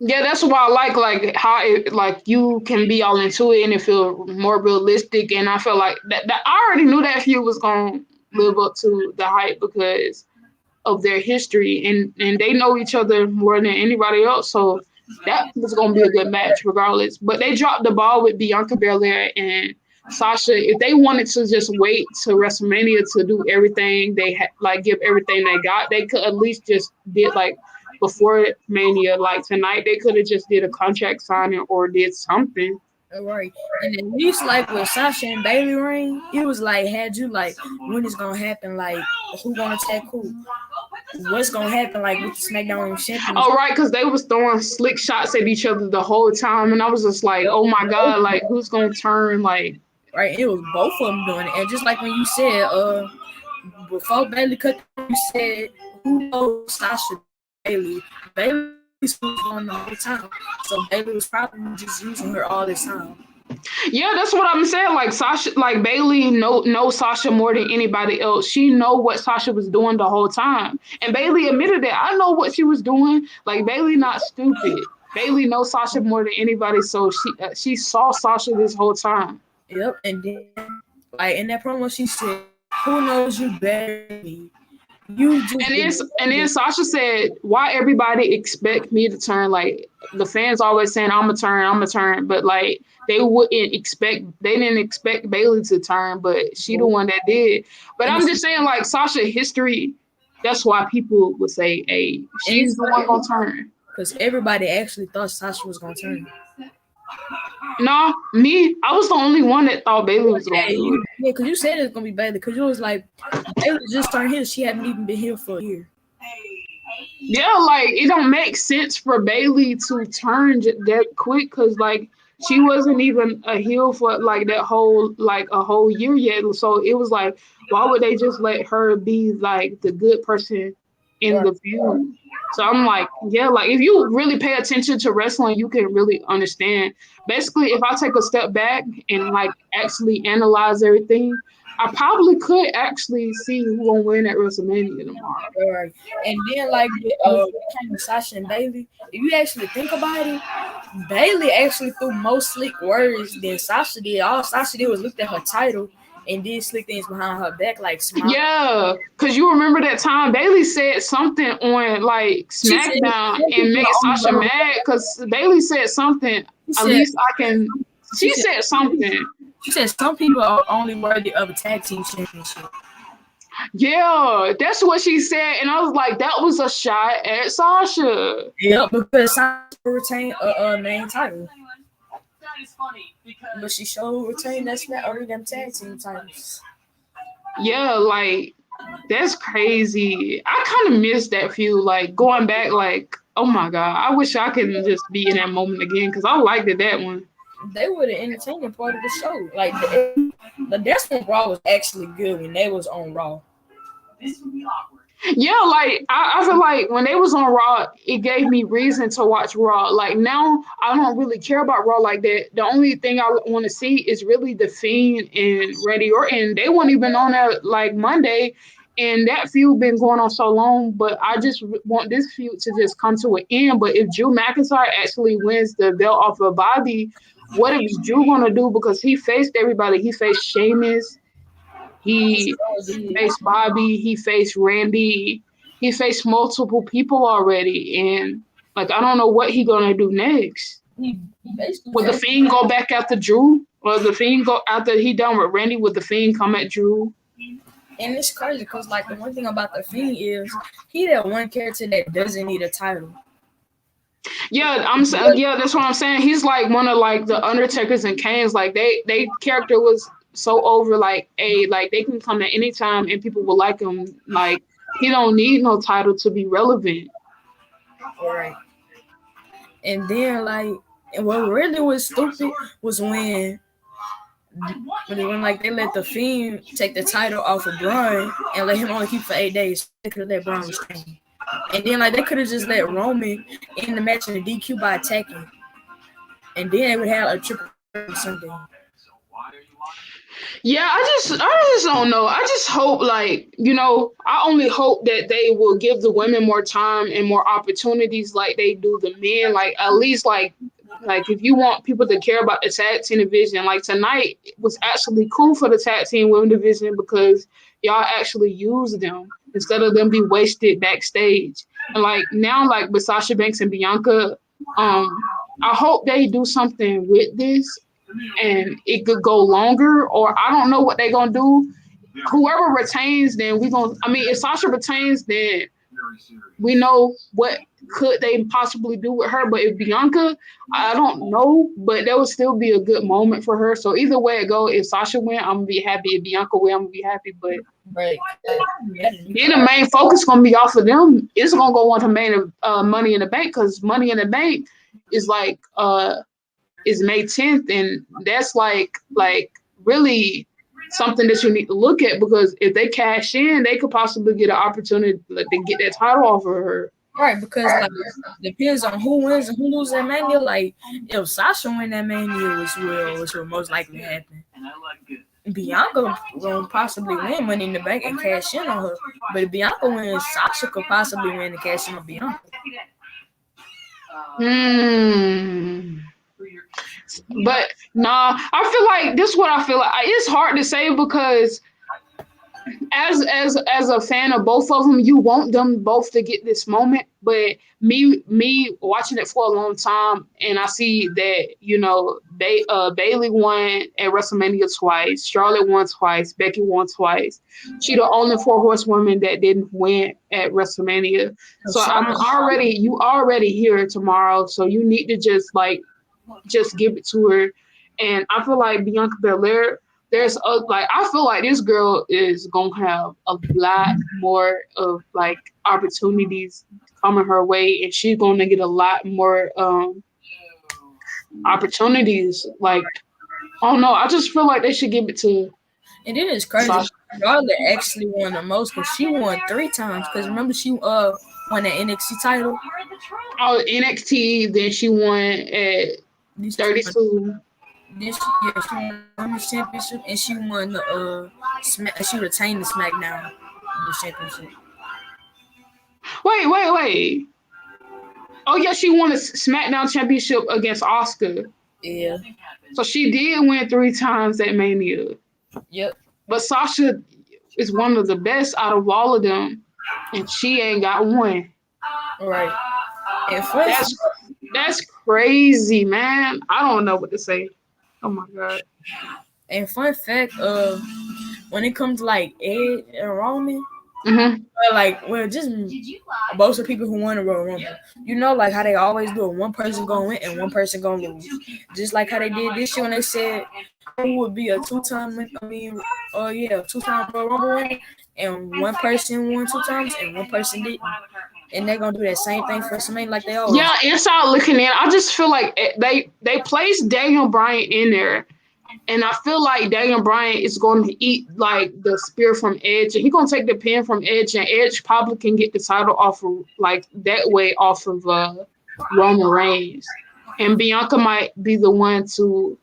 Speaker 2: Yeah, that's why I like how it, like you can be all into it and it feel more realistic. And I feel like that I already knew that feud was gonna live up to the hype because of their history and they know each other more than anybody else. So that was gonna be a good match regardless. But they dropped the ball with Bianca Belair and Sasha. If they wanted to just wait to WrestleMania to do everything they like give everything they got, they could at least just did like before Mania, like tonight, they could have just did a contract signing or did something.
Speaker 5: Right. And at least like with Sasha and Bailey reign, it was like had you like when it's gonna happen, like who gonna attack who? What's gonna happen like with the SmackDown champions?
Speaker 2: Oh right, because they was throwing slick shots at each other the whole time, and I was just like, oh my god, like who's gonna turn like
Speaker 5: right, it was both of them doing it. And just like when you said, before Bailey cut, you said who knows Sasha Bailey was going the whole time, so Bailey was probably just using her all this time.
Speaker 2: Yeah, that's what I'm saying. Like Sasha, like Bailey know Sasha more than anybody else. She know what Sasha was doing the whole time, and Bailey admitted that. I know what she was doing. Like Bailey not stupid. Bailey knows Sasha more than anybody, so she saw Sasha this whole time.
Speaker 5: Yep, and then like in that promo, she said, "Who knows you better than me?"
Speaker 2: And then Sasha said, why everybody expect me to turn? Like the fans always saying I'm a turn, but like they didn't expect Bailey to turn, but she the one that did. But I'm just saying like Sasha history, that's why people would say, hey, she's the one gonna turn.
Speaker 5: Because everybody actually thought Sasha was gonna turn.
Speaker 2: No, me, I was the only one that thought Bailey was going to do it.
Speaker 5: Yeah, because you said it was going to be Bailey. Because you was like, Bailey just turned here. She hadn't even been here for a year.
Speaker 2: Yeah, like, it don't make sense for Bailey to turn that quick because, like, she wasn't even a heel for, like, a whole year yet. So it was like, why would they just let her be, like, the good person in the feud? So I'm like, yeah, like if you really pay attention to wrestling, you can really understand. Basically, if I take a step back and like actually analyze everything, I probably could actually see who gonna win at WrestleMania tomorrow.
Speaker 5: Right. And then like with Sasha and Bailey, if you actually think about it, Bailey actually threw more slick words than Sasha did. All Sasha did was look at her title and did slick things behind her back, like smile.
Speaker 2: Yeah, because you remember that time Bailey said something on like Smackdown and made Sasha mad because Bailey said something. She said something.
Speaker 5: She said some people are only worthy of a tag team championship.
Speaker 2: Yeah, that's what she said, and I was like, that was a shot at Sasha.
Speaker 5: Yeah, because Sasha retained a main title. But she showed retained that them tag team titles.
Speaker 2: Yeah, like that's crazy. I kind of miss that feud. Like going back, like oh my god, I wish I could just be in that moment again because I liked that one.
Speaker 5: They were the entertaining part of the show. Like that's when Raw was actually good when they was on Raw.
Speaker 2: Yeah, like I feel like when they was on Raw, it gave me reason to watch Raw. Like now, I don't really care about Raw like that. The only thing I want to see is really the Fiend and Randy Orton. They weren't even on that like Monday, and that feud been going on so long. But I just want this feud to just come to an end. But if Drew McIntyre actually wins the belt off of Bobby, what is Drew gonna do? Because he faced everybody. He faced Sheamus. He faced Bobby. He faced Randy. He faced multiple people already, and like I don't know what he gonna do next.
Speaker 5: He basically
Speaker 2: Would the Fiend go back after Drew, or the Fiend go after he done with Randy? Would the Fiend come at Drew?
Speaker 5: and it's crazy because like the one thing about the Fiend is he that one character that doesn't need a title.
Speaker 2: Yeah, I'm saying. Yeah, that's what I'm saying. He's like one of like the Undertakers and Kane's. Like they character was so over. Like like they can come at any time and people will like him. Like he don't need no title to be relevant.
Speaker 5: Right. And then like and what really was stupid was when like they let the Fiend take the title off of Braun and let him only keep for 8 days. They could have let Braun retain. And then like they could have just let Roman in the match in the DQ by attacking. And then they would have a triple or something.
Speaker 2: Yeah, I just don't know. I just hope like, I only hope that they will give the women more time and more opportunities like they do the men. Like at least like if you want people to care about the tag team division, like tonight was actually cool for the tag team women division because y'all actually use them instead of them be wasted backstage. And like now, like with Sasha Banks and Bianca, I hope they do something with this and it could go longer, or I don't know what they're gonna do. Whoever retains, then if Sasha retains, then we know what could they possibly do with her. But if Bianca, I don't know, but that would still be a good moment for her. So either way it go, if Sasha win, I'm gonna be happy. If Bianca win, I'm gonna be happy. But
Speaker 5: Right.
Speaker 2: then the main focus gonna be off of them. It's gonna go on to main Money in the Bank, because Money in the Bank is like is May 10th, and that's like really something that you need to look at, because if they cash in, they could possibly get an opportunity to get that title off of her.
Speaker 5: Right, because like it depends on who wins and who loses that Mania. Like if Sasha win that Mania, which will most likely happen, Bianca will possibly win Money in the Bank and cash in on her. But if Bianca wins, Sasha could possibly win and cash in on Bianca.
Speaker 2: But nah, I feel like this is what I feel like. It's hard to say because as a fan of both of them, you want them both to get this moment. But me watching it for a long time, and I see that Bayley won at WrestleMania twice, Charlotte won twice, Becky won twice. She the only 4 horsewomen that didn't win at WrestleMania. So you already here tomorrow, so you need to just give it to her. And I feel like Bianca Belair, I feel like this girl is gonna have a lot more of like opportunities coming her way, and she's gonna get a lot more opportunities. Like, I don't know, I just feel like they should give it to.
Speaker 5: And then it's crazy. Charlotte actually won the most because she won 3 times. Because remember she won the NXT title.
Speaker 2: Oh, NXT. Then she won at 32.
Speaker 5: She won the Women's Championship, and she won the she retained the Smackdown the championship.
Speaker 2: Wait. Oh yeah, she won a Smackdown championship against Asuka.
Speaker 5: Yeah.
Speaker 2: So she did win 3 times at Mania.
Speaker 5: Yep.
Speaker 2: But Sasha is one of the best out of all of them, and she ain't got one.
Speaker 5: Right. And
Speaker 2: that's crazy, man. I don't know what to say. Oh my god.
Speaker 5: And fun fact, when it comes to like Ed and Roman, just most of the people who want to Royal Rumble, like how they always do it. One person gonna win and one person gonna lose. Just like how they did this year when they said who would be a 2-time Royal Rumble winner, and one person won 2 times and one person didn't. And they're gonna do that same thing for WrestleMania like they always.
Speaker 2: Yeah, inside looking in, I just feel like they placed Daniel Bryan in there, And I feel like Daniel Bryan is going to eat like the spear from Edge, and he's gonna take the pin from Edge, and Edge probably can get the title off of like that way off of Roman Reigns, and Bianca might be the one to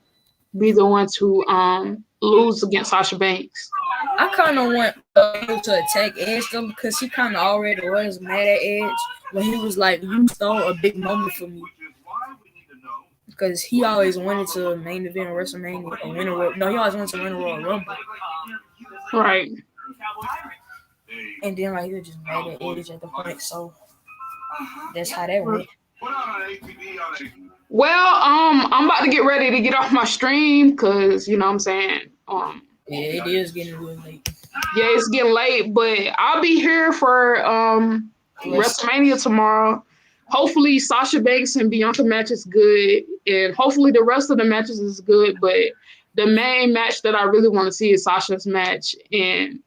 Speaker 2: lose against Sasha Banks.
Speaker 5: I kind of want him to attack Edge though, because he kind of already was mad at Edge when he was like, "You stole a big moment for me." Because he always wanted to main event WrestleMania or win a Royal. No, he always wanted to win a Royal Rumble.
Speaker 2: Right.
Speaker 5: And then like he was just mad at Edge at the point, so that's how that went.
Speaker 2: Well, I'm about to get ready to get off my stream because you know what I'm saying.
Speaker 5: Yeah, it is getting a little late.
Speaker 2: Yeah, it's getting late, but I'll be here for WrestleMania tomorrow. Hopefully, Sasha Banks and Bianca match is good, and hopefully the rest of the matches is good. But the main match that I really want to see is Sasha's match. And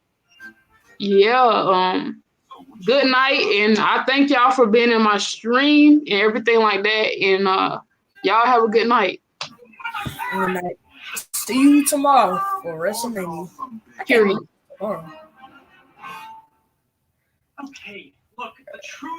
Speaker 2: yeah, good night, and I thank y'all for being in my stream and everything like that. And y'all have a good night.
Speaker 5: Good night. See you tomorrow for WrestleMania.
Speaker 2: Period.
Speaker 5: Tomorrow.
Speaker 9: Okay, look, the truth